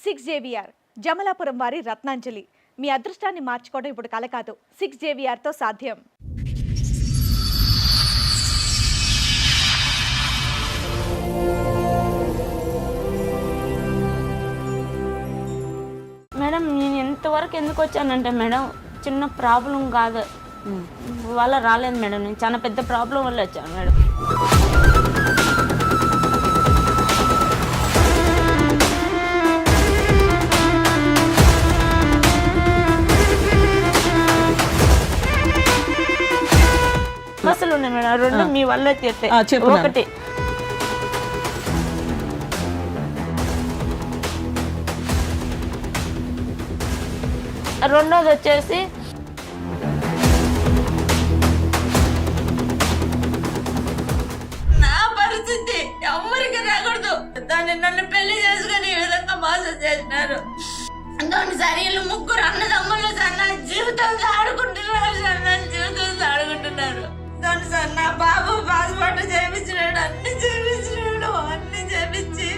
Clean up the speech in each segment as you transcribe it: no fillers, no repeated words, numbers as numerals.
Six JVR Jamalapuram వారి రత్నాంజలి. మీ అదృష్టాన్ని మార్చుకోవడం ఇప్పుడు కల కాదు, సిక్స్ జేవిఆర్తో సాధ్యం. మేడం నేను ఎంతవరకు ఎందుకు వచ్చానంటే మేడం చిన్న ప్రాబ్లం కాదు వల్ల రాలేదు మేడం, నేను చాలా పెద్ద ప్రాబ్లం వల్ల వచ్చాను మేడం. అసలు ఉన్నాయి మేడం రెండు మీ వల్ల తీర్తే. ఒకటి రెండోది వచ్చేసి నా పరిస్థితి ఎవరికి రాకూడదు. దాన్ని నన్ను పెళ్లి చేసుకుని ఈ విధంగా మోసం చేసినారు. దాని సరైన ముగ్గురు అన్నదమ్ములు సార్ నా జీవితంతో ఆడుకుంటున్నారు సార్, నా జీవితంతో ఆడుకుంటున్నారు. దాని సార్ నా బాబు పాస్పోర్ట్ చేయించినాడు, అన్ని చేపించి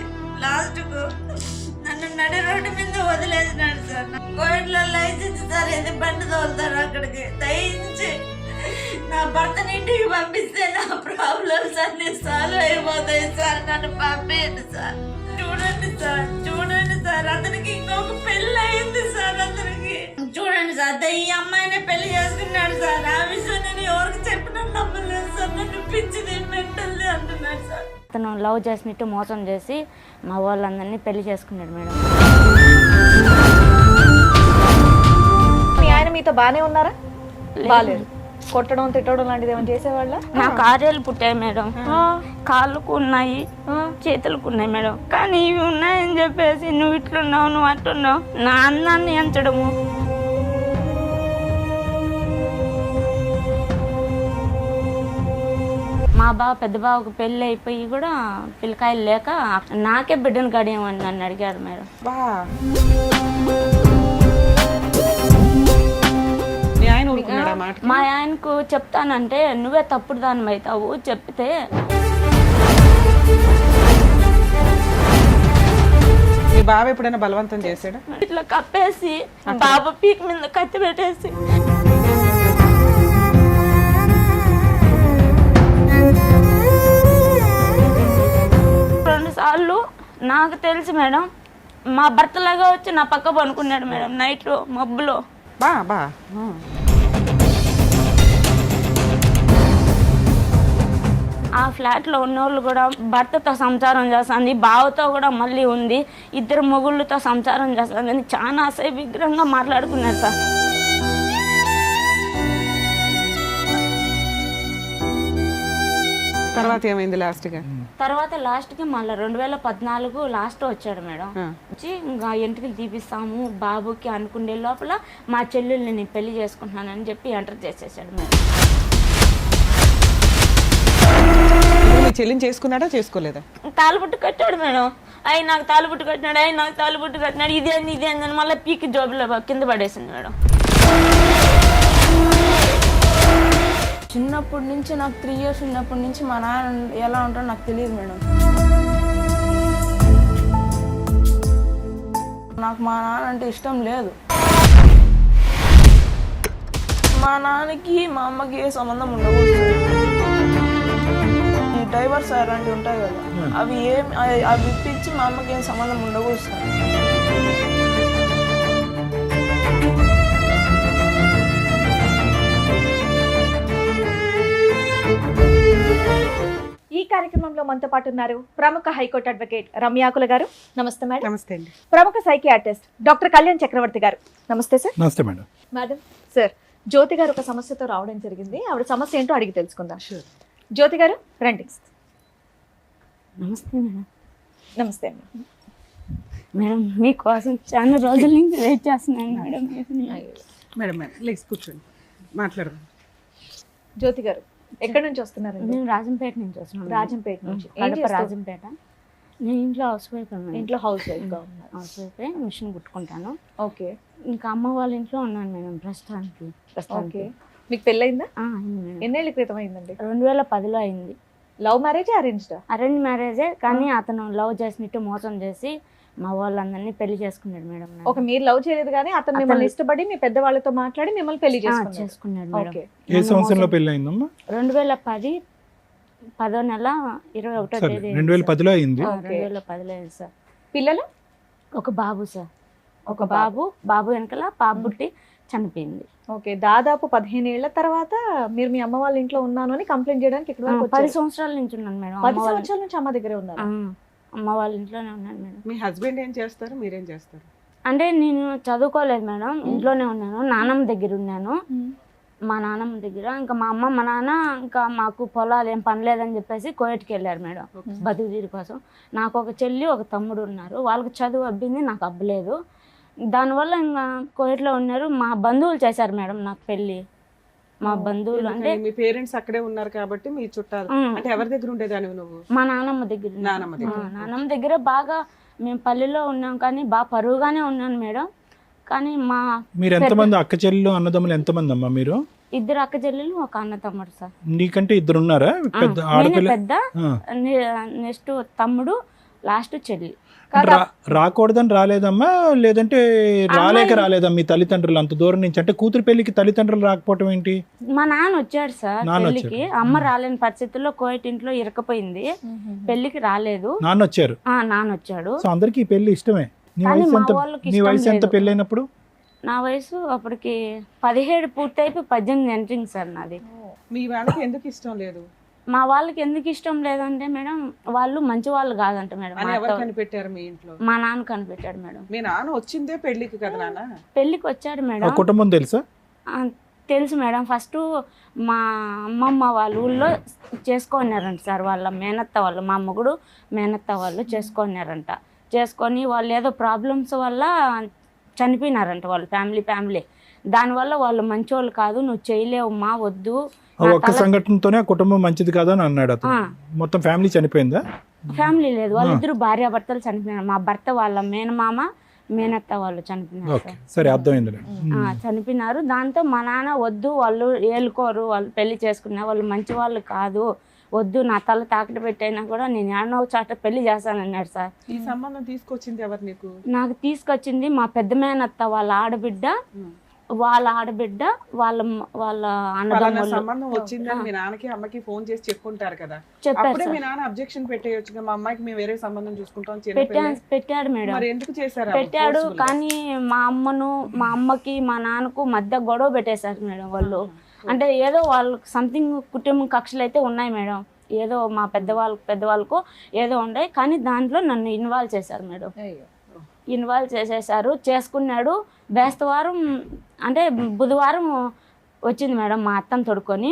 లాస్ట్ కు నన్ను నడి రోడ్డు మీద వదిలేసినాడు సార్. కోవిడ్లో లైసెన్స్ సార్ ఇది బండి తోలుతారు అక్కడికి. దయించి నా భర్తని ఇంటికి పంపిస్తే నా ప్రాబ్లమ్స్ అన్ని సాల్వ్ అయిపోతాయి సార్, నన్ను పంపేయండి సార్. చూడండి సార్ అతనికి ఇంకొక పెళ్లి అయింది సార్. అతనికి చూడండి సార్ ఈ అమ్మాయిని పెళ్లి చేసుకున్నాడు సార్. ఆ విషయం నేను ఎవరికి చెప్పినా నమ్మలేదు సార్, నన్ను పిచ్చిది మెంటల్ది అంటున్నాడు సార్. అతను లవ్ చేసినట్టు మోసం చేసి మా వాళ్ళందరినీ పెళ్లి చేసుకున్నాడు మేడం. మీ ఆయన మీతో బానే ఉన్నారా? బాలేదు. కొట్టడం తిట్టడం లాంటిది ఏమైనా చేసేవాళ్ళ? నా కార్యాలు పుట్టాయి మేడం, కాళ్ళకు ఉన్నాయి, చేతులకు ఉన్నాయి మేడం. కానీ ఇవి ఉన్నాయని చెప్పేసి నువ్వు ఇట్లున్నావు, నువ్వు అట్టున్నావు, నా అన్నాన్ని ఎంచడము. మా పెద్ద బావకు పెళ్ళి అయిపోయి కూడా పిల్లకాయలు లేక నాకే బిడ్డను గడియమని నన్ను అడిగాడు మేడం. మా ఆయనకు చెప్తానంటే నువ్వే తప్పుడు దాని అవుతావు చెప్తే మీ బావ ఎప్పుడైనా బలవంతం చేశాడు? ఇట్లా కప్పేసి బాబు పీక్ మీద కత్తి పెట్టేసి రెండు సార్లు నాకు తెలిసి మేడం మా భర్తలాగా వచ్చి నా పక్క పనుకున్నాడు మేడం నైట్ మబ్బులో. ఆ ఫ్లాట్లో ఉన్నోళ్ళు కూడా భర్తతో సంసారం చేస్తుంది, బావతో కూడా మళ్ళీ ఉంది, ఇద్దరు మొగుళ్ళతో సంసారం చేస్తుంది అని చాలా అసహ్యంగా మాట్లాడుకున్నారు సార్. తర్వాత ఏమైంది లాస్ట్గా? తర్వాత లాస్ట్కి మళ్ళీ 2014 లాస్ట్ వచ్చాడు మేడం. వచ్చి ఇంకా ఎంట్రీలు తీపిస్తాము బాబుకి అనుకునే లోపల మా చెల్లెల్ని నేను పెళ్లి చేసుకుంటున్నానని చెప్పి ఎంటర్ చేసేసాడు మేడం. మీ చెల్లిని చేసుకున్నాడా చేసుకోలేదా? తాలుబుట్టు కట్టాడు మేడం. ఆయన నాకు తాలుబుట్టు కట్టినాడు, ఆయన నాకు తాలుబుట్టు కట్టినాడు, ఇదే అని మళ్ళీ పీకి జోబులో కింద పడేసింది మేడం. చిన్నప్పటి నుంచి నాకు 3 years ఉన్నప్పటి నుంచి మా నాన్న ఎలా ఉంటాడో నాకు తెలియదు మేడం. నాకు మా నాన్న అంటే ఇష్టం లేదు. మా నాన్నకి మా అమ్మకి ఏ సంబంధం ఉండకూడదు. ఈ డైవర్స్ అలాంటివి ఉంటాయి కదా, అవి ఇప్పించి మా అమ్మకి ఏం సంబంధం ఉండకూడదు సార్. ఈ కార్యక్రమంలో మనతో పాటు ఉన్నారు ప్రముఖ హైకోర్టు అడ్వకేట్ రమ్యాకుల గారు. నమస్తే మేడం. నమస్తే అండి. ప్రముఖ సైకియాట్రిస్ట్ డాక్టర్ కళ్యాణ్ చక్రవర్తి గారు. నమస్తే సార్. నమస్తే మేడం. మేడం సార్, జ్యోతి గారు ఒక సమస్యతో రావడం జరిగింది. ఆవిడ సమస్య ఏంటో అడిగి తెలుసుకుందాం. జ్యోతి గారు రండి. నమస్తే మేడం. నమస్తే అండి. మేడం మీకోసం చాలా రోజుల నుంచి వెయిట్ చేస్తున్నాను మేడం. మేడం ప్లీజ్ కూర్చోండి, మాట్లాడదాం. జ్యోతి గారు ఎక్కడి నుంచి వస్తున్నారు? మేము రాజంపేట నుంచి వస్తున్నాం. రాజంపేట నుంచి. రాజంపేట. నేను ఇంట్లో హౌస్ వైఫ్. ఇంట్లో హౌస్ వైఫ్గా ఉన్నారు. హౌస్ వైఫ్, మిషన్ కుట్టుకుంటాను. ఓకే. ఇంకా అమ్మ వాళ్ళ ఇంట్లో ఉన్నాను మేడం ప్రస్తుతానికి. ఓకే. మీకు పెళ్ళయిందా? అయింది మేడం. ఎన్నేళ్ళ క్రితం అయిందండి? 2010లో అయింది. Love marriage arranged? అరేంజ్ మ్యారేజే, కానీ అతను లవ్ చేసినట్టు మోసం చేసి మా వాళ్ళందరినీ పెళ్లి చేసుకున్నాడు మేడం. ఒక మీరు లవ్ చేయలేదు కానీ అతను మిమ్మల్ని ఇష్టపడి మీ పెద్దవాళ్ళతో మాట్లాడి మిమ్మల్ని పెళ్లి చేసుకున్నాడు మేడం. ఓకే. ఏ సంవత్సరంలో పెళ్లి అయిందమ్మా? 2010 10వ నెల 21వ తేదీ 2010లో అయింది. 2010లో అయింది సార్. పిల్లలు? ఒక బాబు సార్, ఒక బాబు వెనకాల పాప బుట్టి చనిపోయింది. ఓకే. దాదాపు 15 ఏళ్ల తర్వాత మీరు మీ అమ్మ వాళ్ళ ఇంట్లో ఉన్నాను అని కంప్లైంట్ చేయడానికి ఇక్కడ వరకు 10 సంవత్సరాల నుంచి ఉన్నాను మేడం. 10 సంవత్సరాల నుంచి అమ్మ దగ్గరే ఉన్నారు? అమ్మ వాళ్ళ ఇంట్లోనే ఉన్నాను మేడం. మీ హస్బెండ్ ఏం చేస్తారు, మీరేం చేస్తారు? అంటే నేను చదువుకోలేదు మేడం, ఇంట్లోనే ఉన్నాను. నానమ్మ దగ్గర ఉన్నాను, మా నాన్నమ్మ దగ్గర. ఇంకా మా అమ్మ మా నాన్న ఇంకా మాకు పొలాలు ఏం పనిలేదని చెప్పేసి కోయట్కి వెళ్ళారు మేడం బతుకు తీరు కోసం. నాకు ఒక చెల్లి ఒక తమ్ముడు ఉన్నారు, వాళ్ళకి చదువు అబ్బింది, నాకు అబ్బలేదు. దానివల్ల ఇంకా కోయట్లో ఉన్నారు. మా బంధువులు చేశారు మేడం నాకు పెళ్ళి. మా బంధువులు అంటే మీ పేరెంట్స్ అక్కడే ఉన్నారు కాబట్టి మీ చుట్టాలు. అంటే ఎవరి దగ్గర ఉండేదానివి నువ్వు? మా నాన్నమ్మ దగ్గర. నాన్నమ్మ దగ్గర బాగా మేము పల్లెలో ఉన్నాం, కానీ బాగా పరువుగానే ఉన్నాను మేడం. కానీ మీరు ఎంతమంది అక్క చెల్లెలు అన్నదమ్ములు ఎంతమంది అమ్మా మీరు? 2 అక్క చెల్లెలు, ఒక అన్న తమ్ముడు సార్. నీకంటే 2 ఉన్నారా? పెద్ద, నెక్స్ట్ తమ్ముడు, లాస్ట్ చెల్లి. రాకూడదని రాలేదమ్మా, లేదంటే రాలేదమ్మా మీ తల్లిదండ్రులు అంత దూరం నుంచి? అంటే కూతురు పెళ్లికి తల్లిదండ్రులు రాకపోవటం ఏంటి? మా నాన్న వచ్చాడు సార్ పెళ్లికి. అమ్మ రాలేని పరిస్థితుల్లో కోయట్ ఇంట్లో ఇరకపోయింది, పెళ్లికి రాలేదు. నాన్న వచ్చారు? నాన్న వచ్చాడు. సో అందరికి ఈ పెళ్లి ఇష్టమే. నీ వయసు ఎంత పెళ్ళైనప్పుడు? నా వయసు అప్పటికి 17 పూర్తయిపోయి 18 ఎంట్రింగ్ సార్ నాది. మీ వాళ్ళకి ఎందుకు ఇష్టం లేదు? మా వాళ్ళకి ఎందుకు ఇష్టం లేదంటే మేడం, వాళ్ళు మంచి వాళ్ళు కాదంట మేడం. ఎవరు కనిపెట్టారు మీ ఇంట్లో? మా నాన్న కనిపెట్టాడు మేడం. మీ నాన్న వచ్చిందే పెళ్లికి కదా నాన్న? పెళ్లికి వచ్చాడు మేడం. కుటుంబం తెలుసా? తెలుసు మేడం. ఫస్ట్ మా అమ్మమ్మ వాళ్ళ ఊళ్ళో చేసుకున్నారంట సార్, వాళ్ళ మేనత్త వాళ్ళు, మా మొగుడు మేనత్త వాళ్ళు చేసుకున్నారంట. చేసుకొని వాళ్ళు ఏదో ప్రాబ్లమ్స్ వల్ల చనిపోయినారంట వాళ్ళు, ఫ్యామిలీ. దానివల్ల వాళ్ళు మంచోళ్ళు కాదు, నువ్వు చేయలేవు మా వద్దు. ఒక్క సంఘటనతోనే కుటుంబం మంచిది కాదని అన్నాడు అతను. మొత్తం ఫ్యామిలీ చనిపోయిందా? ఫ్యామిలీ లేదు, వాళ్ళిద్దరు భార్యాభర్తలు చనిపోయినారు. మా భర్త వాళ్ళ మేనమామ మేనత్త వాళ్ళు చనిపోయినారు సార్. సరే, అర్థమైంది. చనిపోయినారు. దాంతో మా నాన్న వద్దు, వాళ్ళు ఏలుకోరు, వాళ్ళు పెళ్లి చేసుకున్నారు, వాళ్ళు మంచి వాళ్ళు కాదు, వద్దు, నా తల తాకట పెట్టైనా కూడా నేను ఏడనో చాట పెళ్లి చేస్తానన్నాడు సార్. ఈ సంబంధం తీసుకొచ్చింది ఎవరు నీకు? నాకు తీసుకొచ్చింది మా పెద్ద మేనత్త వాళ్ళ ఆడబిడ్డ, వాళ్ళ అన్నదమ్ములు. సంబంధం వచ్చిందని మీ నాన్నకి అమ్మకి ఫోన్ చేసి చెప్పుకుంటారు కదా, అప్పుడే మీ నాన్న అబ్జెక్షన్ పెట్టేయొచ్చు, మా అమ్మాయికి మేము వేరే సంబంధం చూసుకుంటాం. పెట్టాడు మేడం, మరి ఎందుకు చేశారు? పెట్టాడు. కానీ మా అమ్మకి మా నాన్నకు మధ్య గొడవ పెట్టేశారు మేడం వాళ్ళు. అంటే ఏదో వాళ్ళకి సంథింగ్ కుటుంబ కక్షలు అయితే ఉన్నాయి మేడం, ఏదో మా పెద్దవాళ్ళకు ఏదో ఉన్నాయి. కానీ దాంట్లో నన్ను ఇన్వాల్వ్ చేశారు మేడం. ఇన్వాల్వ్ చేసేసారు. చేసుకున్నాడు. బేస్తవారం అంటే బుధవారం వచ్చింది మేడం మా అత్తను తొడుకొని.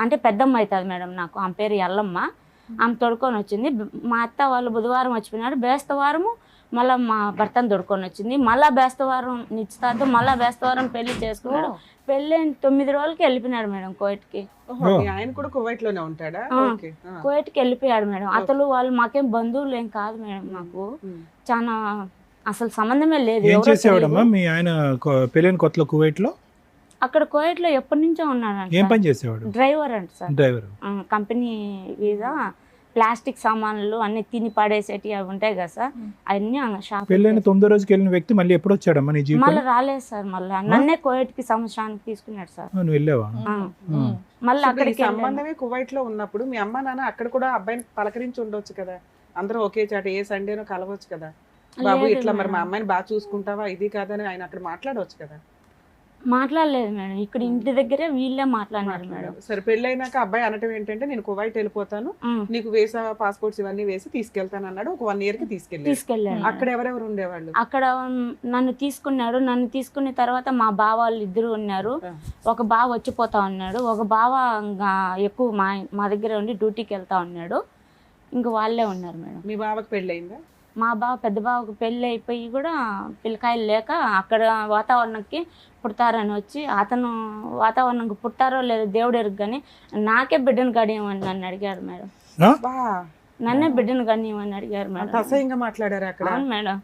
అంటే పెద్దమ్మ అవుతుంది మేడం నాకు, ఆమె పేరు ఎల్లమ్మ. ఆమె తొడుకొని వచ్చింది. మా అత్త వాళ్ళు బుధవారం వచ్చిపోయినాడు. బేస్తవారము మళ్ళీ మా భర్తను తొడుకొని వచ్చింది. మళ్ళీ బేస్తవారం నిశ్చితార్థం, మళ్ళీ బేస్తవారం పెళ్లి చేసుకున్నాడు. పెళ్ళి 9 రోజులకి వెళ్ళిపోయినాడు మేడం కోయట్కి. ఆయన కూడా కువైట్ లోనే ఉంటాడా? కోయట్కి వెళ్ళిపోయాడు మేడం. అతను వాళ్ళు మాకేం బంధువులు ఏం కాదు మేడం, మాకు చాలా అసలు సంబంధమే లేదు. ఏం చేసేవాడమ్మా మీ ఆయన పెళ్ళైన కొత్తలో కువైట్ లో? అక్కడ కోయట్ లో ఎప్పటి నుంచో ఉన్నాడు. ఏం పని చేసేవాడు? డ్రైవర్ అంట sir. Driver. Company visa, plastic సామాన్లు అన్ని తిని పడేసేటి అవి ఉంటాయి కదా సార్, అవన్నీ షాప్. పెళ్ళైన 9వ రోజుకి వెళ్ళిన వ్యక్తి మళ్ళీ ఎప్పుడు వచ్చాడమ్మా నీ జీవితం? మళ్ళీ రాలేదు సార్. మళ్ళీ నన్నే కోయట్ కి సంవత్సరానికి తీసుకున్నాడు సార్. నువ్వు వెళ్ళావా? మళ్ళీ అక్కడికి సంబంధమే కువైట్ లో ఉన్నప్పుడు మీ అమ్మ నాన్న అక్కడ కూడా అబ్బాయిని పలకరించి ఉండొచ్చు కదా, అందరూ ఒకే చాట ఏ సండేనో కలవచ్చు కదా. బాబు ఇట్లా మరి మా అమ్మాయిని బాగా చూసుకుంటావా, ఇది కాదని ఆయన అక్కడ మాట్లాడవచ్చు కదా. మాట్లాడలేదు మేడం, ఇక్కడ ఇంటి దగ్గరే వీళ్ళే మాట్లాడారు మేడం. సరే, పెళ్ళైనాక అబ్బాయి అనటం ఏంటంటే నేను కువైట్ వెళ్ళిపోతాను, నీకు వీసా పాస్పోర్ట్స్ ఇవన్నీ వేసి తీసుకెళ్తాను అన్నాడు. ఒక 1 year కి తీసుకెళ్ళాడు. అక్కడ ఎవరెవరు ఉండేవాళ్ళు? అక్కడ నన్ను తీసుకున్నాడు. నన్ను తీసుకున్న తర్వాత మా బావ వాళ్ళు 2 ఉన్నారు. ఒక బావ వచ్చిపోతా ఉన్నాడు, ఒక బావ ఎక్కువ మా దగ్గర ఉండి డ్యూటీకి వెళ్తా ఉన్నాడు. ఇంకా వాళ్ళే ఉన్నారు మేడం. మీ బావకి పెళ్ళయిందా? మా పెద్ద బావకు పెళ్ళి అయిపోయి కూడా పిల్లకాయలు లేక అక్కడ వాతావరణంకి పుడతారని వచ్చి, అతను వాతావరణంకి పుట్టారో లేదో దేవుడు ఎరుగు, కానీ నాకే బిడ్డను గడియమని నన్ను అడిగారు మేడం. నన్నే బిడ్డను గడియమని అడిగారు మేడం. అసహ్యంగా మాట్లాడారు అక్కడ? అవును మేడం.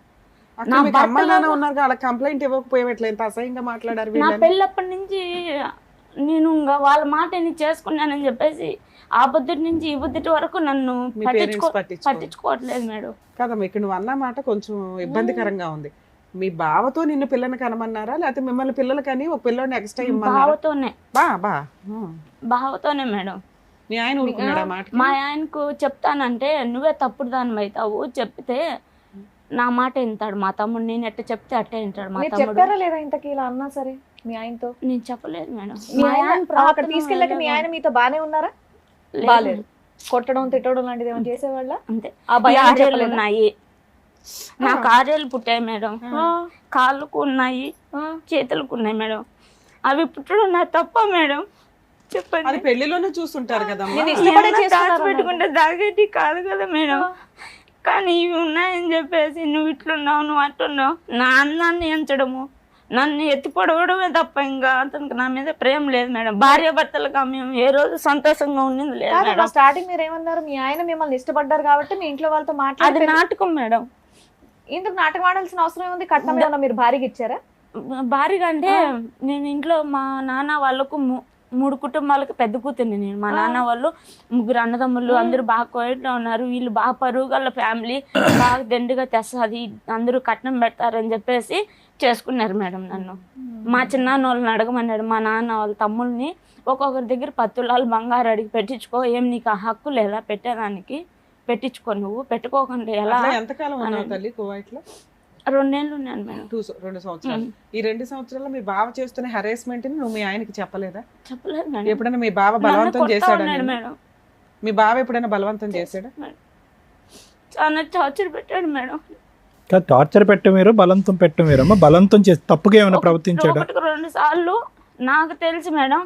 కంప్లైంట్ ఇవ్వకపోయేట్లేదు, అసహ్యంగా మాట్లాడారు. నా పెళ్ళప్పటి నుంచి నేను ఇంకా వాళ్ళ మాట నేను చేసుకున్నానని చెప్పేసి ఆ బుద్ధుడి నుంచి ఈ బుద్ధుడి వరకు నన్ను మీ పేరెంట్స్ పట్టించుకోరు. పట్టించుకోవట్లేదు మేడం. కదమ్మా ఇక్కడ నువ్వు అన్న మాట కొంచెం ఇబ్బందికరంగా ఉంది. మీ బావతో నిన్ను పిల్లని కనమన్నారా లేకపోతే మిమ్మల్ని పిల్లలు కానీ ఒక పిల్లని ఎక్స్ట్రా ఇమ్మన్నారా? బావతోనే బా బావతోనే మేడం. మీ ఆయన ఊరుకున్నాడా మాట? మా ఆయనకు చెప్తానంటే నువ్వే తప్పుడు దాని అవుతావు, చెప్తే నా మాట వింటాడు మా తమ్ముడు. నేను ఎట్ట చెప్తే అట్టే వింటాడు మా మీరు తమ్ముడు. చెప్పారా లేదా ఇంతకీ ఇలా అన్నా సరే మీ ఆయనతో? నేను చెప్పలేదు మేడం. మీ మా ఆయన ఆయన అక్కడ ప్రార్థన తీసుకెళ్ళాక మీ ఆయన మీతో బానే ఉన్నారా? లేదు. బాలేదు. కొట్టడం తిట్టడం లాంటిది ఏమైనా చేసేవాళ్ళ? అంతే. ఆ భయం ఆరేళ్ళు చెప్పలేదా? ఉన్నాయి నాకు, ఆరేళ్ళు పుట్టాయి మేడం. కాళ్ళకు ఉన్నాయి, చేతులకు ఉన్నాయి మేడం. అవి పుట్టడం నా తప్ప మేడం? చెప్పండి. అది పెళ్లిలోనే చూస్తుంటారు కదమ్మా. నేను ఇష్టపడే ఏమన్నా చేస్తున్నారు దాచిపెట్టుకుంటే దాగేటి కాదు కదా మేడం. కానీ ఇవి ఉన్నాయని చెప్పేసి నువ్వు ఇట్లున్నావు, నువ్వు అట్లున్నావు, నా అన్నాన్ని ఎంచడము, నన్ను ఎత్తి పొడవడమే తప్ప ఇంకా అతనికి నా మీద ప్రేమ లేదు మేడం. భార్య భర్తలుగా మేము ఏ రోజు సంతోషంగా ఉండింది లేదు మేడం. స్టార్టింగ్ మీరు ఏమన్నారు? మీ ఆయన మిమ్మల్ని ఇష్టపడ్డారు కాబట్టి మీ ఇంట్లో వాళ్ళతో అది మాట్లాడి నాటకం మేడం. ఇందుకు నాటకం ఆడాల్సిన అవసరం ఏముంది? కట్నం ఏమన్నా మీరు భారీగా ఇచ్చారా? భారీగా అంటే నేను ఇంట్లో మా నాన్న వాళ్ళకు 3 కుటుంబాలకు పెద్ద కూతుర్ని నేను. మా నాన్న వాళ్ళు 3 అన్నదమ్ములు, అందరూ బాగా కోయట్లో ఉన్నారు. వీళ్ళు బాగా పరుగుల ఫ్యామిలీ, బాగా దండిగా తెస్తుంది, అందరూ కట్నం పెడతారని చెప్పేసి చేసుకున్నారు మేడం నన్ను. మా చిన్నాన్న వాళ్ళని అడగమన్నాడు మా నాన్న వాళ్ళ తమ్ముళ్ళని. ఒక్కొక్కరి దగ్గర 10 తులాలు బంగారు అడిగి పెట్టించుకో, ఏం నీకు ఆ హక్కు లేదా పెట్టేదానికి? పెట్టించుకో, నువ్వు పెట్టుకోకుండా ఎలా? ఎంతకాలం ఉన్నావు తల్లి కువైట్ లో? 2 నెలలు ఉన్నాను మేడం. 2 సంవత్సరాలు. ఈ 2 సంవత్సరాల్లో మీ బావ చేస్తున్న హెరాస్మెంట్ ని నువ్వు మీ ఆయనకి చెప్పలేదా? చెప్పలేదు మేడం. ఎప్పుడైనా మీ బావ బలవంతం చేశాడా? మేడం మీ బావ ఎప్పుడైనా బలవంతం చేశాడా? చాలా టార్చర్ పెట్టాడు మేడం. టార్చర్ పెట్ట మీరు, బలంతం పెట్ట మీరు. అమ్మ బలంతం చేసి తప్పుగా ఏమైనా ప్రవర్తించాడా? 1-2 సార్లు నాకు తెలిసి మేడం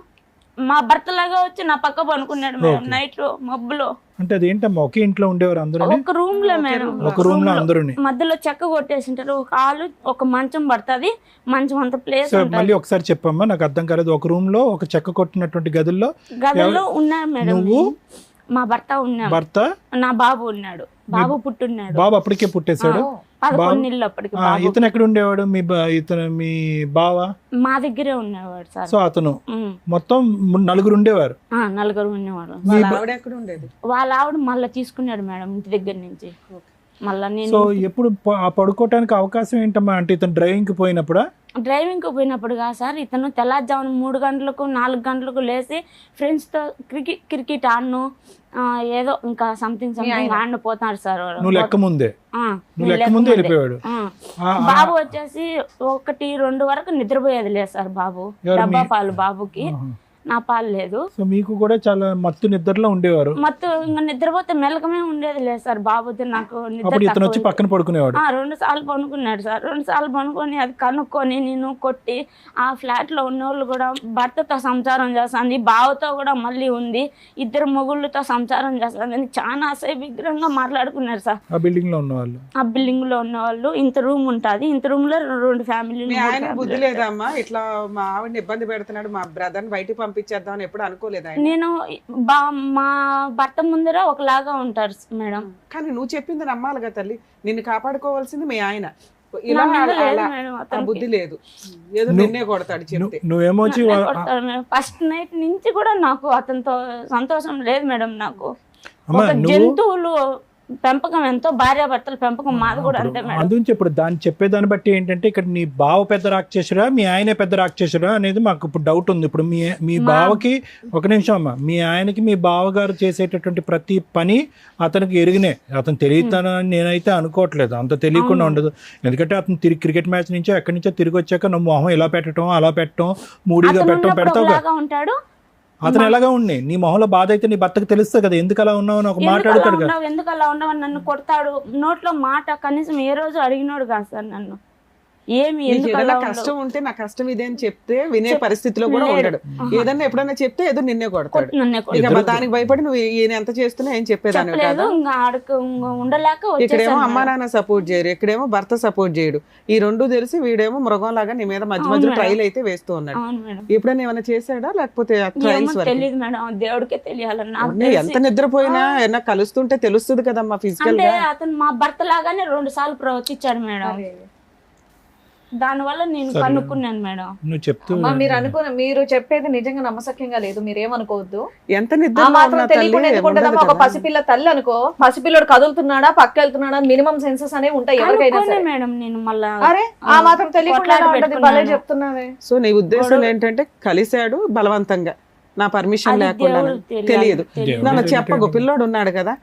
మా భర్తలాగా వచ్చి నా పక్క పనుకున్నాడు మేడం. నైట్ లో మబ్బులో. అంటే అదేంటమ్మా ఒకే ఇంట్లో ఉండేవారు అందరూ? ఒక రూమ్ లో మేడం, ఒక రూమ్ లో అందరూ మధ్యలో చెక్క కొట్టేసింటారు. ఒక హాలు, ఒక మంచం పడుతుంది, మంచం అంత ప్లేస్. మళ్ళీ ఒకసారి చెప్పమ్మా, నాకు అర్థం కాలేదు. ఒక రూమ్ లో ఒక చెక్క కొట్టినటువంటి గదుల్లో ఉన్నారు మేడం. నువ్వు, మా భర్త ఉన్నాడు, భర్త, నా బాబు ఉన్నాడు. బాబు పుట్టున్నాడు. బాబు అప్పటికే పుట్టేశాడు. 11 నెలలు అప్పటికి. ఇతను ఎక్కడ ఉండేవాడు? ఇతను మీ బావ మా దగ్గరే ఉండేవాడు సార్. సో అతను మొత్తం 4 ఉండేవారు. 4 ఉండేవాడు. వాళ్ళ ఆవిడ ఎక్కడ ఉండేది? వాళ్ళ ఆవిడ మళ్ళీ తీసుకున్నాడు మేడం ఇంటి దగ్గర నుంచి. మళ్ళీ నేను సో ఎప్పుడు ఆ పడుకోవటానికి అవకాశం ఏంటమ్మా? అంటే ఇతను డ్రైవింగ్ కి పోయినప్పుడా? డ్రైవింగ్కి పోయినప్పుడు కాదు సార్, ఇతను తెల్లారుజామున 3 గంటలకు 4 గంటలకు లేచి ఫ్రెండ్స్తో క్రికెట్ ఆడను, ఏదో ఇంకా సంథింగ్ ఆడిన పోతాడు సార్. నువ్వు లెక్క ముందే వెళ్ళిపోయాడు. బాబు వచ్చేసి 1-2 వరకు నిద్రపోయేది లేదు సార్. బాబు డబ్బా పాలు బాబుకి, నా పాలు లేదు. సో మీకు కూడా చాలా మత్తు నిద్రలో ఉండేవారు. మత్తు ఇంకా నిద్రపోతే మెలకమే ఉండేది లేదు సార్. బాబుతో నాకు ఇతను వచ్చి పక్కన పడుకునేవాడు. 2 సార్లు పనుకున్నాడు సార్. 2 సార్లు పనుకొని అది కనుక్కొని నేను కొట్టి, ఆ ఫ్లాట్ లో ఉన్న వాళ్ళు కూడా భర్తతో సంసారం చేస్తుంది, బావతో కూడా మళ్ళీ ఉంది, 2 మొగుళ్ళతో సంసారం చేస్తుంది అని చాలా అసహ్యంగా మాట్లాడుకున్నారు సార్. ఆ బిల్డింగ్ లో ఉన్న వాళ్ళు, ఆ బిల్డింగ్ లో ఉన్న వాళ్ళు. ఇంత రూమ్ ఉంటుంది, ఇంత రూమ్ లో 2 ఫ్యామిలీలు. మీ ఆయన బుద్ధి లేదమ్మా? ఇట్లా మా ఆవిడని ఇబ్బంది పెడుతున్నాడు, మా బ్రదర్ని బయటికి పంపించేద్దాం ఎప్పుడు అనుకోలేదా? నేను మా భర్త ముందర ఒకలాగా ఉంటారు మేడం. కానీ నువ్వు చెప్పింది నమ్మాలిగా తల్లి. నిన్ను కాపాడుకోవాల్సింది మీ ఆయన. ఇలా బుద్ధి లేదు, ఏదో నిన్నే కొడతాడు చెప్తే. నువ్వేమో ఫస్ట్ నైట్ నుంచి కూడా నాకు అతనితో సంతోషం లేదు మేడం. నాకు ఒక జంతువులు పెంపకం ఎంతో, భార్యాభర్తల పెంపకం మాది కూడా అంతే మేడం. అందుకే ఇప్పుడు దాన్ని చెప్పేదాన్ని బట్టి ఏంటంటే ఇక్కడ నీ బావ పెద్ద రాక్షసుడా మీ ఆయనే పెద్ద రాక్షసుడా అనేది మాకు ఇప్పుడు డౌట్ ఉంది. ఇప్పుడు మీ బావకి, ఒక నిమిషం అమ్మా, మీ ఆయనకి మీ బావగారు చేసేటటువంటి ప్రతి పని అతనికి ఎరిగినే. అతను తెలియతానని నేనైతే అనుకోవట్లేదు, అంత తెలియకుండా ఉండదు. ఎందుకంటే అతను తిరిగి క్రికెట్ మ్యాచ్ నుంచో ఎక్కడి నుంచో తిరిగి వచ్చాక నువ్వు మొహం ఇలా పెట్టడం, అలా పెట్టడం, మూడీగా పెట్టడం పెడతావు. ఉంటాడు అతను ఎలాగా ఉన్నాయి? నీ మొహంలో బాధ అయితే నీ భర్తకు తెలుస్తుంది కదా, ఎందుకు అలా ఉన్నావు అని ఒక మాట్లాడతాడు కదా. ఎందుకు అలా ఉన్నావు, నన్ను కొడతాడు. నోట్లో మాట కనీసం ఏ రోజు అడిగినోడు కాదు సార్ నన్ను. ఏదైనా కష్టం ఉంటే నా కష్టం ఇదే అని చెప్తే వినే పరిస్థితిలో కూడా ఉండడు. ఏదన్నా ఎప్పుడైనా చెప్తే ఏదో నిన్నే కొడతాడు. ఇక దానికి భయపడి నువ్వు ఈయన ఎంత చేస్తున్నా ఏం చెప్పేదాన్ని కాదు. ఇక్కడేమో అమ్మా నాన్న సపోర్ట్ చేయరు, ఇక్కడేమో భర్త సపోర్ట్ చేయడు. ఈ 2 తెలిసి వీడేమో మృగం లాగా నీ మీద మధ్య మధ్యలో ట్రైల్ అయితే వేస్తూ ఉన్నాడు. ఎప్పుడైనా ఏమైనా చేశాడా లేకపోతే ట్రైల్స్? తెలియదు మేడం, దేవుడికే తెలియాలన్నా. ఎంత నిద్రపోయినా ఏమన్నా కలుస్తుంటే తెలుస్తుంది కదమ్మా ఫిజికల్ గా. అతను మా భర్త లాగానే 2 సార్లు ప్రవర్తించాడు మేడం. దానివల్ల నేను సరే. కనుక్కున్నాను మేడం. నువ్వు చెప్తూ అమ్మా, మీరు చెప్పేది నిజంగా నమ్మసక్యంగా లేదు, మీరేమనుకోవద్దు. ఎంత ఆ నిద్ర మాత్రం తెలియకుండా ఎందుకుంటుందమ్మా? ఒక పసిపిల్ల తల్లి అనుకో, పసిపిల్లడు కదులుతున్నాడా పక్క వెళ్తున్నాడా, మినిమం సెన్సెస్ అనేవి ఉంటాయి ఎవరికైనా కనుక్కోలే సరే. మేడం నేను మళ్ళా. అరే ఆ మాత్రం తెలియకుండా కొట్లాట ఉంటుంది, పెట్టుకున్నాను. భలే చెప్తున్నావే. సో నీ ఉద్దేశం ఏంటంటే కలిశాడు బలవంతంగా, నా పర్మిషన్ అది లేకుండా? దేవుడు తెలియదు. తెలియదు. నన్ను చెప్పకు, పిల్లోడు ఉన్నాడు కదా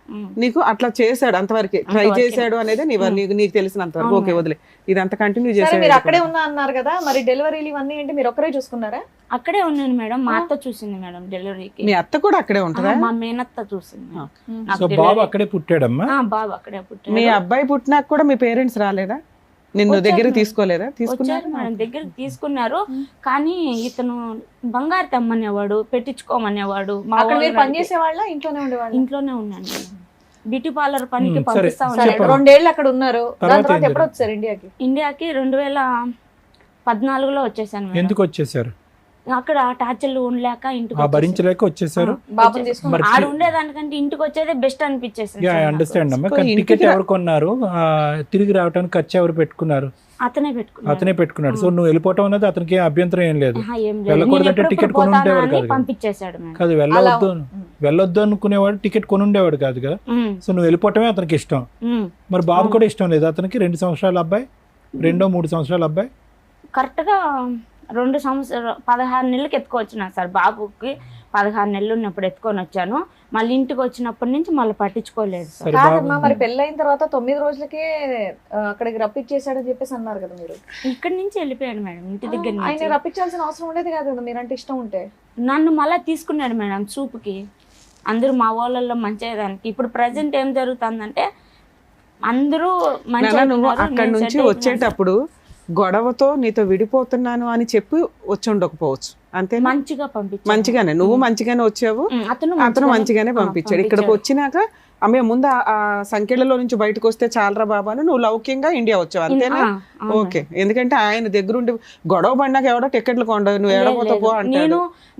నీకు, అట్లా చేశాడు అంతవరకు ట్రై చేశాడు అనేది నీకు తెలిసినంత వరకు. ఓకే వదిలే, ఇదంతా కంటిన్యూ సరే, మీరు అక్కడే చేశాడు. ఉన్నా అన్నారు కదా, మరి డెలివరీలు ఇవన్నీ ఏంటి, మీరు ఒక్కరే చూసుకున్నారా? అక్కడే ఉన్నాను మేడం. మా అత్త చూసింది మేడం డెలివరీకి. మీ అత్త కూడా అక్కడే ఉంటుందా? మా మేనత్త చూసింది. నాకు సో బాబు అక్కడే పుట్టాడమ్మా? బాబు అక్కడే పుట్టాడు. మీ అబ్బాయి పుట్టినాక కూడా మీ పేరెంట్స్ రాలేదా, నిన్ను దగ్గరికి తీసుకోలేదా? వచ్చారు మేడం, దగ్గరికి తీసుకున్నారు. కానీ ఇతను బంగారు తెమ్మనేవాడు, పెట్టించుకోమనేవాడు. మా అక్కడ మీరు వాళ్ళు పని చేసేవాళ్ళ, ఇంట్లోనే ఉండేవాళ్ళ? ఇంట్లోనే ఉన్నాను మేడం. బ్యూటీ పార్లర్ పనికి సరే, పంపిస్తా సరే, ఉన్నాడు. 2 ఏళ్ళు అక్కడ ఉన్నారు. దాని తర్వాత తర్వాత ఏం ఎప్పుడు వచ్చారు ఇండియాకి? ఇండియాకి 2014లో వచ్చేసాను మేడం. ఎందుకు వచ్చేసారు? అక్కడ టార్చర్లు ఉండలేక ఇంటికి ఆ భరించలేక వచ్చేసారు. బాబుని తీసుకుని మరి ఆడ ఉండేదానికంటే ఇంటికి వచ్చేదే బెస్ట్ అనిపించేసింది యా, సార్ నాకు. అండర్స్టాండ్ అమ్మా. సో ఇంటికి టికెట్ ఎవరు కొన్నారు? తిరిగి రావడానికి ఖర్చు ఎవరు పెట్టుకున్నారు? అతనే పెట్టుకున్నాడు. అతనే పెట్టుకున్నాడు. సో నువ్వు వెళ్ళిపోవటం అన్నది అతనికి అభ్యంతరం ఏం లేదు. ఏం లేదు. వెళ్ళకూడదంటే నేను ఎప్పుడెప్పుడు టికెట్ కొని పోతానా ఉండేవాడు అని కాదు కదా. పంపించేశాడు మేడం. కాదు, వెళ్ళొద్దు అనుకునేవాడు, టికెట్ కొని ఉండేవాడు కాదు కదా. ఉమ్, సో నువ్వు వెళ్ళిపోవటమే అతనికి ఇష్టం. ఉమ్. మరి బాబు కూడా ఇష్టం లేదు అతనికి? 2 సంవత్సరాల అబ్బాయి, 3 సంవత్సరాల అబ్బాయి. కరెక్ట్ గా 2 సంవత్సరాలు 16 నెలలకు ఎత్తుకొచ్చినాను సార్. బాబుకి 16 నెలలు ఉన్నప్పుడు ఎత్తుకొని వచ్చాను. మళ్ళీ ఇంటికి వచ్చినప్పటి నుంచి మళ్ళీ పట్టించుకోలేదు సార్. సరే కాదమ్మా, బాబు మరి పెళ్ళైన తర్వాత 9 రోజులకే అక్కడికి రప్పించేసాడని చెప్పేసి అన్నారు కదా మీరు. ఇక్కడి నుంచి వెళ్ళిపోయాడు మేడం, ఇంటి దగ్గర ఆయన నుంచి. రప్పించాల్సిన అవసరం ఉండేది కాదు కదా, మీరంటే ఇష్టం ఉంటే. నన్ను మళ్ళీ తీసుకున్నాడు మేడం చూపుకి. అందరూ మా వాళ్ళల్లో మంచిదానికి. ఇప్పుడు ప్రజెంట్ ఏం జరుగుతుందంటే అందరూ నాన్న, నువ్వు మంచిగా అక్కడి నుంచి వచ్చేటప్పుడు గొడవతో నీతో విడిపోతున్నాను అని చెప్పి వచ్చి ఉండకపోవచ్చు, అంతే? మంచిగా పంపించాడు. మంచిగానే, నువ్వు మంచిగానే వచ్చావు, అతను అతను మంచిగానే పంపించాడు. ఇక్కడికి వచ్చినాక ఆమె ముందు ఆ సంఖ్యలలో నుంచి బయటకు వస్తే చాలరా బాబా అని నువ్వు లౌక్యంగా ఇండియా వచ్చావు, అంతేనా? ఓకే, ఎందుకంటే ఆయన దగ్గరుండి గొడవ పడినాక ఎవడో టికెట్లు కొండవు, నువ్వు ఎడపోతా పో అంటాడు.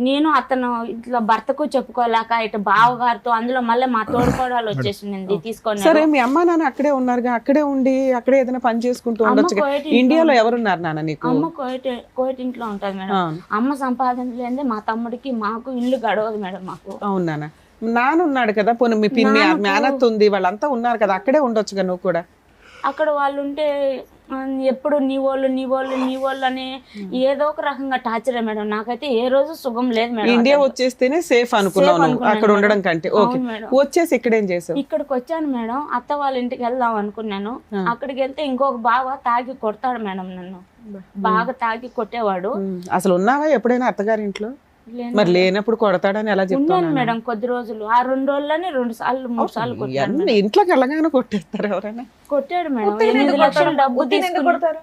నేను అతను ఇట్లా భర్తకు చెప్పుకోలేక ఇటు బావగారితో, అందులో మళ్ళీ మా తోడుకోడాలు వచ్చేసింది తీసుకొని. సరే, మీ అమ్మ నాన్న అక్కడే ఉన్నారుగా, అక్కడే ఉండి అక్కడే ఏదైనా పని చేసుకుంటూ ఉండొచ్చు. ఇండియాలో ఎవరున్నారు నాన్న నీకు? అమ్మ కోయట్ ఇంట్లో ఉంటది మేడం. అమ్మ సంపాదించలేదే మా తమ్ముడికి మాకు ఇల్లు గడవదు మేడం మాకు. అవును నాన్న. నాన్న ఉన్నాడు కదా, పోనీ మీ పిన్ని మేనత్ ఉంది, వాళ్ళంతా ఉన్నారు కదా, అక్కడే ఉండొచ్చుగా నువ్వు కూడా. అక్కడ వాళ్ళు ఉంటే ఎప్పుడు నీ వాళ్ళు అని ఏదో ఒక రకంగా టార్చర్ మేడం. నాకైతే ఏ రోజు సుఖం లేదు మేడం. ఇండియా వచ్చేస్తేనే సేఫ్ అనుకున్నావు నువ్వు, అక్కడ ఉండడం కంటే. ఓకే, వచ్చేసి ఇక్కడ ఏం చేసావు? ఇక్కడికి వచ్చాను మేడం, అత్త వాళ్ళ ఇంటికి వెళ్దాం అనుకున్నాను. అక్కడికి వెళ్తే ఇంకొక బావ తాగి కొడతాడు మేడం నన్ను. బాగా తాగి కొట్టేవాడు. అసలు ఉన్నావా ఎప్పుడైనా అత్తగారి ఇంట్లో? మరి లేనప్పుడు కొడతాడని ఎలా ఉన్నాను చెప్తాను మేడం కొద్ది రోజులు. ఆ 2 రోజుల్లోనే 2 సార్లు 3 సార్లు కొట్టాడు మేడం. ఇంట్లోకి వెళ్ళగానే కొట్టేస్తారు ఎవరైనా? కొట్టాడు మేడం. 8 లక్షలు డబ్బు తీసుకున్నాడు.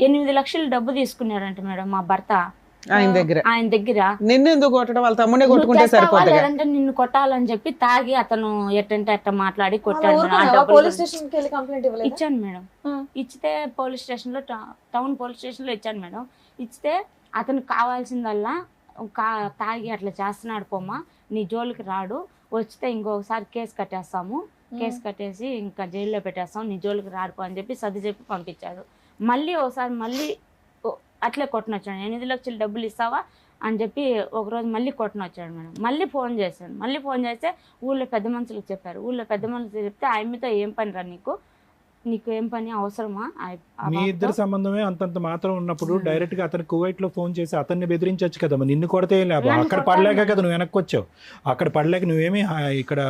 8 లక్షలు డబ్బు తీసుకున్నాడంట మేడం మా భర్త ఆయన దగ్గర. నిన్ను ఎందుకు కొట్టడం? వాళ్ళ తమ్ముడే కొట్టుకుంటే సరిపోతుంది. లేదంటే నిన్ను కొట్టాలని చెప్పి తాగి అతను ఎట్టంటే అట్ట మాట్లాడి కొట్టాడు మేడం. ఆ డబ్బులు పోలీస్ స్టేషన్ కి వెళ్ళి కంప్లైంట్ ఇవ్వలేదు? ఇచ్చాను మేడం. ఇచ్చితే పోలీస్ స్టేషన్ లో టౌన్ పోలీస్ స్టేషన్ లో ఇచ్చాను మేడం. ఇచ్చితే అతనికి కావాల్సిందల్లా తాగి అట్లా చేస్తున్నాడు పోమ్మా, నీ జోలికి రాడు, వచ్చితే ఇంకొకసారి కేసు కట్టేస్తాము, కేసు కట్టేసి ఇంకా జైల్లో పెట్టేస్తాం, నీ జోలికి రాడుకో అని చెప్పి సర్ది చెప్పి పంపించాడు. మళ్ళీ ఒకసారి మళ్ళీ అట్లే కొట్టనొచ్చాడు. 8 లక్షలు డబ్బులు ఇస్తావా అని చెప్పి ఒకరోజు మళ్ళీ కొట్టనొచ్చాడు మేడం. మళ్ళీ ఫోన్ చేశాను. మళ్ళీ ఫోన్ చేస్తే ఊళ్ళో పెద్ద మనుషులకు చెప్పారు. ఊళ్ళో పెద్ద మనుషులు చెప్తే ఆయనతో ఏం పని రా నీకు ఏం పని అవసరమా? మీ ఇద్దరు సంబంధమే అంతంత మాత్రం ఉన్నప్పుడు డైరెక్ట్ గా అతను కువైట్ లో ఫోన్ చేసి అతన్ని బెదిరించవచ్చు కదా. నిన్ను కొడితే లేవు, అక్కడ పడలేక కదా నువ్వు వెనక్కి వచ్చావు. అక్కడ పడలేక నువ్వేమి ఇక్కడ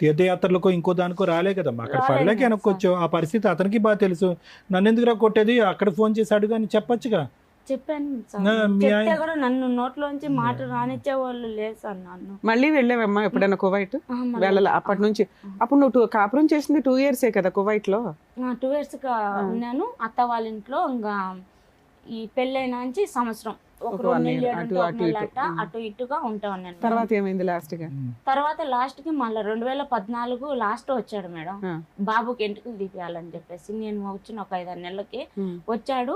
తీర్థయాత్రలకో ఇంకో దానికో రాలే కదమ్మా, అక్కడ పడలేక వెనక్కి వచ్చావు. ఆ పరిస్థితి అతనికి బాగా తెలుసు. నన్ను ఎందుకురా కొట్టేది, అక్కడ ఫోన్ చేసి అడుగు అని చెప్పొచ్చుగా. చెప్పాను చెప్తే కూడా నన్ను నోట్లోంచి మాట రానిచ్చే వాళ్ళు లేదు సార్. నన్ను మళ్ళీ వెళ్ళావమ్మా ఎప్పుడైనా కువైట్? వెళ్ళాలి అప్పటి నుంచి. అప్పుడు నువ్వు కాపురం చేసింది 2 years కదా కువైట్ లో? 2 years గా ఉన్నాను అత్త వాళ్ళ ఇంట్లో. ఇంకా ఈ పెళ్ళైన నుంచి సంవత్సరం ఒక 2 నెలలు అటు ఇటుగా ఉంటా ఉన్నాను. తర్వాత ఏమైంది లాస్ట్ గా? తర్వాత లాస్ట్ కి మళ్ళీ 2014 లాస్ట్ వచ్చాడు మేడం. బాబుకి ఎంటుకలు తీపియాలని చెప్పేసి. నేను వచ్చిన ఒక 5-6 నెలలకి వచ్చాడు.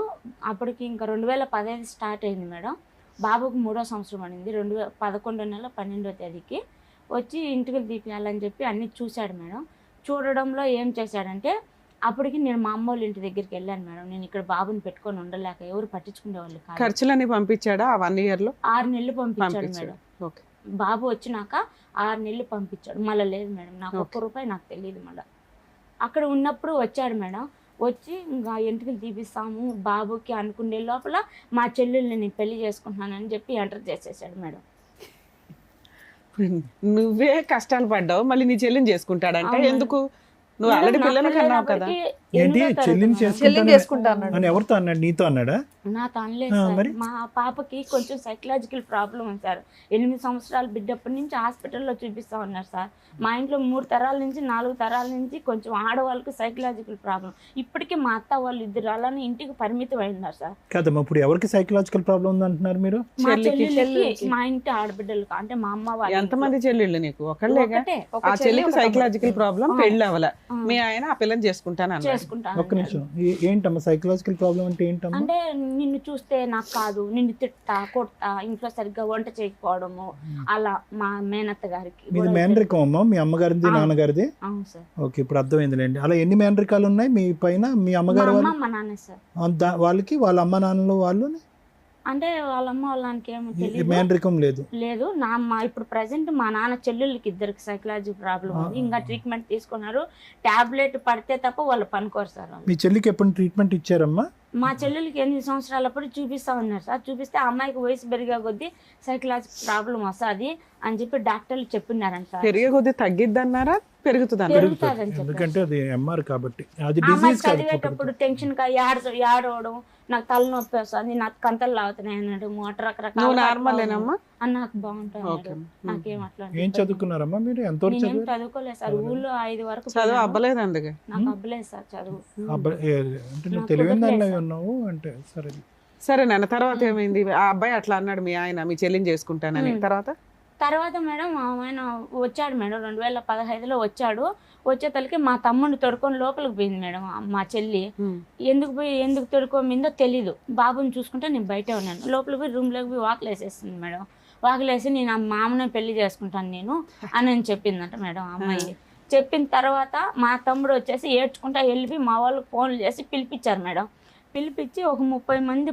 అప్పటికి ఇంకా 2015 స్టార్ట్ అయింది మేడం. బాబుకి 3వ సంవత్సరం అనింది. 11 నెల 12వ తేదీకి వచ్చి ఇంటికి తీపియాలని చెప్పి అన్ని చూశాడు మేడం. చూడడంలో ఏం చేశాడంటే అప్పటికి నేను మా అమ్మ వాళ్ళ ఇంటి దగ్గరికి వెళ్ళాను మేడం. నేను ఇక్కడ బాబుని పెట్టుకొని ఉండలేక ఎవరు పట్టించుకునే వాళ్ళు కాదు. ఖర్చులన్నీ పంపించాడా ఆ 1 year లో? 6 నెలలు పంపించాడు మేడం. ఓకే. బాబు వచ్చినాక 6 నెలలు పంపించాడు. మళ్ళీ లేదు మేడం, నాకు ఒక్క రూపాయి నాకు తెలియదు. మళ్ళీ అక్కడ ఉన్నప్పుడు వచ్చాడు మేడం. వచ్చి ఇంకా ఎంట్రుకలు తీపిస్తాము బాబుకి అనుకునే లోపల మా చెల్లెల్ని నేను పెళ్లి చేసుకుంటున్నానని చెప్పి ఎంటర్ చేసేసాడు మేడం. నువ్వే కష్టాలు పడ్డావు, మళ్ళీ నీ చెల్లిని చేసుకుంటాడంటే ఎందుకు? నువ్వు ఆల్రెడీ పిల్లలు కన్నావు కదా. ఏంటి చెల్లిని చెల్లిని చేసుకుంటా అన్నాడు. అని ఎవరితో అన్నాడు? నీతో అన్నాడా? నాతో అనలేదు సార్. మా పాపకి కొంచెం సైకలాజికల్ ప్రాబ్లం ఉంది సార్. 8 సంవత్సరాల బిడ్డప్పటి నుంచి హాస్పిటల్లో చూపిస్తా ఉన్నారు సార్. మా ఇంట్లో 3 తరాల నుంచి 4 తరాల నుంచి కొంచెం ఆడవాళ్ళకి సైకలాజికల్ ప్రాబ్లం. ఇప్పటికీ మా అత్త వాళ్ళు 2 అలానే ఇంటికి పరిమితం అయినారు సార్. కదమ్మా, ఇప్పుడు ఎవరికి సైకలాజికల్ ప్రాబ్లం ఉంది అంటున్నారు మీరు? మా చెల్లెళ్ళకి, మా ఇంటి ఆడబిడ్డలకు, అంటే మా అమ్మ వాళ్ళు. ఎంతమంది చెల్లెళ్ళు నీకు? ఒకళ్ళేగా. ఆ చెల్లికి సైకలాజికల్ ప్రాబ్లం, పెళ్ళి అవ్వల. మీ ఆయన ఆ పిల్లని చేసుకుంటాను. ఒక్క నిమిషం, ఏంటమ్మా సైకలాజికల్ ప్రాబ్లం అంటే ఏంటమ్మా? అంటే నిన్ను చూస్తే నాకు కాదు, నిన్ను తిట్టా కొడతా, ఇంట్లో సరిగ్గా వంట చేయకపోవడము, అలా మా మేనత్త గారికి. మీది మేనరికం అమ్మా? మీ అమ్మగారిది నాన్నగారిది? అవును సార్. ఓకే, ఇప్పుడు అర్థమైందిలేండి. అలా ఎన్ని మేనరికాలు ఉన్నాయి మీ పైన? మీ అమ్మగారు వాళ్ళు, మా నాన్న సార్. వాళ్ళకి వాళ్ళ అమ్మ నాన్నలు వాళ్ళు అంటే వాళ్ళమ్మ వాళ్ళకి ఏమో తెలియదు, మేనరికం లేదు. లేదు నా ఇప్పుడు ప్రెసెంట్ మా నాన్న చెల్లెళ్ళకి 2 సైకలాజీ ప్రాబ్లం ఉంది. ఇంకా ట్రీట్మెంట్ తీసుకున్నారు. టాబ్లెట్ పడితే తప్ప వాళ్ళు పనుకోరు సార్. మీ చెల్లికి ఎప్పుడు ట్రీట్మెంట్ ఇచ్చారమ్మా? మా చెల్లెలకి 8 సంవత్సరాలప్పుడు చూపిస్తా ఉన్నారు సార్. చూపిస్తే ఆ అమ్మాయికి వయసు పెరిగే కొద్దీ సైకలాజికల్ ప్రాబ్లం వస్తుంది అని చెప్పి డాక్టర్లు చెప్పినారంట. పెరిగే కొద్దీ తగ్గిద్ది అన్నారా, పెరుగుతుందని? పెరుగుతుందని చెప్పి. ఎందుకంటే అది ఎంఆర్ కాబట్టి. అది అమ్మాయి చదివేటప్పుడు టెన్షన్ గా ఏడవడం, నాకు తలనొప్పి వస్తుంది, నాకు కంతలు లాగుతున్నాయి అనడం, రకరకాల. నార్మలేనమ్మా? నాకు బాగుంటుంది. నాకేం అట్లా ఏం చదువుకున్నారమ్మా మీరు? ఎంత నేనేం చదువుకోలేదు సార్. ఊళ్ళో 5 వరకు చదువు అవ్వలేదు. అందుకే నాకు అవ్వలేదు సార్ చదువు. అంటే నువ్వు తెలివైన దానిలో ఉన్నావు అంటే. సరే సరే నాన్న, తర్వాత ఏమైంది? ఆ అబ్బాయి అట్లా అన్నాడు మీ ఆయన, మీ చెల్లిని చేసుకుంటానని. తర్వాత మేడం ఆయన వచ్చాడు మేడం. 2015లో వచ్చాడు. వచ్చే తలకి మా తమ్ముడిని తొడుకొని లోపలికి పోయింది మేడం మా చెల్లి. ఎందుకు తొడుకోమిందో తెలీదు. బాబుని చూసుకుంటే నేను బయటే ఉన్నాను. లోపలికి పోయి రూమ్లోకి పోయి వాకిలేసేస్తుంది మేడం. వాకిలేసి నేను ఆ మామనే పెళ్లి చేసుకుంటాను నేను అని చెప్పిందంట మేడం అమ్మాయి. చెప్పిన తర్వాత మా తమ్ముడు వచ్చేసి ఏడ్చుకుంటా వెళ్ళి మా వాళ్ళకి ఫోన్లు చేసి పిలిపించారు మేడం. పిలిపించి ఒక 30 మంది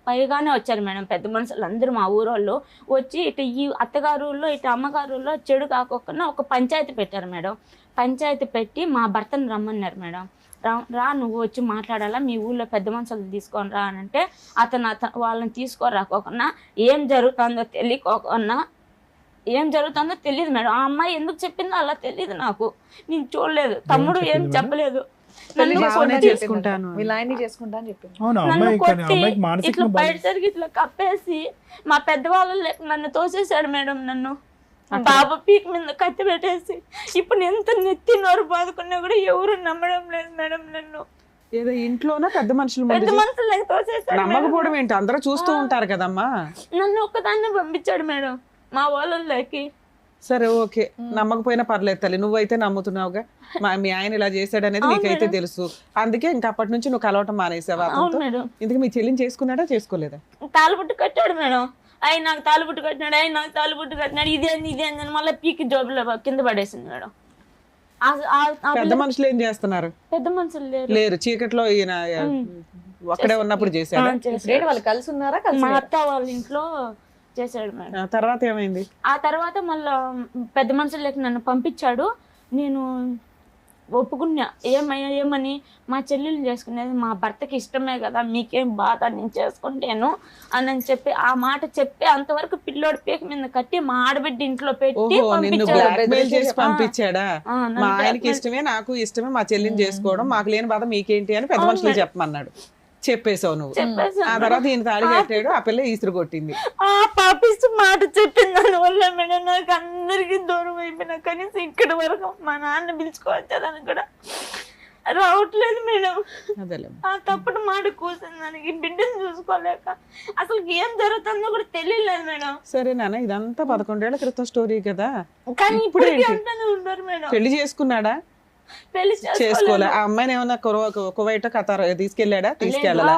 పైగానే వచ్చారు మేడం. పెద్ద మనుషులు అందరూ మా ఊరోళ్ళు వచ్చి ఇటు ఈ అత్తగారుల్లో ఇటు అమ్మగారుల్లో చెడు కాకుండా ఒక పంచాయతీ పెట్టారు మేడం. పంచాయతీ పెట్టి మా భర్తను రమ్మన్నారు మేడం. రా నువ్వు వచ్చి మాట్లాడాలా, మీ ఊళ్ళో పెద్ద మనుషులు తీసుకొని రా అని అంటే అతను వాళ్ళని తీసుకొని ఏం జరుగుతుందో తెలియకోకుండా, ఏం జరుగుతుందో తెలియదు మేడం. ఆ అమ్మాయి ఎందుకు చెప్పిందో అలా తెలియదు నాకు. నేను చూడలేదు. తమ్ముడు ఏం చెప్పలేదు. చేసుకుంటాను చెప్పింది. ఇట్లా బయట జరిగి ఇట్లా కప్పేసి మా పెద్దవాళ్ళు నన్ను తోసేశాడు మేడం. నన్ను బాబు పీక్ మీద కత్తి పెట్టేసి ఇప్పుడు ఎంత నెత్తి నోరు బాదుకున్నా కూడా ఎవరు నమ్మడం లేదు మేడం నన్ను. ఏదో ఇంట్లోనే పెద్ద మనుషులు తోసేశాడు. నమ్మకపోవడం ఏంటి? అందరూ చూస్తూ ఉంటారు కదమ్మా. నన్ను ఒక్కదాన్ని పంపించాడు మేడం మా వాళ్ళకి. సరే ఓకే, నమ్మకపోయినా పర్లేదు తల్లి, నువ్వైతే నమ్ముతున్నావుగా. మీ ఆయన ఇలా చేశాడు అనేది నీకైతే తెలుసు. అందుకే ఇంకా అప్పటి నుంచి నువ్వు కలవటం మానేసావా? ఇందుకు మీ చెల్లిని చేసుకున్నాడా చేసుకోలేదా? తాళబుట్టు కట్టాడు మేడం. ఆయన నాకు తాళబుట్టు కట్టినాడు. ఇదే అని మళ్ళీ పీకి జోబులో కింద పడేసింది మేడం. పెద్ద మనుషులు ఏం చేస్తున్నారు? పెద్ద మనుషులు లేరు. చీకట్లో ఈయన ఒక్కడే ఉన్నప్పుడు చేశాడు. వాళ్ళు కలిసి ఉన్నారా? మా అత్త వాళ్ళ ఇంట్లో చేశాడు మేడం. తర్వాత ఏమైంది? ఆ తర్వాత మళ్ళా పెద్ద మనుషులకి నన్ను పంపించాడు. నేను ఒప్పుకున్నా. ఏమని మా చెల్లెలు చేసుకునేది మా భర్తకి ఇష్టమే కదా, మీకేం బాధ, నేను చేసుకుంటాను అని చెప్పి ఆ మాట చెప్పి అంతవరకు పిల్లోడి పీక మీద కట్టి మా ఆడబిడ్డ ఇంట్లో పెట్టి పంపించాడా? మా ఆయనకి ఇష్టమే, నాకు ఇష్టమే, మా చెల్లిని చేసుకోవడం, మాకు లేని బాధ మీకేంటి అని పెద్ద మనుషులు చెప్పమన్నాడు. చెప్పేసావు నువ్వు. ఆ తర్వాత ఈయన తాళి కట్టాడు, ఆ పిల్ల ఈసురు కొట్టింది. ఆ పాపిస్తూ మాట చెప్పిన దాని వల్ల మేడం నాకు అందరికి దూరం అయిపోయినా. కనీసం ఇక్కడ వరకు మా నాన్న పిలుచుకోవచ్చని కూడా రావట్లేదు మేడం. ఆ తప్పుడు మాట కూర్చుని దానికి బిడ్డను చూసుకోలేక అసలు ఏం జరుగుతుందో కూడా తెలియలేదు మేడం. సరే నాన్న, ఇదంతా 11 ఏళ్ల క్రితం స్టోరీ కదా. కానీ ఇప్పుడు ఉంటారు మేడం. పెళ్లి చేసుకున్నాడా? పెళ్లి చేసుకోలే. ఆ అమ్మాయిని ఏమన్నా కువైట్ ఖతార్ తీసుకెళ్ళాడా? తీసుకెళ్ళాలా?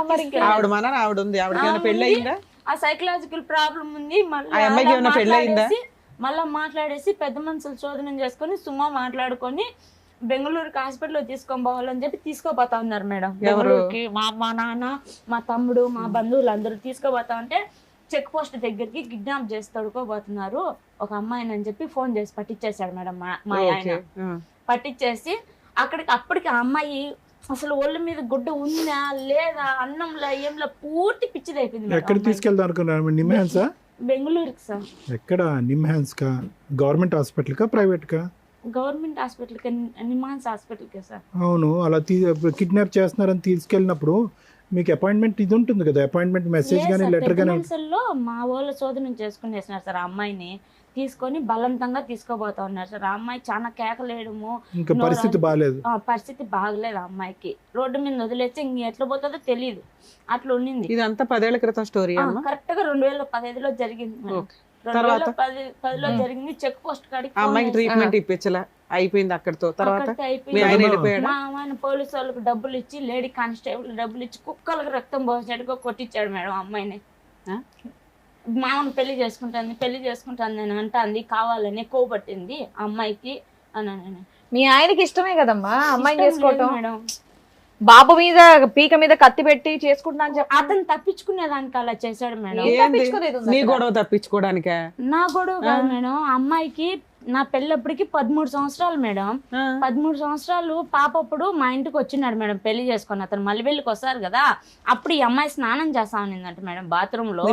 ఆవిడ మన ఆవిడ ఉంది. ఆవిడకి ఏమైనా పెళ్లి అయిందా? ఆ సైకలాజికల్ ప్రాబ్లం ఉంది. ఆ అమ్మాయికి ఏమైనా పెళ్లి అయిందా? మళ్ళా మాట్లాడేసి పెద్ద మనుషులు శోధనం చేసుకొని సుమా మాట్లాడుకొని బెంగళూరుకి హాస్పిటల్లో తీసుకొని పోవాలని చెప్పి తీసుకోపోతా ఉన్నారు మేడం. బెంగళూరుకి మా నాన్న, మా తమ్ముడు, మా బంధువులు అందరూ తీసుకోపోతా ఉంటే చెక్ పోస్ట్ దగ్గరికి కిడ్నాప్ చేసి తడుకోబోతున్నారు ఒక అమ్మాయిని అని చెప్పి ఫోన్ చేసి పట్టించేశాడు మేడం మా ఆయన. పట్టించేసి అప్పటికి ఆ అమ్మాయి అసలు ఒళ్ళ మీద గుడ్డ ఉందా లేదా అన్నంలో ఏంలో పూర్తి పిచ్చిదైపోయింది. ఎక్కడ తీసుకెళ్దాం అనుకున్నారు? నిమ్హాన్సా? బెంగళూరుకి సార్. ఎక్కడ? నిమ్హాన్స్ కా? గవర్నమెంట్ హాస్పిటల్ కా ప్రైవేట్ కా? గవర్నమెంట్ హాస్పిటల్కి, నిమాన్స్ హాస్పిటల్కి సార్. అవును, అలా కిడ్నాప్ చేస్తున్నారని తీసుకెళ్ళినప్పుడు మీకు అపాయింట్మెంట్ ఇది ఉంటుంది కదా, అపాయింట్మెంట్ మెసేజ్ కానీ లెటర్ కానీ. లో మా వాళ్ళ శోధన చేసుకునేసినారు సార్. ఆ అమ్మాయిని తీసుకొని బలవంతంగా తీసుకోబోతా ఉన్నారు సార్. ఆ అమ్మాయి చాలా కేకలేయడము, ఇంకా పరిస్థితి బాగాలేదు. పరిస్థితి బాగలేదు ఆ అమ్మాయికి. రోడ్డు మీద వదిలేస్తే ఇంక ఎట్లా పోతుందో తెలియదు, అట్లా ఉండింది. ఇదంతా 10 ఏళ్ల క్రితం స్టోరీ. కరెక్ట్ గా 2015లో జరిగింది మేడం. 2010లో జరిగింది. చెక్ పోస్ట్ కాడికి అమ్మాయికి ట్రీట్మెంట్ ఇప్పించలా, అయిపోయింది అక్కడితో. తర్వాత మా ఆయన పోలీసు వాళ్ళకి డబ్బులు ఇచ్చి, లేడీ కానిస్టేబుల్ డబ్బులు ఇచ్చి కుక్కలకు రక్తం పోసేట్టుగా కొట్టించాడు మేడం అమ్మాయిని. మామను పెళ్లి చేసుకుంటాను అని అంటాంది, కావాలని కోపట్టింది అమ్మాయికి అని. మీ ఆయనకి ఇష్టమే కదమ్మా అమ్మాయిని చేసుకోవటం. మేడం బాబు మీద పీక మీద కత్తి పెట్టి చేసుకుంటా అని చెప్పి అతను తప్పించుకునేదానికి అలా చేశాడు మేడం. నీ గొడవ తప్పించుకోవడానికే? నా గొడవ కాదు మేడం. అమ్మాయికి నా పెళ్ళప్పటికి 13 సంవత్సరాలు మేడం. 13 సంవత్సరాలు పాపప్పుడు మా ఇంటికి వచ్చినాడు మేడం పెళ్లి చేసుకొని. అతను మల్లెబెల్లికి వస్తారు కదా, అప్పుడు ఈ అమ్మాయి స్నానం చేస్తా ఉన్నిందంట మేడం బాత్రూమ్ లో.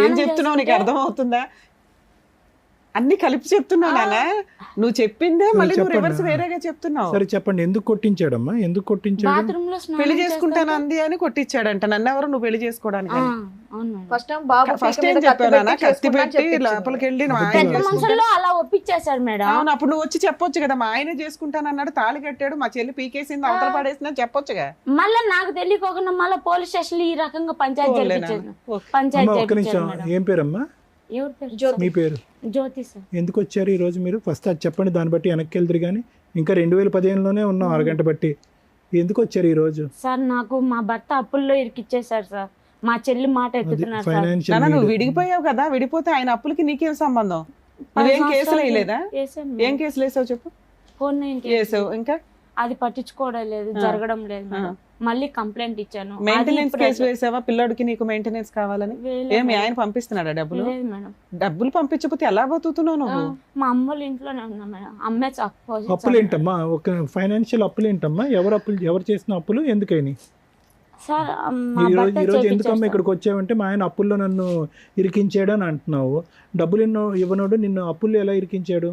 ఏం చెప్తున్నావు నీకు అర్థం అవుతుందా? అన్ని కలిపి చెప్తున్నావు నాన్న, నువ్వు చెప్పిందే మళ్ళీ నువ్వు రివర్స్ వేరేగా చెప్తున్నావు. సరే చెప్పండి, ఎందుకు కొట్టించాడమ్మా? ఎందుకు కొట్టించాడు? బాత్రూమ్ లో పెళ్లి చేసుకుంటాను అంది అని కొట్టించాడంట. నన్ను ఎవరు నువ్వు పెళ్లి చేసుకోవడానికి? ఫస్ట్ టైం బాబు ఫస్ట్ ఏం చెప్పానా? కత్తి పెట్టి లోపలికి వెళ్ళి మనుషుల్లో అలా ఒప్పించేశాడు మేడం. అవును, అప్పుడు నువ్వు వచ్చి చెప్పొచ్చు కదా, మా ఆయనే చేసుకుంటాను అన్నాడు, తాళి కట్టాడు, మా చెల్లి పీకేసింది, అవతల పడేసింది అని చెప్పొచ్చుగా. మళ్ళీ నాకు తెలియకోకుండా మళ్ళీ పోలీస్ స్టేషన్ ఈ రకంగా పంచాయతీ ఏం పేరమ్మా? మీ పేరు? జ్యోతి సార్. ఎందుకు వచ్చారు ఈ రోజు మీరు? ఫస్ట్ అది చెప్పండి, దాన్ని బట్టి వెనక్కి వెళ్తారు. కానీ ఇంకా 2015లోనే ఉన్నాం, అరగంట బట్టి. ఎందుకు వచ్చారు ఈ రోజు? సార్ నాకు మా భర్త అప్పుల్లో ఇరికిచ్చేసారు సార్. మా చెల్లి మాట ఎత్తుతున్నారు సార్. నువ్వు విడిగిపోయావు కదా, విడిపోతే ఆయన అప్పులకి నీకేం సంబంధం? నువ్వేం కేసులు వేయలేదా? ఏం కేసులు వేసావు చెప్పు? వేసావు. ఇంకా అది పట్టించుకోవడం లేదు, జరగడం లేదు మేడం. మళ్ళీ కంప్లైంట్ ఇచ్చాను. మెయింటెనెన్స్ కేసు వేసావా? పిల్లడికి నీకు మెయింటెనెన్స్ కావాలని ఏమి ఆయన పంపిస్తున్నాడా డబ్బులు? డబ్బులు పంపించకపోతే ఎలా బతుకుతున్నావు నువ్వు? మా అమ్మోళ్ళ ఇంట్లోనే ఉన్నా మేడం. అమ్మే అప్పులు ఏంటమ్మా? ఒక ఫైనాన్షియల్ అప్పులు ఏంటమ్మా? ఎవరు చేసిన అప్పులు? ఎందుకని సార్ ఈ రోజు ఎందుకమ్మా ఇక్కడికి వచ్చావంటే మా ఆయన అప్పుల్లో నన్ను ఇరికించాడు అని అంటున్నావు. డబ్బులు ఇవ్వనోడు నిన్ను అప్పుల్లో ఎలా ఇరికించాడు?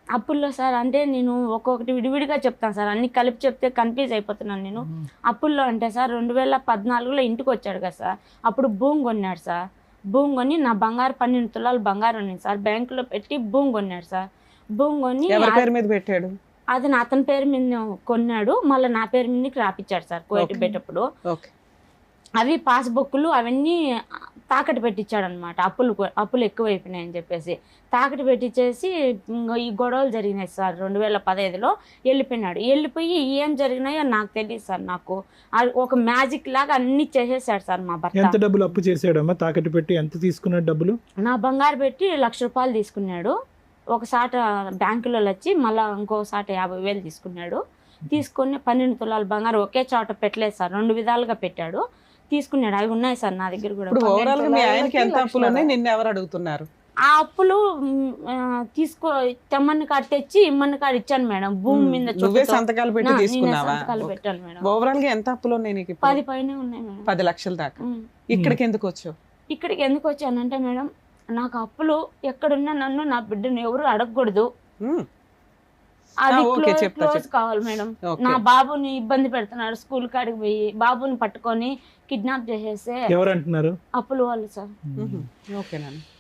అప్పుల్లో సార్ అంటే నేను ఒక్కొక్కటి విడివిడిగా చెప్తాను సార్, అన్ని కలిపి చెప్తే కన్ఫ్యూజ్ అయిపోతున్నాను నేను. అప్పుల్లో అంటే సార్ 2014లో ఇంటికి వచ్చాడు కదా సార్, అప్పుడు భూమి కొన్నాడు సార్. భూమి కొని నా బంగారు 12 తులాలు బంగారం ఉంది సార్, బ్యాంకులో పెట్టి భూమి కొన్నాడు సార్. భూమి కొని ఎవరి పేరు మీద పెట్టాడు? అది అతని పేరు మీద కొన్నాడు, మళ్ళీ నా పేరు మీదకి రాపిచ్చాడు సార్ కోయిట్ పెట్టేటప్పుడు. అవి పాస్బుక్లు అవన్నీ తాకట్టు పెట్టించాడు అనమాట. అప్పులు ఎక్కువైపోయినాయని చెప్పేసి తాకట్టు పెట్టించేసి ఈ గొడవలు జరిగినాయి సార్. 2015లో వెళ్ళిపోయినాడు. వెళ్ళిపోయి ఏం జరిగినాయో నాకు తెలియదు సార్. నాకు ఒక మ్యాజిక్ లాగా అన్ని చేసేసాడు సార్ మా భర్త. ఎంత డబ్బులు అప్పు చేసాడమ్మా? తాకట్టు పెట్టి ఎంత తీసుకున్నాడు డబ్బులు? నా బంగారు పెట్టి 1,00,000 రూపాయలు తీసుకున్నాడు. ఒకసాట బ్యాంకులో వచ్చి మళ్ళీ ఇంకోసాట 50,000 తీసుకున్నాడు. తీసుకుని 12 తులాల బంగారు ఒకే చోట పెట్టలేదు సార్, 2 విధాలుగా పెట్టాడు. తీసుకున్నాడు. అవి ఉన్నాయి సార్ నా దగ్గర కూడా. ఎంత అప్పులు ఉన్నాయి? నిన్ను ఎవరు అడుగుతున్నారు? ఆ అప్పులు తెమ్మని కాడ తెచ్చి ఇమ్మని కాడ ఇచ్చాను మేడం. భూమి మీద సంతకాలు పెట్టి తీసుకున్నావా? పెట్టాను మేడం. ఓవరాల్ గా ఎంత అప్పులు ఉన్నాయి నీకు? 10 పైన ఉన్నాయి మేడం. 10 లక్షల దాకా. ఇక్కడికి ఎందుకు వచ్చావు? ఇక్కడికి ఎందుకు వచ్చానంటే మేడం, నాకు అప్పులు ఎక్కడున్నా నన్ను నా బిడ్డను ఎవరు అడగకూడదు, అది క్లోజ్ కావాలి మేడం. నా బాబుని ఇబ్బంది పెడుతున్నాడు, స్కూల్ కాడికి పోయి బాబుని పట్టుకొని కిడ్నాప్ చేసేస్తే ఎవరంటున్నారు? అప్పులు వాళ్ళు సార్.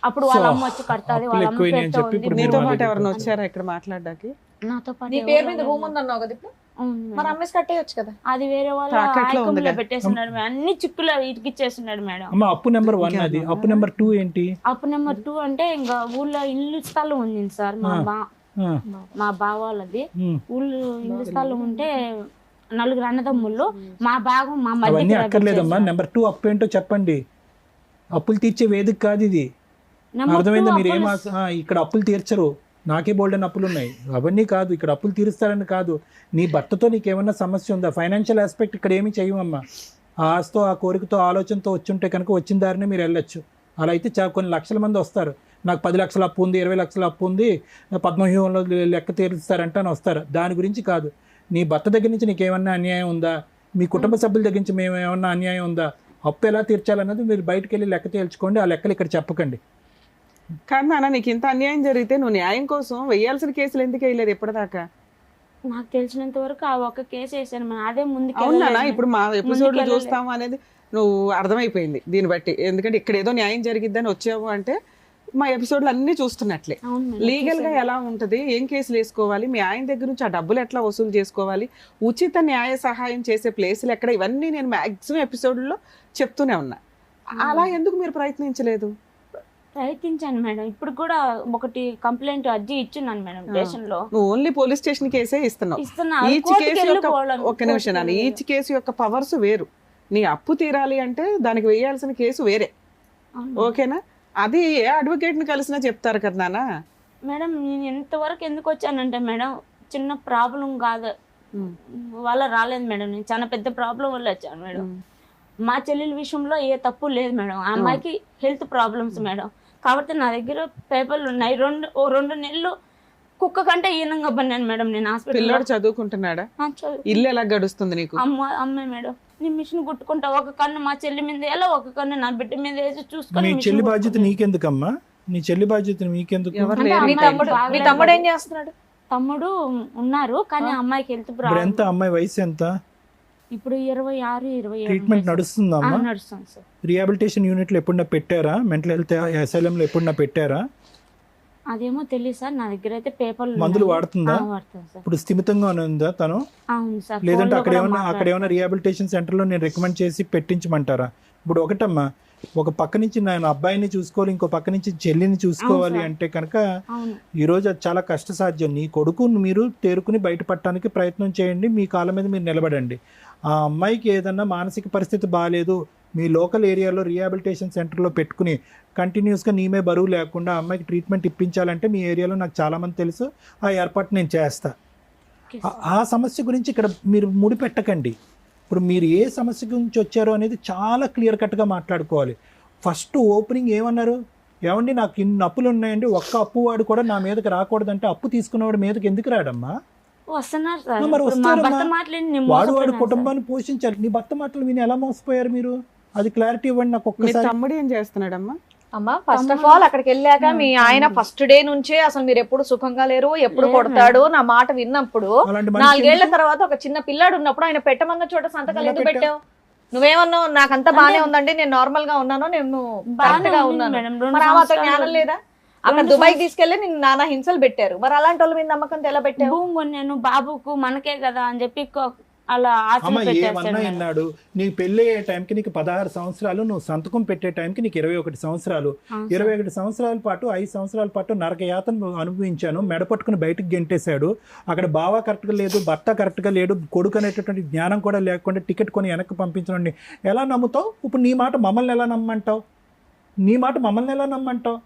అప్పుడు వాళ్ళ అమ్మ వచ్చి కడతాది, వాళ్ళ అమ్మ నీతో పాటు ఎవరైనా వచ్చారా ఇక్కడ మాట్లాడడానికి? నాతో పాటు. నీ పేరు మీద భూమి ఉందన్నావు కదా ఇప్పుడు, మరి అమ్మేసి కట్టేయచ్చు కదా. అది వేరే వాళ్ళ ఆయకంలో పెట్టేస్తున్నాడు, అన్ని చిక్కులు ఇరికిచ్చేస్తున్నాడు మేడం. అప్పు నెంబర్ 1 అది. అప్పు నెంబర్ 2 ఏంటి? అప్పు నెంబర్ 2 అంటే ఇంకా ఊళ్ళో ఇల్లు స్థలం ఉంది సార్ మా బావ వాళ్ళది. ఊళ్ళో ఇల్లు స్థలం ఉంటే 4 అన్నదమ్ముళ్ళు, మా భాగం మా మధ్య. అక్కర్లేదమ్మా. నెంబర్ 2 అప్పు ఏంటో చెప్పండి. అప్పులు తీర్చే వేదిక కాదు ఇది, అర్థమైందా? మీరు ఇక్కడ అప్పులు తీర్చరు. నాకే బోల్డెన్ అప్పులు ఉన్నాయి. అవన్నీ కాదు, ఇక్కడ అప్పులు తీరుస్తారని కాదు. నీ భర్తతో నీకేమన్నా సమస్య ఉందా? ఫైనాన్షియల్ ఆస్పెక్ట్ ఇక్కడ ఏమీ చేయమమ్మా. ఆ ఆశతో, ఆ కోరికతో, ఆలోచనతో వచ్చుంటే కనుక వచ్చిన దారినే మీరు వెళ్ళొచ్చు. అలా అయితే కొన్ని లక్షల మంది వస్తారు. నాకు 10 లక్షల అప్పు ఉంది, 20 లక్షల అప్పు ఉంది, పద్మవ్యూహంలో లెక్క తీరుస్తారంటే అని వస్తారు. దాని గురించి కాదు. నీ భర్త దగ్గర నుంచి నీకేమన్నా అన్యాయం ఉందా? మీ కుటుంబ సభ్యుల దగ్గర నుంచి మేము ఏమన్నా అన్యాయం ఉందా? అప్పు ఎలా తీర్చాలన్నది మీరు బయటకు వెళ్ళి లెక్క తేల్చుకోండి. ఆ లెక్కలు ఇక్కడ చెప్పకండి. కానీ నాన్న, నీకు ఇంత అన్యాయం జరిగితే నువ్వు న్యాయం కోసం వేయాల్సిన కేసులు ఎందుకు వేయలేదు ఇప్పటిదాకా? నాకు తెలిసినంత వరకు ఆ ఒక్క కేసు వేసాను మేడం, అదే ముందుకు అవునా? వెళ్ళలేదు. ఇప్పుడు మా ఎపిసోడ్ లో ముందుకెళ్ళలేదు. చూస్తాము అనేది నువ్వు అర్థమైపోయింది దీన్ని బట్టి. ఎందుకంటే ఇక్కడ ఏదో న్యాయం జరిగిద్దని వచ్చావు అంటే మా ఎపిసోడ్లు అన్ని చూస్తున్నట్లే. అవును మేడం. లీగల్ గా ఎలా ఉంటది, ఏం కేసులు వేసుకోవాలి, మీ ఆయన దగ్గర నుంచి ఆ డబ్బులు ఎట్లా వసూలు చేసుకోవాలి, ఉచిత న్యాయ సహాయం చేసే ప్లేసులు ఎక్కడ, ఇవన్నీ నేను మాక్సిమం ఎపిసోడ్లో చెప్తూనే ఉన్నా. అలా ఎందుకు మీరు ప్రయత్నించలేదు? ప్రయత్నించాను మేడం. ఇప్పుడు కూడా ఒకటి కంప్లైంట్ అర్జీ ఇచ్చున్నాను మేడం స్టేషన్ లో. నువ్వు ఓన్లీ పోలీస్ స్టేషన్ కేసే ఇస్తున్నావు. ఇస్తున్నా. ఈచ్ కోర్టుకి కేసు యొక్క వెళ్ళిపోవాలని- ఒక్క నిమిషం నాన్న, ఈచ్ కేసు యొక్క పవర్స్ వేరు. నీ అప్పు తీరాలి అంటే దానికి వేయాల్సిన కేసు వేరే. అవును. ఓకేనా? అది ఏ అడ్వకేట్ ని కలిసినా చెప్తారు కదా నాన్న. మేడం నేను ఎంతవరకు ఎందుకు వచ్చానంటే మేడం, చిన్న ప్రాబ్లం కాదు వల్ల రాలేదు మేడం, నేను చాలా పెద్ద ప్రాబ్లం వల్ల వచ్చాను మేడం. మా చెల్లెల విషయంలో ఏ తప్పు లేదు మేడం. ఆ అమ్మాయికి హెల్త్ ప్రాబ్లమ్స్ మేడం. కాబట్టి నా దగ్గర పేపర్లు ఉన్నాయి. 2 నెలలు కుక్క కంటే ఈనంగా పన్నాను మేడం నేను హాస్పిటల్. పిల్లోడు చదువుకుంటున్నాడా? ఇల్లు ఎలా గడుస్తుంది నీకు? అమ్మాయి మేడం, నేను మిషన్ కుట్టుకుంటా. ఒక కన్ను మా చెల్లి మీద ఎలా, ఒక కన్ను నా బిడ్డ మీద వేసి చూసుకొని. మీ చెల్లి బాధ్యత నీకెందుకమ్మా? నీ చెల్లి బాధ్యత నీకెందుకు? ఎవరు అంటే లేరు. మీ తమ్ముడు మీ తమ్ముడు ఏం చేస్తున్నాడు? తమ్ముడు ఉన్నారు కానీ అమ్మాయికి హెల్త్ ఇప్పుడు ప్రాబ్లం. ఎంత అమ్మాయి వయసు ఎంత? ఇప్పుడు 26, 27 ట్రీట్మెంట్ నడుస్తుందమ్మా? నడుస్తుంది సార్. రీహాబిలిటేషన్ యూనిట్లో ఎప్పుడన్నా పెట్టారా? మెంటల్ హెల్త్ అసైలంలో ఎప్పుడన్నా పెట్టారా? అదేమో తెలియదు సార్. నా దగ్గర అయితే పేపర్లు మందులు వాడుతుందా? వాడుతుంది సార్. ఇప్పుడు స్థిమితంగానే ఉందా తను? అవును సార్. లేదంటే ఫోన్లో అక్కడ కూడా ఏమన్నా మాట్లాడుతుంది. రీహాబిలిటేషన్ సెంటర్లో నేను రికమెండ్ చేసి పెట్టించమంటారా? ఇప్పుడు ఒకటమ్మా, ఒక పక్క నుంచి నేను అబ్బాయిని చూసుకోవాలి, ఇంకో పక్క నుంచి చెల్లిని చూసుకోవాలి అంటే కనుక అవును. ఈరోజు అది చాలా కష్టసాధ్యం. నీ కొడుకు మీరు తేరుకుని బయటపడటానికి ప్రయత్నం చేయండి, మీ కాళ్ళ మీద మీరు నిలబడండి. ఆ అమ్మాయికి ఏదన్నా మానసిక పరిస్థితి బాగాలేదు, మీ లోకల్ ఏరియాలో రీహాబిలిటేషన్ సెంటర్లో పెట్టుకుని కంటిన్యూస్గా నీమే బరువు లేకుండా అమ్మాయికి ట్రీట్మెంట్ ఇప్పించాలంటే మీ ఏరియాలో నాకు చాలామంది తెలుసు, ఆ ఏర్పాటు నేను చేస్తా. ఆ సమస్య గురించి ఇక్కడ మీరు ముడిపెట్టకండి. ఇప్పుడు మీరు ఏ సమస్య గురించి వచ్చారో అనేది చాలా క్లియర్ కట్గా మాట్లాడుకోవాలి. ఫస్ట్ ఓపెనింగ్ ఏమన్నారు? ఏమండి నాకు ఇన్ని అప్పులు ఉన్నాయండి, ఒక్క అప్పు వాడు కూడా నా మీదకి రాకూడదంటే అప్పు తీసుకున్నవాడు మీదకి ఎందుకు రాడమ్మా? వస్తున్నారు సార్. మరి ఇప్పుడు మా వస్తారమ్మా. భర్త మాటలు నేను వాడు మోసపోయినాను సార్. కుటుంబాన్ని పోషించాలి. నీ భర్త మాటలు విని ఎలా మోసపోయారు మీరు? అది క్లారిటీ ఇవ్వండి నాకు మీ ఒక్కసారి. తమ్ముడు ఏం చేస్తున్నాడమ్మా? అమ్మా, ఫస్ట్ ఆఫ్ ఆల్ అక్కడికి వెళ్ళాక మీ ఆయన ఫస్ట్ డే నుంచే అసలు మీరు ఎప్పుడు సుఖంగా లేరు, ఎప్పుడు కొడతాడు నా మాట విన్నప్పుడు, అలాంటి మనిషి 4 ఏళ్ల ఎందుకు? తర్వాత ఒక చిన్న పిల్లాడు ఉన్నప్పుడు ఆయన పెట్టమన్న చోట సంతకాలు ఎలా ఎందుకు పెట్టావు? పెట్టావు? నువ్వేమన్నావు? నాకంతా బానే ఉందండి, నేను నార్మల్ గా ఉన్నాను, నేను బాగానే కరెక్ట్ గా ఉంది ఉన్నాను. మేడం. 2 మరి ఆ మాత్రం సంవత్సరాలు జ్ఞానం లేదా? అక్కడ దుబాయ్ తీసుకెళ్లి నిన్ను నానా హింసలు పెట్టారు. మరి అలాంటి వాళ్ళ మీద నమ్మకంతో ఎలా పెట్టావు? భూమి కొన్నాను బాబుకు, మనకే కదా అని చెప్పి అలా ఆశలు అమ్మ పెట్టేస్తాడు ఏమన్నా మేడం. విన్నాడు? నీకు పెళ్ళి అయ్యే టైంకి నీకు 16 సంవత్సరాలు, నువ్వు సంతకం పెట్టే టైంకి నీకు 21 సంవత్సరాలు. 21 సంవత్సరాల పాటు 5 సంవత్సరాల పాటు నరక యాతన అనుభవించాను. మెడపట్టుకుని బయటకు గెంటేశాడు. అక్కడ బావ కరెక్ట్గా లేదు, భర్త కరెక్ట్గా లేడు, కొడుకు అనేటటువంటి జ్ఞానం కూడా లేకుండా టికెట్ కొని వెనక్కి పంపించడం ఎలా నమ్ముతావు? ఇప్పుడు నీ మాట మమ్మల్ని ఎలా నమ్మంటావు? నీ మాట మమ్మల్ని ఎలా నమ్మంటావు?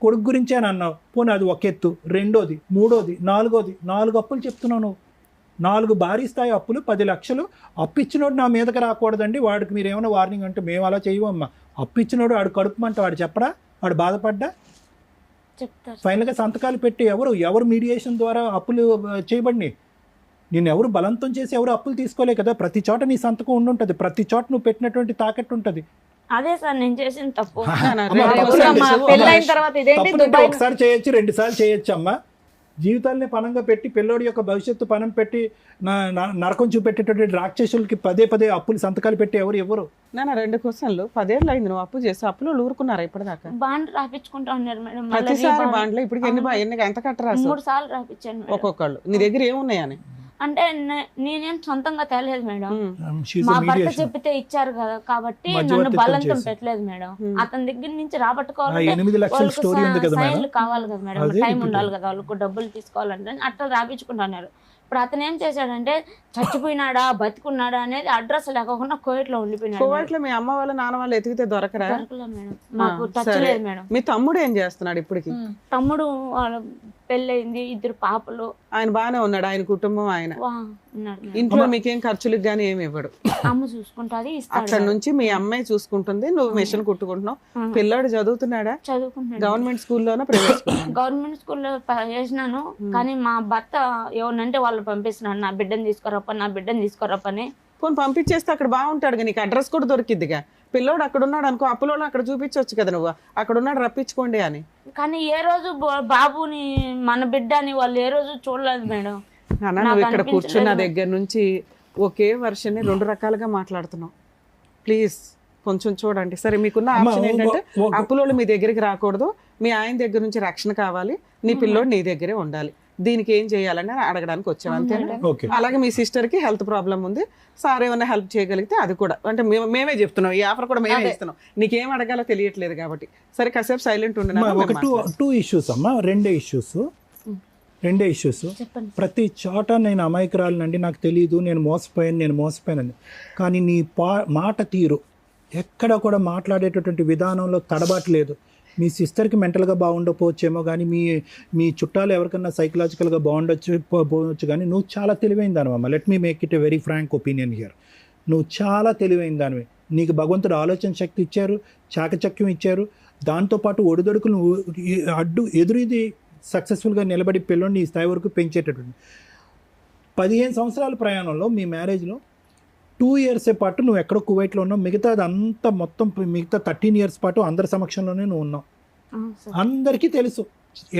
కొడుకు గురించే అని అన్నావు. పోనీ అది ఒక ఎత్తు. రెండోది, మూడోది, నాలుగోది, 4 అప్పులు చెప్తున్నావు నువ్వు. 4 భారీ స్థాయి అప్పులు, 10 లక్షలు. అప్పు ఇచ్చినోడు నా మీదకి రాకూడదండి, వాడికి మీరు ఏమైనా వార్నింగ్ అంటే మేము అలా చేయవమ్మా. అప్పు ఇచ్చినోడు వాడు కడుపుమంట, వాడు చెప్పడా? వాడు బాధపడ్డా? చెప్తారు. ఫైనల్గా సంతకాలు పెట్టి ఎవరు మీడియేషన్ ద్వారా అప్పులు చేయబడినాయి? నేను ఎవరు బలవంతం చేసి ఎవరు అప్పులు తీసుకోలే కదా. ప్రతి చోట నీ సంతకం ఉండుంటుంది, ప్రతి చోట నువ్వు పెట్టినటువంటి తాకట్టు ఉంటుంది. అదే సార్ నేను చేసిన తప్పు. పెళ్ళైన తర్వాత ఇదేంటి తప్పునంటే దుబాయ్ ఒకసారి చేయొచ్చు, 2 సార్లు చేయొచ్చు అమ్మా. జీవితాల్ని పనంగా పెట్టి పిల్లోడి యొక్క భవిష్యత్తు పనం పెట్టి నరకం చూపెట్టేటువంటి రాక్షసులకి పదే అప్పులు సంతకాలు పెట్టి ఎవరు? నాన్న 2 క్వశ్చన్లు. 10 ఏళ్ళు అయింది నువ్వు అప్పు చేసి, అప్పులో ఊరుకున్నారా ఇప్పటిదాకా? బాండ్ రాపించుకుంటా ఉన్నారు మేడం. ప్రతిసారి బాండ్లో ఇప్పటికి ఎంత కట్టరా? 3 సార్లు రాపించాను మేడం. ఒక్కొక్కళ్ళు. నీ దగ్గర ఏమున్నాయని? అంటే నేనేం సొంతంగా తేలేదు మేడం. She's a మా భర్త mediation. చెప్పితే ఇచ్చారు కదా కాబట్టి మధ్యవర్తిత్వం నన్ను బలవంతం చేసి. పెట్టలేదు మేడం. అతని దగ్గర నుంచి ఆ రాబట్టుకోవాలంటే 8 లక్షల స్టోరీ ఉంది కదా మేడం. సైన్లు కావాలి కదా మేడం, అదే టైం ఇప్పుడు. ఉండాలి కదా వాళ్ళకు, డబ్బులు తీసుకోవాలంటే అట్లా రాపించుకుంటున్నారు. ఇప్పుడు అతను ఏం చేశాడంటే చచ్చిపోయినాడా బతికున్నాడా అనేది అడ్రస్ లేకుండా కోవిట్లో ఉండిపోయినాడు. కోవట్లో మీ అమ్మ వాళ్ళ నాన్న వాళ్ళు ఎతికితే దొరకరా? దొరకలేదు మేడం, మాకు టచ్ సరే. లేదు మేడం. మీ తమ్ముడు ఏం చేస్తున్నాడు ఇప్పటికి? తమ్ముడు పెళ్ళయింది, 2 పాపలు. ఆయన బాగానే ఉన్నాడు, ఆయన కుటుంబం ఆయన ఉన్నాడు మేడం. ఇంట్లో మీకేం ఖర్చులకు గానీ ఏమి ఇవ్వడు, అమ్మ చూసుకుంటాది, ఇస్తాడు. అక్కడ నుంచి మీ అమ్మాయి చూసుకుంటుంది, నువ్వు మిషన్ కుట్టుకుంటున్నావు. పిల్లాడు చదువుతున్నాడా? చదువుకుంటున్నాడు. గవర్నమెంట్ స్కూల్లోనా ప్రైవేట్ స్కూల్? గవర్నమెంట్ స్కూల్లో వేసినాను, కానీ మా భర్త ఎవరినంటే వాళ్ళు పంపిస్తున్నాడు, నా బిడ్డను తీసుకోరప్పని. పోనీ పంపించేస్తే అక్కడ బాగుంటాడు, నీకు అడ్రస్ కూడా దొరికిద్దిగా. పిల్లోడు అక్కడ ఉన్నాడు అనుకో, అప్పులోళ్ళు అక్కడ చూపించవచ్చు కదా, నువ్వు అక్కడ ఉన్నాడు రప్పించుకోండి అని. కానీ ఏ రోజు బాబుని మన బిడ్డ అని వాళ్ళు ఏ రోజు చూడలేదు మేడం. అన్న నువ్వు ఇక్కడ కూర్చున్న దగ్గర నుంచి ఒకే వర్షన్ని 2 రకాలుగా మాట్లాడుతున్నావు. ప్లీజ్ కొంచెం చూడండి. సరే, మీకున్న ఆప్షన్ ఏంటంటే అప్పులోళ్ళు మీ దగ్గరికి రాకూడదు, మీ ఆయన దగ్గర నుంచి రక్షణ కావాలి, నీ పిల్లోడు నీ దగ్గరే ఉండాలి. దీనికి ఏం చేయాలని అడగడానికి వచ్చాను, అంతేనా? అలాగే మీ సిస్టర్ కి హెల్త్ ప్రాబ్లం ఉంది, సార్ ఏమైనా హెల్ప్ చేయగలిగితే అది కూడా, అంటే మేమే చెప్తున్నాం, ఈ ఆఫర్ కూడా మేమే ఇస్తున్నాం, నీకేం అడగాలో తెలియట్లేదు కాబట్టి. సరే కాసేపు సైలెంట్ ఉండే. ఒక 2 ఇష్యూస్ అమ్మా, రెండే ఇష్యూస్. ప్రతి చోట నేను అమాయకురాలనండి, నాకు తెలియదు, నేను మోసపోయాను. కానీ నీ మాట తీరు ఎక్కడ కూడా మాట్లాడేటటువంటి విధానంలో తడబాట్లేదు. మీ సిస్టర్కి మెంటల్గా బాగుండకపోవచ్చేమో, కానీ మీ చుట్టాలు ఎవరికన్నా సైకలాజికల్గా పోవచ్చు, కానీ నువ్వు చాలా తెలివైన దానివమ్మ. Let me make it a very frank opinion here. నువ్వు చాలా తెలివైన దానివి. నీకు భగవంతుడు ఆలోచన శక్తి ఇచ్చారు, చాకచక్యం ఇచ్చారు, దాంతోపాటు ఒడిదొడుకులు ఎదురుది సక్సెస్ఫుల్గా నిలబడి పిల్లోని ఈ స్థాయి వరకు పెంచేటటువంటి 15 సంవత్సరాల ప్రయాణంలో మీ మ్యారేజ్లో 2 years పాటు నువ్వు ఎక్కడో కువైట్లో ఉన్నావు, మిగతా మొత్తం 13 years పాటు అందరి సమక్షంలోనే నువ్వు ఉన్నావు. అందరికీ తెలుసు,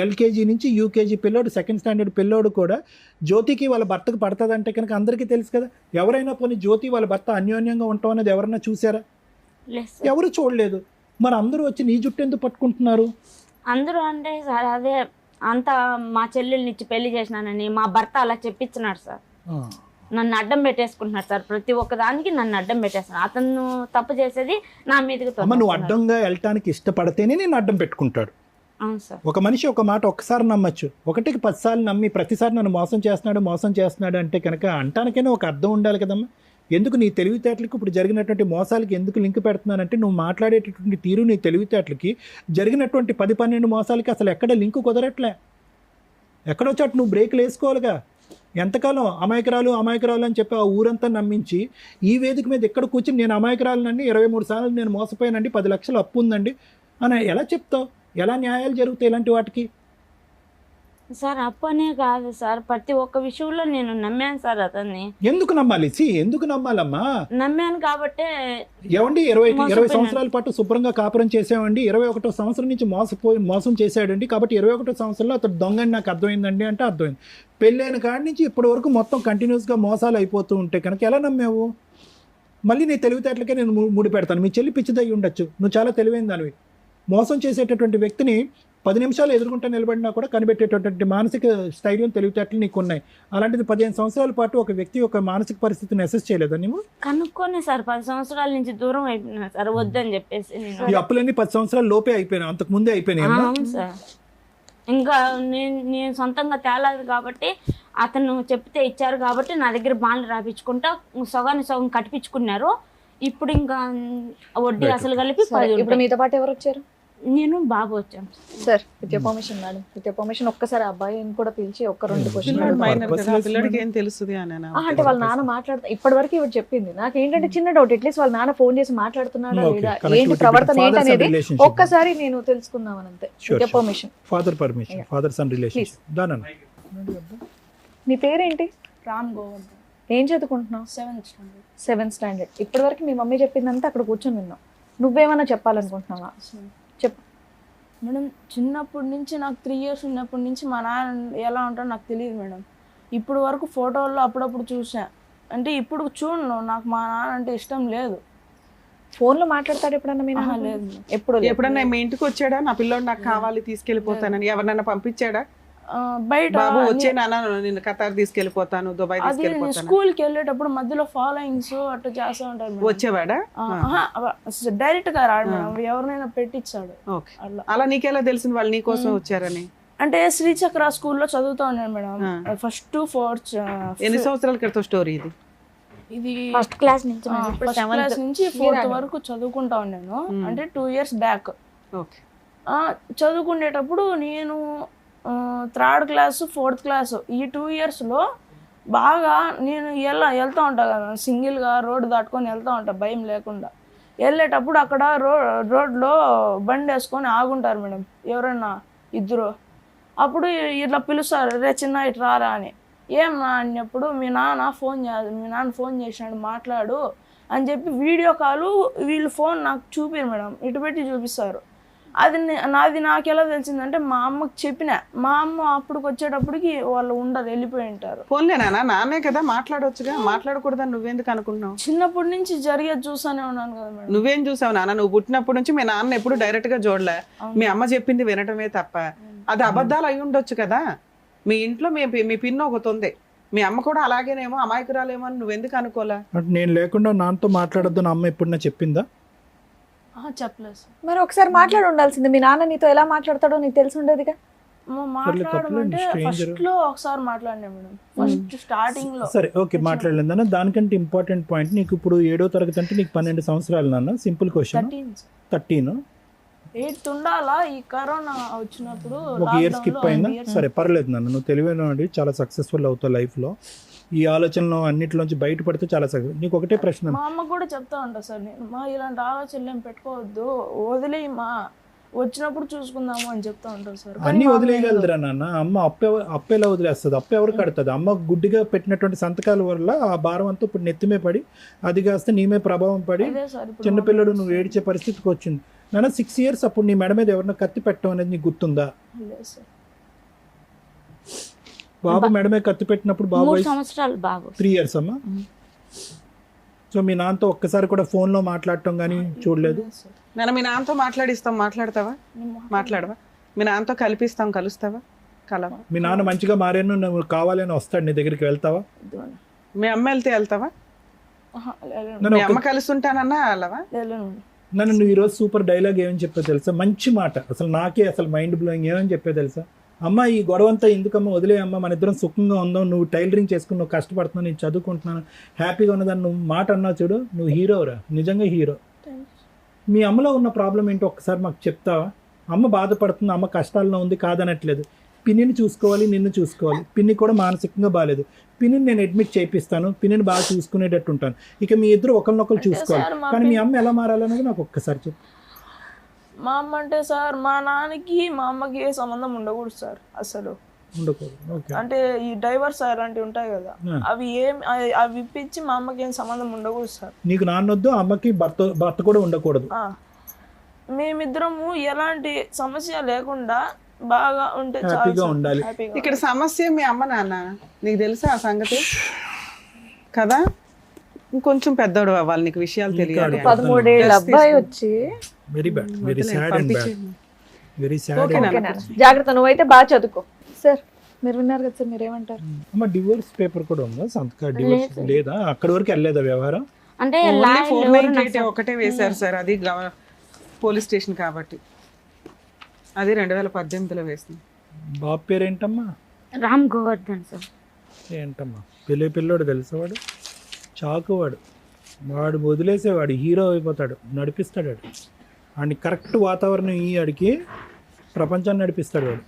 LKG నుంచి UKG పిల్లోడు, 2nd standard పిల్లోడు కూడా జ్యోతికి వాళ్ళ భర్తకు పడుతుందంటే కనుక అందరికీ తెలుసు కదా. ఎవరైనా పోనీ జ్యోతి వాళ్ళ భర్త అన్యోన్యంగా ఉంటాం అనేది ఎవరన్నా చూసారా? ఎవరు చూడలేదు. మరి అందరూ వచ్చి నీ జుట్టు ఎందుకు పట్టుకుంటున్నారు? అందరూ అంటే సార్ అదే అంతా మా చెల్లెల్ని ఇచ్చి పెళ్లి చేసినానని మా భర్త అలా చెప్పించినాడు సార్. నన్ను అడ్డం పెట్టేసుకుంటున్నాడు సార్, ప్రతి ఒక్కదానికి నన్ను అడ్డం పెట్టేస్తున్నాడు. అతను తప్పు చేసేది నా మీదకి. నువ్వు అడ్డంగా వెళ్ళటానికి ఇష్టపడితేనే నేను అడ్డం పెట్టుకుంటాడు. అవును సార్. ఒక మనిషి ఒక మాట ఒక్కసారి నమ్మచ్చు, 1కి 10 సార్లు నమ్మి ప్రతిసారి నన్ను మోసం చేస్తున్నాడు అంటే కనుక అంటానికైనా ఒక అర్థం ఉండాలి కదమ్మా. ఎందుకు నీ తెలివితేటలకు ఇప్పుడు జరిగినటువంటి మోసాలకి ఎందుకు లింక్ పెడుతున్నానంటే, నువ్వు మాట్లాడేటటువంటి తీరు నీ తెలివితేటలకి జరిగినటువంటి 10-12 మోసాలకి అసలు ఎక్కడ లింక్ కుదరట్లే. ఎక్కడో చోట నువ్వు బ్రేక్లు వేసుకోవాలిగా. ఎంతకాలం అమాయకురాలు అని చెప్పి ఆ ఊరంతా నమ్మించి ఈ వేదిక మీద ఎక్కడ కూర్చుని నేను అమాయకురాలనండి, 23 సార్లు నేను మోసపోయానండి, 10 లక్షలు అప్పు ఉందండి అని ఎలా చెప్తావు? ఎలా న్యాయాలు జరుగుతాయి ఇలాంటి వాటికి? సార్ అప్పనే కాదు సార్, ప్రతి ఒక్క విషయంలో నేను నమ్మాను సార్ అతన్ని. ఎందుకు నమ్మాలి? ఎందుకు నమ్మాలమ్మా? నమ్మాను కాబట్టే. ఏమండి 20 సంవత్సరాల పాటు శుభ్రంగా కాపురం చేసామండి, 21వ సంవత్సరం నుంచి మోసం చేశాడండి, కాబట్టి 21వ సంవత్సరంలో అతడు దొంగని నాకు అర్థమైందండి అంటే అర్థమైంది. పెళ్ళైన కాడి నుంచి ఇప్పటి వరకు మొత్తం కంటిన్యూస్గా మోసాలు అయిపోతూ ఉంటే కనుక ఎలా నమ్మావు? మళ్ళీ నీ తెలివితేటలకే నేను ముడి పెడతాను. మీ చెల్లి పిచ్చిదయ్యి ఉండొచ్చు, నువ్వు చాలా తెలివైన దానివి. మోసం చేసేటటువంటి వ్యక్తిని 10 నిమిషాలు ఎదుర్కొంటూ నిలబడినా కూడా కనిపెట్టేటటువంటి మానసిక స్థైర్యం, తెలివితేటలు నీకు ఉన్నాయి. అలాంటిది 15 సంవత్సరాల పాటు ఒక వ్యక్తి యొక్క మానసిక పరిస్థితిని అసెస్ చేయలేదా నువ్వు? కనుక్కొని సార్ 10 సంవత్సరాల నుంచి దూరం అయిపోయినా సార్, వద్దని చెప్పేసి. ఈ అప్పులన్నీ 10 సంవత్సరాల లోపే అయిపోయినా, అంతకు ముందే అయిపోయినాయి. అవును సార్. ఇంకా నేను సొంతంగా తేలేదు కాబట్టి, అతను చెప్తే ఇచ్చారు కాబట్టి నా దగ్గర బాండ్లు రాపించుకుంటా సగాన్ని సగం కట్టిపించుకున్నారు. ఇప్పుడు ఇంకా వడ్డీ అసలు కలిపి 10. ఇప్పుడు మీతో పాటు ఎవరు వచ్చారు? నేను బాబు వచ్చాను sir. With your permission madam, with your permission ఒక్కసారి అబ్బాయిని కూడా పిలిచి 1-2 క్వశ్చన్. పిల్లడికి ఏం తెలుస్తుంది అని అంటే వాళ్ళ నాన్న మాట్లాడుతా ఇప్పటి వరకు ఇవి చెప్పింది. నాకు ఏంటంటే చిన్న డౌట్, అట్లీస్ట్ వాళ్ళ నాన్న ఫోన్ చేసి మాట్లాడుతున్నాడా లేదా, ఏంటి ప్రవర్తన ఏంటనేది ఒక్కసారి నేను తెలుసుకుందామని అంతే. With your permission. Father son relationship. నీ పేరేంటి? రామ్ గోవర్ధన్. ఏం చదువుకుంటున్నావు? 7th standard. ఇప్పటి వరకు మీ మమ్మీ చెప్పిందంతా అక్కడ కూర్చొని విన్నావు. నువ్వేమన్నా చెప్పాలనుకుంటున్నావా? చెప్పు మేడం. చిన్నప్పటి నుంచి నాకు 3 years ఉన్నప్పటి నుంచి మా నాన్న ఎలా ఉంటాడో నాకు తెలియదు మేడం. ఇప్పుడు వరకు ఫోటోల్లో అప్పుడప్పుడు చూసా, అంటే ఇప్పుడు చూడను. నాకు మా నాన్న అంటే ఇష్టం లేదు. ఫోన్లో మాట్లాడతాడు ఎప్పుడన్నా? మీ నాన్న లేదు. ఎప్పుడన్నా మీ ఇంటికి వచ్చాడా? నా పిల్లోడు నాకు కావాలి తీసుకెళ్ళిపోతానని ఎవరినైనా పంపించాడా? బయట బాబు వచ్చే నాన్న నేను ఖతార్ తీసుకెళ్ళిపోతాను, దుబాయ్ తీసుకెళ్ళిపోతాను. స్కూల్కి వెళ్ళేటప్పుడు మధ్యలో ఫాలోయింగ్స్ అట్లా చేస్తూ ఉంటాడు. వచ్చేవాడా? డైరెక్ట్ గా రాడు మేడం, ఎవరినైనా పెట్టించాడు. అలా నీకెలా తెలిసింది వాళ్ళు నీ కోసం వచ్చారని? అంటే శ్రీచక్ర స్కూల్లో చదువుతా ఉన్నాను మేడం, 1st to 4th. ఎన్ని సంవత్సరాల క్రితం స్టోరీ ఇది? ఇది ఫస్ట్ క్లాస్ నుంచి 1st class నుంచి 4th వరకు చదువుకుంటా ఉన్నాను. అంటే 2 years బ్యాక్. చదువుకునేటప్పుడు నేను థర్డ్ క్లాసు 4th క్లాసు ఈ 2 ఇయర్స్లో బాగా నేను వెళ్తూ ఉంటా కదా సింగిల్గా రోడ్డు దాటుకొని వెళ్తూ ఉంటా భయం లేకుండా. వెళ్ళేటప్పుడు అక్కడ రోడ్లో బండి వేసుకొని ఆగుంటారు మేడం ఎవరన్నా ఇద్దరు. అప్పుడు ఇట్లా పిలుస్తారు, రే చిన్న ఇటు రారా అని. ఏం నా అన్నప్పుడు మీ నాన్న ఫోన్ చేసినాడు మాట్లాడు అని చెప్పి వీడియో కాలు వీళ్ళు ఫోన్ నాకు చూపిరు మేడం, ఇటు పెట్టి చూపిస్తారు. నాది నాకు ఎలా తెలిసిందంటే మా అమ్మకి చెప్పిన, మా అమ్మ అప్పటికి వచ్చేటప్పటికి వాళ్ళు ఉండరు, వెళ్ళిపోయి ఉంటారు. ఫోన్లే నాన్నే కదా మాట్లాడొచ్చుగా, మాట్లాడకూడదని నువ్వెందుకు అనుకున్నావు? చిన్నప్పటి నుంచి జరిగేది చూసానే ఉన్నాను కదా మేడం. నువ్వేం చూసావు నాన్న? నువ్వు పుట్టినప్పటి నుంచి మీ నాన్న ఎప్పుడు డైరెక్ట్ గా చూడలే, మీ అమ్మ చెప్పింది వినటమే తప్ప. అది అబద్ధాలు అయి ఉండొచ్చు కదా. మీ ఇంట్లో మీ పిన్న ఒకటి ఉంది, మీ అమ్మ కూడా అలాగేనేమో అమాయకురాలేమో అని నువ్వెందుకు అనుకోలే? నేను లేకుండా నాన్నతో మాట్లాడొద్దు నా అమ్మ ఎప్పుడన్నా చెప్పిందా? చెప్పలేదు సార్. మరి ఒకసారి మాట్లాడి ఉండాల్సింది. మీ నాన్న నీతో ఎలా మాట్లాడతాడో నీకు తెలిసి ఉండేదిగా. మాట్లాడమంటే ఫస్ట్ లో ఒకసారి మాట్లాడినా మేడం, ఫస్ట్ స్టార్టింగ్ లో. సరే ఓకే మాట్లాడలేదు నాన్న. దానికంటే ఇంపార్టెంట్ పాయింట్, నీకు ఇప్పుడు 7వ తరగతి అంటే నీకు 12 సంవత్సరాలు నాన్న. Simple question. 13 8 ఉండాలా? ఈ కరోనా వచ్చినప్పుడు ఒక ఇయర్ స్కిప్ అయిందా? సరే పర్లేదు నాన్న, నువ్వు తెలివైన చాలా సక్సెస్ఫుల్ అవుతావు లైఫ్లో. ఈ ఆలోచనలో అన్నిటిలోంచి బయటపడితే చాలా సక్సెస్. నీకు ఒకటే ప్రశ్న, మా అమ్మ కూడా చెప్తా ఉంటా సార్, నేను ఇలాంటి ఆలోచనలు ఏం పెట్టుకోవద్దు, వదిలేయి మా వచ్చినప్పుడు చూసుకుందాము అని చెప్తా ఉంటారు సార్. అన్ని వదిలేయగలదురా నాన్న. అమ్మ అప్పెలా వదిలేస్తుంది? అప్పు ఎవరు కడుతుంది? అమ్మ గుడ్డిగా పెట్టినటువంటి సంతకాల వల్ల ఆ భారం అంతా ఇప్పుడు నెత్తిమే పడి అది కాస్త నీమే ప్రభావం పడి చిన్నపిల్లడు నువ్వు ఏడ్చే పరిస్థితికి వచ్చింది నాన్న. 6 ఇయర్స్ అప్పుడు నీ మెడ మీద ఎవరన్నా కత్తి పెట్టడం అనేది నీకు గుర్తుందా? బాబు మెడ మీద కత్తి పెట్టినప్పుడు బాబు 3 సంవత్సరాలు బాబు 3 ఇయర్స్ అమ్మా. సో మీ నాన్నతో ఒక్కసారి కూడా ఫోన్లో మాట్లాడటం కానీ చూడలేదు? నేను మీ నాన్నతో మాట్లాడిస్తాం, మాట్లాడతావా? మాట్లాడవా? మీ నాన్నతో కలుస్తావా? కలవా? మీ నాన్న మంచిగా మారాను నువ్వు కావాలని వస్తాడు నీ దగ్గరికి, వెళ్తావా? మీ అమ్మ వెళ్తావా? మీ అమ్మ కలుస్తుంటానన్నా వెళ్ళవా? నన్ను నువ్వు ఈరోజు సూపర్ డైలాగ్ ఏమని చెప్పావు తెలుసా? మంచి మాట, అసలు నాకే అసలు మైండ్ బ్లోయింగ్. ఏమని చెప్పావు తెలుసా? అమ్మ ఈ గొడవంతా ఎందుకమ్మా, వదిలేయమ్మా, మన ఇద్దరం సుఖంగా ఉందాం, నువ్వు టైలరింగ్ చేసుకుని నువ్వు కష్టపడుతున్నావు, నేను చదువుకుంటున్నాను, హ్యాపీగా ఉన్నదాన్ని నువ్వు మాట అన్నావు చూడు, నువ్వు హీరోరా, నిజంగా హీరో. మీ అమ్మలో ఉన్న ప్రాబ్లం ఏంటో ఒక్కసారి మాకు చెప్తావా? అమ్మ బాధపడుతుంది, అమ్మ కష్టాల్లో ఉంది కాదనట్లేదు. పిన్నిని చూసుకోవాలి, నిన్ను చూసుకోవాలి. పిన్ని కూడా మానసికంగా బాగాలేదు, పిన్నిని నేను అడ్మిట్ చేయిస్తాను, పిన్నిని బాగా చూసుకునేటట్టు ఉంటాను. ఇక మీ ఇద్దరు ఒకరినొకరు చూసుకోవాలి. కానీ మీ అమ్మ ఎలా మారాలనేది నాకు ఒక్కసారి చెప్పు. మా అమ్మ అంటే సార్ మా నాన్నకి మా అమ్మకి ఏ సంబంధం ఉండకూడదు సార్, అసలు ఉండకూడదు. అంటే ఈ డైవర్స్ అలాంటివి ఉంటాయి కదా, అవి ఇప్పించి మా అమ్మకి ఏం సంబంధం ఉండకూడదు సార్. నీకు నాన్నొద్దు, అమ్మకి భర్త కూడా ఉండకూడదు. మేమిద్దరము ఎలాంటి సమస్య లేకుండా బాగా ఉంటే హ్యాపీగా ఉండాలి. ఇక్కడ సమస్య మీ అమ్మ నాన్న, నీకు తెలుసా ఆ సంగతి కదా? ఇంకొంచెం పెద్దోడు అవ్వాలి, నీకు విషయాలు తెలియాలి. 13 ఏళ్ళ అబ్బాయి వచ్చి very bad, very sad and bad, very sad. జాగ్రత్త, నువ్వైతే బాగా చదువుకో. సార్ మీరు విన్నారు కదా సార్, మీరేమంటారు? అమ్మ డివోర్స్ పేపర్ కూడా ఉందా? సంతకం డివోర్స్ లేదా? అక్కడ వరకు వెళ్ళలేదా వ్యవహారం? అంటే 498 ఒకటే వేశారు సార్, అది పోలీస్ స్టేషన్ కాబట్టి, అది 2018లో వేసింది. బాబు పేరు ఏంటమ్మా? రామ్ గోవర్ధన్ సార్. ఏంటమ్మా పిల్లోడు తెలుసా? వాడు చాకువాడు, వాడు వదిలేసేవాడు, హీరో అయిపోతాడు, నడిపిస్తాడు వాడు. వాడిని కరెక్ట్ వాతావరణం ఆడికి ప్రపంచాన్ని నడిపిస్తాడు వాడు.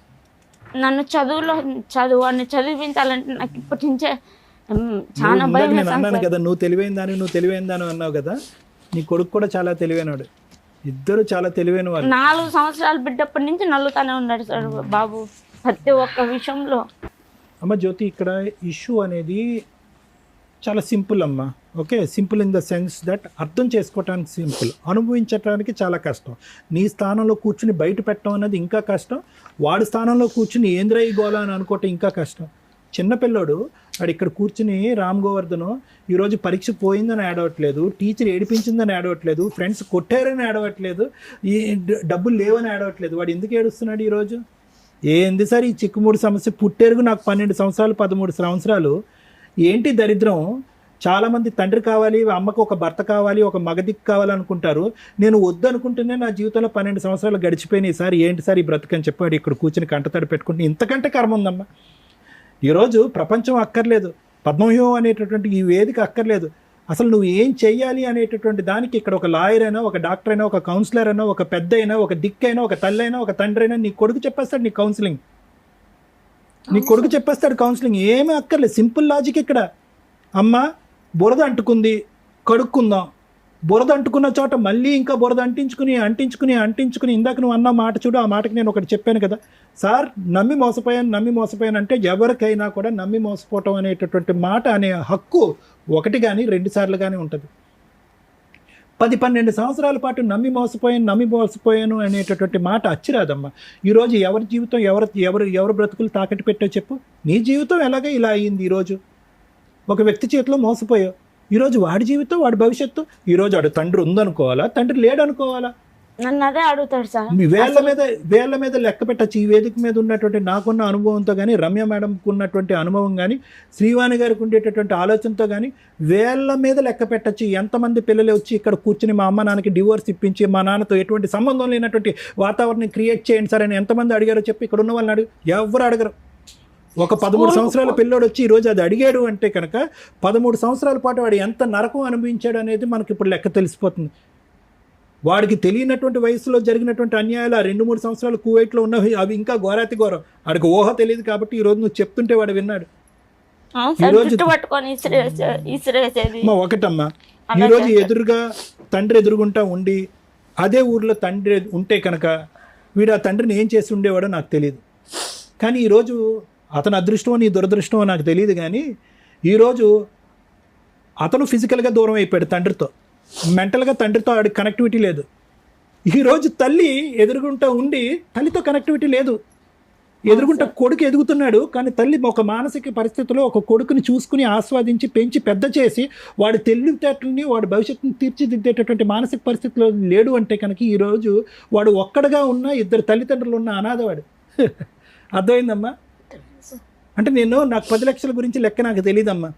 నన్ను వాడిని చదివించాలంటే నాకు ఇప్పటి నుంచే చాలా భయం. నేను అన్నాను కదా నువ్వు తెలివైందని అన్నావు కదా, నీ కొడుకు కూడా చాలా తెలివైనవాడు, ఇద్దరు చాలా తెలివైన వాళ్ళు. 4 సంవత్సరాలు బిడ్డప్పటి నుంచి నల్లుతానే ఉన్నాడు సార్ బాబు ప్రతి ఒక్క విషయంలో. అమ్మ జ్యోతి, ఇక్కడ ఇష్యూ అనేది చాలా సింపుల్ అమ్మా. Okay, simple in the sense that అర్థం చేసుకోవటానికి సింపుల్, అనుభవించడానికి చాలా కష్టం. నీ స్థానంలో కూర్చుని బయట పెట్టడం అనేది ఇంకా కష్టం, వాడి స్థానంలో కూర్చుని ఏంద్రా ఈ గోళ అని అనుకోవటం ఇంకా కష్టం. చిన్నపిల్లోడు వాడు ఇక్కడ కూర్చుని రామ్ గోవర్ధన్ ఈరోజు పరీక్ష పోయిందని ఏడవట్లేదు, టీచర్ ఏడిపించిందని ఏడవట్లేదు, ఫ్రెండ్స్ కొట్టారని ఏడవట్లేదు, ఈ డబ్బులు లేవని ఏడవట్లేదు. వాడు ఎందుకు ఏడుస్తున్నాడు ఈరోజు? ఏంది సార్ ఈ చిక్కుముడి సమస్య? పుట్టేరుగు నాకు 12 సంవత్సరాలు 13 సంవత్సరాలు. ఏంటి దరిద్రం? చాలామంది తండ్రి కావాలి, అమ్మకు ఒక భర్త కావాలి, ఒక మగదిక్కు కావాలనుకుంటారు. నేను వద్దు అనుకుంటేనే నా జీవితంలో 12 సంవత్సరాలు గడిచిపోయినాయి సార్, ఏంటి సార్ ఈ బ్రతుకని చెప్పాడు ఇక్కడ కూర్చుని కంటతడి పెట్టుకుంటే. ఇంతకంటే కర్మ ఉందమ్మా. ఈరోజు ప్రపంచం అక్కర్లేదు, పద్మవ్యూహం అనేటటువంటి ఈ వేదిక అక్కర్లేదు. అసలు నువ్వు ఏం చెయ్యాలి అనేటటువంటి దానికి ఇక్కడ ఒక లాయర్ అయినా, ఒక డాక్టర్ అయినా, ఒక కౌన్సిలర్ అయినా, ఒక పెద్ద అయినా, ఒక దిక్కైనా, ఒక తల్లి అయినా, ఒక తండ్రి అయినా నీ కొడుకు చెప్పేస్తాడు నీ కౌన్సిలింగ్. నీ కొడుకు చెప్పేస్తాడు కౌన్సిలింగ్, ఏమీ అక్కర్లేదు, సింపుల్ లాజిక్ ఇక్కడ. అమ్మ బురద అంటుకుంది, కడుక్కుందాం. బురద అంటుకున్న చోట మళ్ళీ ఇంకా బురద అంటించుకుని ఇందాక నువ్వు అన్న మాట చూడు, ఆ మాటకి నేను ఒకటి చెప్పాను కదా సార్, నమ్మి మోసపోయాను అంటే ఎవరికైనా కూడా నమ్మి మోసపోవటం అనేటటువంటి మాట అనే హక్కు ఒకటి కానీ 2 సార్లు కానీ ఉంటుంది. 10-12 సంవత్సరాల పాటు నమ్మి మోసపోయాను అనేటటువంటి మాట అచ్చిరాదమ్మా. ఈరోజు ఎవరి జీవితం ఎవరు బ్రతుకులు తాకట్టు పెట్టో చెప్పు. నీ జీవితం ఎలాగ ఇలా అయ్యింది. ఈరోజు ఒక వ్యక్తి చేతిలో మోసపోయావు, ఈరోజు వాడి జీవితం వాడి భవిష్యత్తు. ఈరోజు వాడు తండ్రి ఉందనుకోవాలా, తండ్రి లేడనుకోవాలా? నన్ను అదే అడుగుతాడు సార్. మీ వేళ్ళ మీద లెక్క పెట్టచ్చు. ఈ వేదిక మీద ఉన్నటువంటి నాకున్న అనుభవంతో కానీ, రమ్య మేడంకు ఉన్నటువంటి అనుభవం కానీ, శ్రీవాణి గారికి ఉండేటటువంటి ఆలోచనతో కానీ వేళ్ళ మీద లెక్క పెట్టచ్చు. ఎంతమంది పిల్లలు వచ్చి ఇక్కడ కూర్చుని మా అమ్మ నాన్నకి డివోర్స్ ఇప్పించి మా నాన్నతో ఎటువంటి సంబంధం లేనటువంటి వాతావరణం క్రియేట్ చేయండి సార్ అని ఎంతమంది అడిగారో చెప్పి ఇక్కడ ఉన్న వాళ్ళని అడుగు. ఎవరు అడగరు. ఒక 13 సంవత్సరాల పిల్లోడు వచ్చి ఈరోజు అది అడిగాడు అంటే కనుక 13 సంవత్సరాల పాటు వాడు ఎంత నరకం అనుభవించాడు అనేది మనకి ఇప్పుడు లెక్క తెలిసిపోతుంది. వాడికి తెలియనటువంటి వయసులో జరిగినటువంటి అన్యాయాలు, ఆ 2-3 సంవత్సరాలు కువైట్లో ఉన్నవి, అవి ఇంకా ఘోరాతి ఘోరం. వాడికి ఊహ తెలియదు కాబట్టి ఈరోజు నువ్వు చెప్తుంటే వాడు విన్నాడు. ఒకటమ్మా, ఈరోజు ఎదురుగా తండ్రి ఎదురుగుంటా ఉండి అదే ఊర్లో తండ్రి ఉంటే కనుక వీడు ఆ తండ్రిని ఏం చేసి ఉండేవాడో నాకు తెలియదు. కానీ ఈరోజు అతని అదృష్టమో నీ దురదృష్టమో నాకు తెలియదు, కానీ ఈరోజు అతను ఫిజికల్గా దూరం అయిపోయాడు తండ్రితో, మెంటల్గా తండ్రితో ఆడికి కనెక్టివిటీ లేదు. ఈరోజు తల్లి ఎదురుగుంటా ఉండి తల్లితో కనెక్టివిటీ లేదు. ఎదురుగుంటా కొడుకు ఎదుగుతున్నాడు, కానీ తల్లి ఒక మానసిక పరిస్థితిలో ఒక కొడుకుని చూసుకుని ఆస్వాదించి పెంచి పెద్ద చేసి వాడి తెలివితేటల్ని వాడి భవిష్యత్తుని తీర్చిదిద్దేటటువంటి మానసిక పరిస్థితిలో లేడు అంటే కనుక ఈరోజు వాడు ఒక్కడగా ఉన్న 2 తల్లిదండ్రులు ఉన్న అనాథవాడు. అర్థమైందమ్మా? అంటే నాకు 10 లక్షల గురించి లెక్క నాకు తెలియదమ్మా,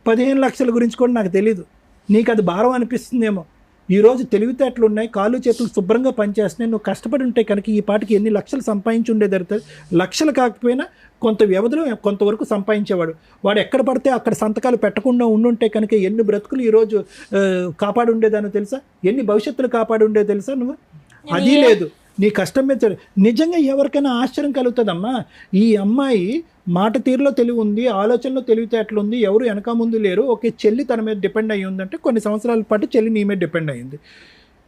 15 లక్షల గురించి కూడా నాకు తెలీదు. నీకు అది భారం అనిపిస్తుందేమో. ఈరోజు తెలివితేటలు ఉన్నాయి, కాళ్ళు చేతులు శుభ్రంగా పనిచేస్తున్నాయి. నువ్వు కష్టపడి ఉంటే కనుక ఈ పాటికి ఎన్ని లక్షలు సంపాదించి ఉండేది. లక్షలు కాకపోయినా కొంత వ్యవధిలో కొంతవరకు సంపాదించేవాడు. వాడు ఎక్కడ పడితే అక్కడ సంతకాలు పెట్టకుండా ఉండుంటే కనుక ఎన్ని బ్రతుకులు ఈరోజు కాపాడి ఉండేదానో తెలుసా, ఎన్ని భవిష్యత్తులు కాపాడి ఉండేదో తెలుసా నువ్వు? అది లేదు. నీ కష్టం మీద నిజంగా ఎవరికైనా ఆశ్చర్యం కలుగుతుందమ్మా. ఈ అమ్మాయి మాట తీరులో తెలివి ఉంది, ఆలోచనలో తెలివితేటలు ఉంది, ఎవరు వెనక ముందు లేరు. ఓకే, చెల్లి తన మీద డిపెండ్ అయ్యి ఉందంటే కొన్ని సంవత్సరాల పాటు చెల్లి నీ మీద డిపెండ్ అయ్యింది.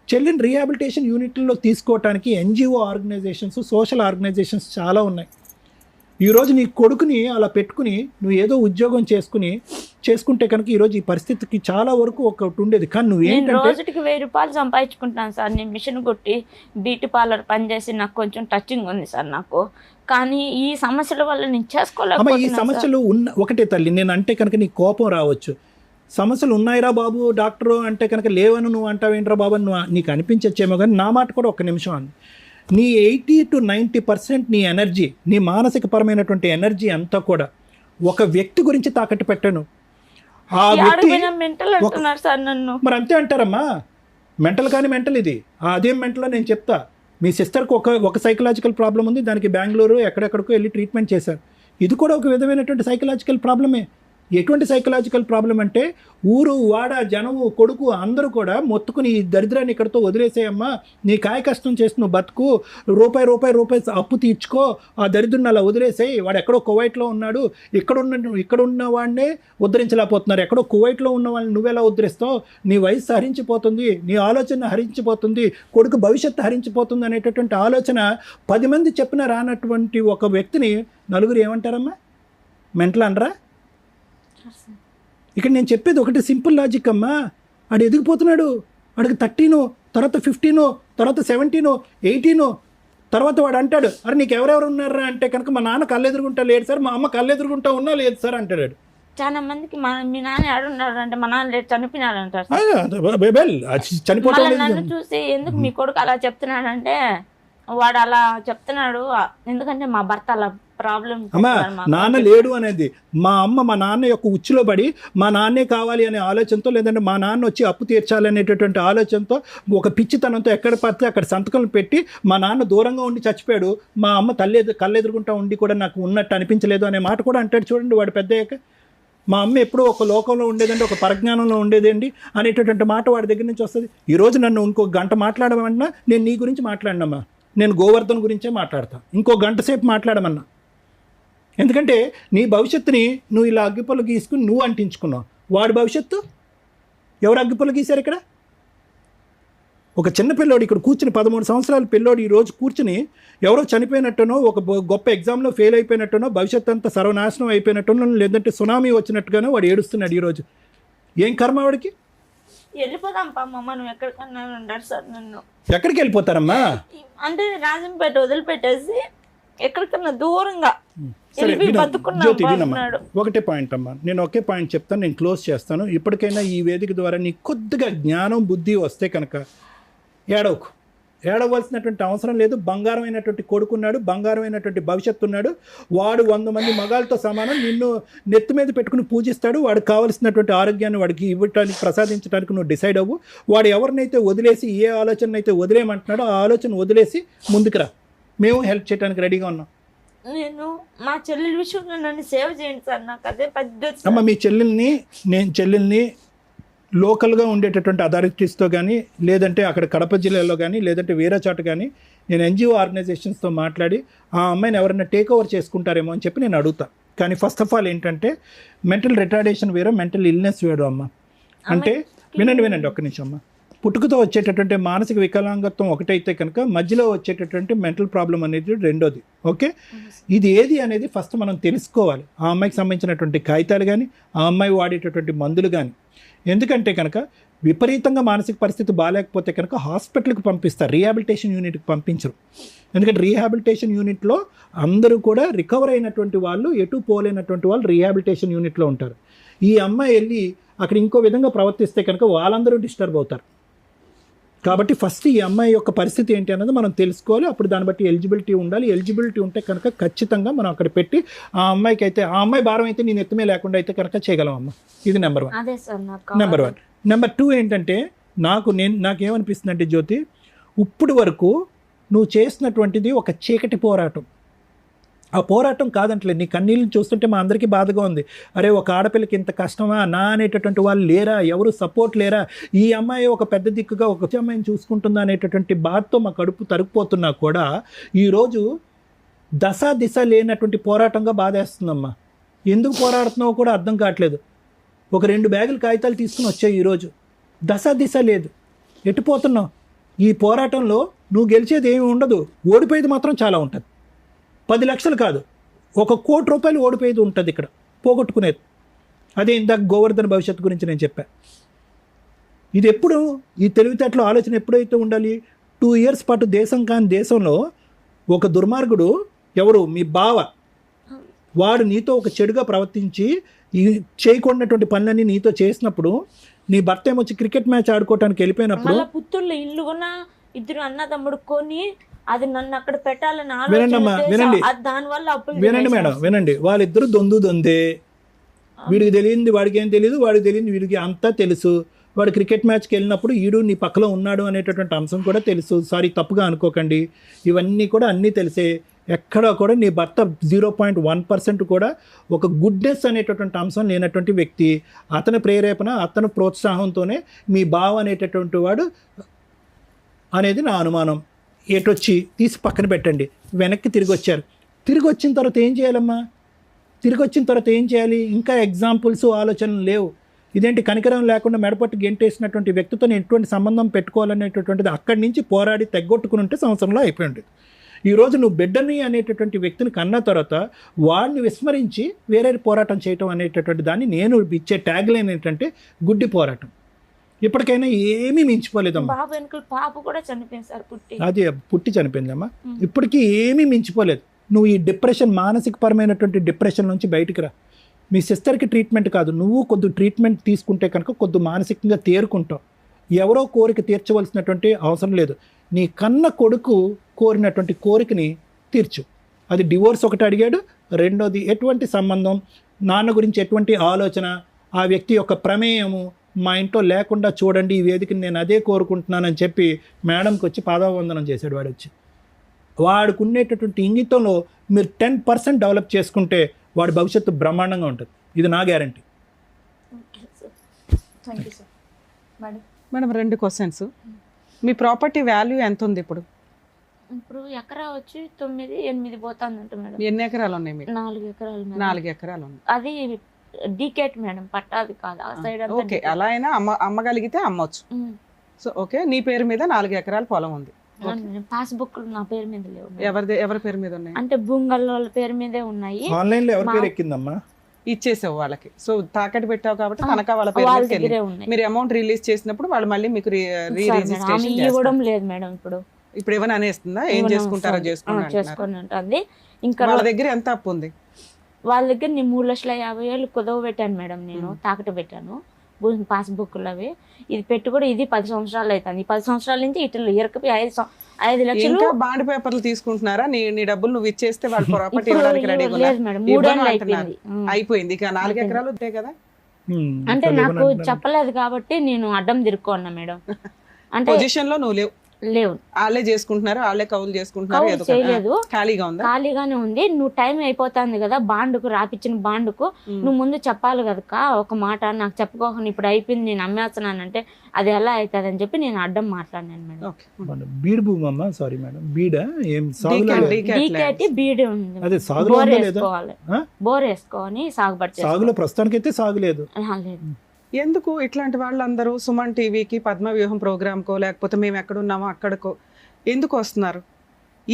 చెల్లిని రీహాబిలిటేషన్ యూనిట్లలో తీసుకోవడానికి NGO ఆర్గనైజేషన్స్, సోషల్ ఆర్గనైజేషన్స్ చాలా ఉన్నాయి. ఈరోజు నీ కొడుకుని అలా పెట్టుకుని నువ్వు ఏదో ఉద్యోగం చేసుకుంటే కనుక ఈరోజు ఈ పరిస్థితికి చాలా వరకు ఒకటి ఉండేది. కానీ నువ్వేంటంటే రోజుకి 1000 రూపాయలు సంపాదించుకుంటాను సార్. నేను మిషన్ కొట్టి బ్యూటీ పార్లర్ పనిచేసి నాకు కొంచెం టచింగ్ ఉంది సార్ నాకు. కానీ ఈ సమస్యల వల్ల నేను చేసుకోలేకపోతున్నాను. ఈ సమస్యలు ఒకటే తల్లి, నేను అంటే కనుక నీకు కోపం రావచ్చు. సమస్యలు ఉన్నాయిరా బాబు డాక్టరు అంటే కనుక లేవని నువ్వు అంటావేంట్రా బాబు అని నీకు అనిపించచ్చేమో, కానీ నా మాట కూడా 1 నిమిషం అంది. నీ 80 to 90% నీ ఎనర్జీ, నీ మానసిక పరమైనటువంటి ఎనర్జీ అంతా కూడా ఒక వ్యక్తి గురించి తాకట్టు పెట్టాను. ఆ వ్యక్తి మరి అంతే అంటారమ్మా. మెంటల్ కానీ మెంటల్ ఇది. అదేం మెంటలో నేను చెప్తా. మీ సిస్టర్కి ఒక సైకలాజికల్ ప్రాబ్లం ఉంది, దానికి బెంగళూరు ఎక్కడెక్కడికో వెళ్ళి ట్రీట్మెంట్ చేశారు. ఇది కూడా ఒక విధమైనటువంటి సైకలాజికల్ ప్రాబ్లమే. ఎటువంటి సైకలాజికల్ ప్రాబ్లం అంటే ఊరు వాడ జనము కొడుకు అందరూ కూడా మొత్తుకుని ఈ దరిద్రాన్ని ఇక్కడితో వదిలేసేయమ్మా, నీ కాయ కష్టం చేసి నువ్వు బతుకు, రూపాయి అప్పు తీర్చుకో, ఆ దరిద్రుని అలా వదిలేసేయి. వాడు ఎక్కడో కువైట్లో ఉన్నాడు, ఇక్కడున్న వాడినే ఉద్ధరించలేకపోతున్నారు, ఎక్కడో కువైట్లో ఉన్న వాళ్ళని నువ్వెలా ఉద్ధరిస్తావు? నీ వయసు హరించిపోతుంది, నీ ఆలోచన హరించిపోతుంది, కొడుకు భవిష్యత్తు హరించిపోతుంది అనేటటువంటి ఆలోచన 10 మంది చెప్పినా రానటువంటి ఒక వ్యక్తిని నలుగురు ఏమంటారమ్మా? మెంటల్ అనరా? ఇక్కడ నేను చెప్పేది ఒకటి సింపుల్ లాజిక్ అమ్మా. ఆడు ఎదిగిపోతున్నాడు, వాడికి 13, తర్వాత 15, తర్వాత 17, 18, తర్వాత వాడు అంటాడు, అరే నీకు ఎవరెవరు ఉన్నారా అంటే కనుక మా నాన్న కళ్ళెదురుగుంటా లేడు సార్, మా అమ్మ కళ్ళెదురుగుంటా ఉన్నా లేదు సార్ అంటాడు. చాలా మందికి మీ నాన్న ఏడున్నాడు అంటే మా నాన్న లేడు చనిపోయినాడు అంటారు. చనిపోవడం నన్ను చూసి ఎందుకు మీ కొడుకు అలా చెప్తున్నాడంటే వాడు అలా చెప్తున్నాడు ఎందుకంటే మా భర్త అలా ప్రాబ్లం. అమ్మా నాన్న లేడు అనేది మా అమ్మ మా నాన్న యొక్క ఉచ్చులో పడి మా నాన్నే కావాలి అనే ఆలోచనతో, లేదంటే మా నాన్న వచ్చి అప్పు తీర్చాలనేటటువంటి ఆలోచనతో ఒక పిచ్చితనంతో ఎక్కడ పడితే అక్కడ సంతకాలు పెట్టి మా నాన్న దూరంగా ఉండి చచ్చిపోయాడు, మా అమ్మ కళ్ళెదురుగుంటా ఉండి కూడా నాకు ఉన్నట్టు అనిపించలేదు అనే మాట కూడా అంటాడు. చూడండి వాడు పెద్దయ్యాక మా అమ్మ ఎప్పుడూ ఒక లోకంలో ఉండేదండి, ఒక పరిజ్ఞానంలో ఉండేదండి అనేటటువంటి మాట వాడి దగ్గర నుంచి వస్తుంది. ఈరోజు నన్ను ఇంకో గంట మాట్లాడమన్నా నేను నీ గురించి మాట్లాడినమ్మా, నేను గోవర్ధన్ గురించే మాట్లాడతా. ఇంకో గంట సేపు మాట్లాడమన్నా ఎందుకంటే నీ భవిష్యత్తుని నువ్వు ఇలా అగ్గిపుల్ల గీసుకుని నువ్వు అంటించుకున్నావు. వాడి భవిష్యత్తు ఎవరు అగ్గిపుల్ల గీశారు ఇక్కడ? ఒక చిన్న పిల్లోడు ఇక్కడ కూర్చుని 13 సంవత్సరాల పిల్లోడు ఈరోజు కూర్చుని ఎవరో చనిపోయినట్టునో, ఒక గొప్ప ఎగ్జామ్లో ఫెయిల్ అయిపోయినట్టునో, భవిష్యత్తు అంతా సర్వనాశనం అయిపోయినట్టునో, లేదంటే సునామీ వచ్చినట్టుగానో వాడు ఏడుస్తున్నాడు ఈరోజు. ఏం కర్మ వాడికి? వెళ్ళిపోదాం పామ్మ, నువ్వు ఎక్కడికన్నా ఉంటాడు సార్. నన్ను ఎక్కడికి వెళ్ళిపోతారమ్మా? అంటే రాజంపేట వదిలిపెట్టేసి ఎక్కడికన్నా దూరంగా సరే వెళ్ళి విను, బతుకున్నాం జ్యోతి వినమ్మా, అంటున్నాడు. ఒకటే పాయింట్ అమ్మా, నేను ఒకే పాయింట్ చెప్తాను, నేను క్లోజ్ చేస్తాను. ఇప్పటికైనా ఈ వేదిక ద్వారా నీకు కొద్దిగా జ్ఞానం బుద్ధి వస్తే కనుక ఏడవకు, ఏడవలసినటువంటి అవసరం లేదు. బంగారమైనటువంటి కొడుకున్నాడు, బంగారమైనటువంటి భవిష్యత్తు ఉన్నాడు. వాడు 100 మంది మగాళ్ళతో సమానం. నిన్ను నెత్తి మీద పెట్టుకుని పూజిస్తాడు. వాడికి కావలసినటువంటి ఆరోగ్యాన్ని వాడికి ఇవ్వటానికి, ప్రసాదించడానికి నువ్వు డిసైడ్ అవ్వు. వాడు ఎవరినైతే వదిలేసి, ఏ ఆలోచన అయితే వదిలేయమంటున్నాడో ఆ ఆలోచన వదిలేసి ముందుకు రా. మేము హెల్ప్ చేయడానికి రెడీగా ఉన్నాం. నేను మా చెల్లెల విషయంలో నన్ను సేవ చేయండి సార్, నాకు అదే పెద్ద అమ్మ, మీ చెల్లెల్ని లోకల్గా ఉండేటటువంటి అథారిటీస్తో కానీ, లేదంటే అక్కడ కడప జిల్లాలో కానీ, లేదంటే వేరే చోట కానీ నేను ఎన్జిఓ ఆర్గనైజేషన్స్తో మాట్లాడి ఆ అమ్మాయిని ఎవరైనా టేక్ ఓవర్ చేసుకుంటారేమో అని చెప్పి నేను అడుగుతా. కానీ ఫస్ట్ ఆఫ్ ఆల్ ఏంటంటే మెంటల్ రిటార్డేషన్ వేరే, మెంటల్ ఇల్నెస్ వేరు అమ్మ. అంటే వినండి ఒక్క నిమిషం అమ్మ. పుట్టుకతో వచ్చేటటువంటి మానసిక వికలాంగత్వం ఒకటైతే కనుక మధ్యలో వచ్చేటటువంటి మెంటల్ ప్రాబ్లం అనేది రెండోది. ఓకే, ఇది ఏది అనేది ఫస్ట్ మనం తెలుసుకోవాలి. ఆ అమ్మాయికి సంబంధించినటువంటి కాగితాలు కానీ, ఆ అమ్మాయి వాడేటటువంటి మందులు కానీ. ఎందుకంటే కనుక విపరీతంగా మానసిక పరిస్థితి బాగాలేకపోతే కనుక హాస్పిటల్కి పంపిస్తారు, రీహాబిలిటేషన్ యూనిట్కి పంపించరు. ఎందుకంటే రీహాబిలిటేషన్ యూనిట్లో అందరూ కూడా రికవర్ అయినటువంటి వాళ్ళు, ఎటు పోలేనటువంటి వాళ్ళు రీహాబిలిటేషన్ యూనిట్లో ఉంటారు. ఈ అమ్మాయి వెళ్ళి అక్కడ ఇంకో విధంగా ప్రవర్తిస్తే కనుక వాళ్ళందరూ డిస్టర్బ్ అవుతారు. కాబట్టి ఫస్ట్ ఈ అమ్మాయి యొక్క పరిస్థితి ఏంటి అన్నది మనం తెలుసుకోవాలి. అప్పుడు దాన్ని బట్టి ఎలిజిబిలిటీ ఉండాలి. ఎలిజిబిలిటీ ఉంటే కనుక ఖచ్చితంగా మనం అక్కడ పెట్టి ఆ అమ్మాయికి అయితే, ఆ అమ్మాయి భారం అయితే నేను ఎత్తుమే లేకుండా అయితే కనుక చేయగలం అమ్మ. ఇది నెంబర్ 1. అదే సార్ నాకు నెంబర్ 1. నెంబర్ 2 ఏంటంటే నాకేమనిపిస్తుంది అంటే జ్యోతి, ఇప్పుడు వరకు నువ్వు చేసినటువంటిది ఒక చీకటి పోరాటం. ఆ పోరాటం కాదంటలేదు, నీ కన్నీళ్ళని చూస్తుంటే మా అందరికీ బాధగా ఉంది. అరే, ఒక ఆడపిల్లకి ఇంత కష్టమా నా అనేటటువంటి వాళ్ళు లేరా, ఎవరు సపోర్ట్ లేరా, ఈ అమ్మాయి ఒక పెద్ద దిక్కుగా ఒక అమ్మాయిని చూసుకుంటుందా అనేటటువంటి బాధతో మా కడుపు తరుక్కుపోతున్నా కూడా ఈరోజు దిశ లేనటువంటి పోరాటంగా బాధేస్తుందమ్మా. ఎందుకు పోరాడుతున్నావో కూడా అర్థం కావట్లేదు. ఒక 2 బ్యాగులు కాగితాలు తీసుకుని వచ్చాయి, ఈరోజు దిశ లేదు. ఎటుపోతున్నావు? ఈ పోరాటంలో నువ్వు గెలిచేది ఏమి ఉండదు, ఓడిపోయేది మాత్రం చాలా ఉంటుంది. 10 లక్షలు కాదు, 1 కోటి రూపాయలు ఓడిపోయేది ఉంటుంది ఇక్కడ, పోగొట్టుకునేది. అదే ఇందాక గోవర్ధన్ భవిష్యత్తు గురించి నేను చెప్పాను. ఇది ఎప్పుడు, ఈ తెలివితేటలో ఆలోచన ఎప్పుడైతే ఉండాలి? 2 ఇయర్స్ పాటు దేశం కాని దేశంలో ఒక దుర్మార్గుడు, ఎవరు మీ బావ, వాడు నీతో ఒక చెడుగా ప్రవర్తించి ఈ చేయకూడనటువంటి పనులన్నీ నీతో చేసినప్పుడు, నీ భర్త ఏమొచ్చి క్రికెట్ మ్యాచ్ ఆడుకోవటానికి వెళ్ళిపోయినప్పుడు, మళ్ళీ పుత్తూరులో ఇల్లు కొన్నా, 2 అన్నదమ్ముడు కొని అది నన్ను అక్కడ పెట్టాలని వినండి దానివల్ల అప్పులు. వినండి మేడం, వినండి. వాళ్ళిద్దరు దొందే. వీడికి తెలియంది వాడికి ఏం తెలియదు, వాడికి తెలియంది వీడికి అంతా తెలుసు. వాడు క్రికెట్ మ్యాచ్కి వెళ్ళినప్పుడు ఈడు నీ పక్కలో ఉన్నాడు అనేటటువంటి అంశం కూడా తెలుసు. సారీ, తప్పుగా అనుకోకండి. ఇవన్నీ కూడా అన్నీ తెలిసే. ఎక్కడా కూడా నీ భర్త 0.1% కూడా ఒక గుడ్నెస్ అనేటటువంటి అంశం లేనటువంటి వ్యక్తి. అతని ప్రేరేపణ, అతని ప్రోత్సాహంతోనే మీ బావ అనేటటువంటి వాడు అనేది నా అనుమానం. ఎటొచ్చి తీసి పక్కన పెట్టండి, వెనక్కి తిరిగి వచ్చారు. తిరిగి వచ్చిన తర్వాత ఏం చేయాలమ్మా? తిరిగి వచ్చిన తర్వాత ఏం చేయాలి? ఇంకా ఎగ్జాంపుల్స్, ఆలోచనలు లేవు. ఇదేంటి కనికరం లేకుండా మెడపట్టు గెంటేసినటువంటి వ్యక్తితో నేను ఎటువంటి సంబంధం పెట్టుకోవాలనేటటువంటిది అక్కడి నుంచి పోరాడి తెగొట్టుకుని ఉంటే సంవత్సరంలో అయిపోయి ఉండేది. ఈరోజు నువ్వు బిడ్డని అనేటటువంటి వ్యక్తిని కన్న తర్వాత వాడిని విస్మరించి వేరే పోరాటం చేయటం అనేటటువంటి దాన్ని నేను ఇచ్చే ట్యాగ్ లైన్ ఏంటంటే గుడ్డి పోరాటం. ఇప్పటికైనా ఏమీ మించిపోలేదమ్మా. బాబు వెనుకలు పాప కూడా చనిపోయింది సార్, అది పుట్టి చనిపోయిందమ్మా. ఇప్పటికీ ఏమీ మించిపోలేదు. నువ్వు ఈ డిప్రెషన్, మానసిక పరమైనటువంటి డిప్రెషన్ నుంచి బయటికి రా. మీ సిస్టర్కి ట్రీట్మెంట్ కాదు, నువ్వు కొద్ది ట్రీట్మెంట్ తీసుకుంటే కనుక కొద్ది మానసికంగా తేరుకుంటావు. ఎవరో కోరిక తీర్చవలసినటువంటి అవసరం లేదు. నీ కన్న కొడుకు కోరినటువంటి కోరికని తీర్చు. అది డివోర్స్ ఒకటి అడిగాడు, రెండోది ఎటువంటి సంబంధం, నాన్న గురించి ఎటువంటి ఆలోచన, ఆ వ్యక్తి యొక్క ప్రమేయము మా ఇంట్లో లేకుండా చూడండి, ఈ వేదికని నేను అదే కోరుకుంటున్నానని చెప్పి మేడంకి వచ్చి పాదావందనం చేశాడు. వాడు వచ్చి వాడికి ఉండేటటువంటి ఇంగితంలో మీరు 10% డెవలప్ చేసుకుంటే వాడి భవిష్యత్తు బ్రహ్మాండంగా ఉంటుంది. ఇది నా గ్యారంటీ. Madam 2 questions. మీ ప్రాపర్టీ వాల్యూ ఎంత ఉంది ఇప్పుడు? ఇప్పుడు ఎకరా వచ్చి 9-8 పోతుందంట మేడం. ఎన్ని ఎకరాలు ఉన్నాయి మీకు? 4 ఎకరాలు మేడం. 4 ఎకరాలు ఉంది. అది డీకేట్ మేడం, పట్టాది కాదు ఆ సైడ్ అంతా. ఓకే, అలా అయినా అమ్మగలిగితే అమ్మొచ్చు. సో ఓకే, నీ పేరు మీద 4 ఎకరాల పొలం ఉంది. పాస్బుక్ నా పేరు మీద లేవు. ఎవరి పేరు మీద ఉన్నాయి? అంటే భూంగల్ వాళ్ళ పేరు మీదే ఉన్నాయి. ఆన్లైన్ లో ఎవరి పేరు ఎక్కిందమ్మా? ఇచ్చేసావు వాళ్ళకి. సో తాకట్టు పెట్టావు కాబట్టి తనఖా వాళ్ళ పేరు వాళ్ళ మీదకి దగ్గరే వెళ్ళింది. ఉన్నాయి. మీరు అమౌంట్ రిలీజ్ చేసినప్పుడు వాళ్ళు మళ్ళీ మీకు ఆమె ఇవ్వడం లేదు మేడం. ఇప్పుడు ఏమైనా అనేస్తుందా? ఏం చేసుకుంటారో చేసుకోండి అంటున్నారు. చేసుకోండి అంటుంది. ఇంకా వాళ్ళ దగ్గర ఎంత అప్పు ఉంది? వాళ్ళ దగ్గర నేను 3,50,000 కుదవ పెట్టాను మేడం. నేను తాకట్టు పెట్టాను పాస్బుక్లు అవి. ఇది పెట్టి కూడా ఇది 10 సంవత్సరాలు అవుతుంది. 10 సంవత్సరాల నుంచి ఇట్లా ఇరకపి 5 లక్షలు. ఇంకా బాండ్ పేపర్లు తీసుకుంటున్నారా? నీ డబ్బులు నువ్వు ఇచ్చేస్తే వాళ్ళ ప్రాపర్టీ ఇవ్వడానికి రెడీ లేదు మేడం. 3 ఏళ్ళు అయిపోయింది. అయిపోయింది. ఇక 4 ఎకరాలు ఉంటాయి కదా. అంటే నాకు చెప్పలేదు కాబట్టి నేను అడ్డం తిరుక్కున్నా మేడం. అంటే పొజిషన్ లో నువ్వు లేవు. వాళ్ళే చేసుకుంటున్నారు, వాళ్ళే కౌలు చేసుకుంటున్నారు. ఏదో చేయలేదు, ఖాళీగా ఉందా? ఖాళీగానే ఉంది. నువ్వు టైం అయిపోతుంది కదా బాండుకు, రాపిచ్చిన బాండుకు నువ్వు ముందు చెప్పాలి కదా ఒక మాట. నాకు చెప్పుకోకుండా ఇప్పుడు అయిపోయింది నేను అమ్మేస్తున్నానంటే అది ఎలా అవుతుంది అని చెప్పి నేను అడ్డం మాట్లాడినాను మేడం. బీడ్ భూమి అమ్మా, సారీ మేడం, బీడా ఏం డీకేటి బీడ్ ఉంది. అదే బోర్ వేసుకోవాలి, బోర్ వేసుకొని సాగుబడి. సాగులో ప్రస్తుతానికి అయితే సాగులేదు. లేదు. ఎందుకు ఇట్లాంటి వాళ్ళందరూ సుమన్ టీవీకి, పద్మవ్యూహం ప్రోగ్రామ్కో లేకపోతే మేము ఎక్కడున్నామో అక్కడికో ఎందుకు వస్తున్నారు?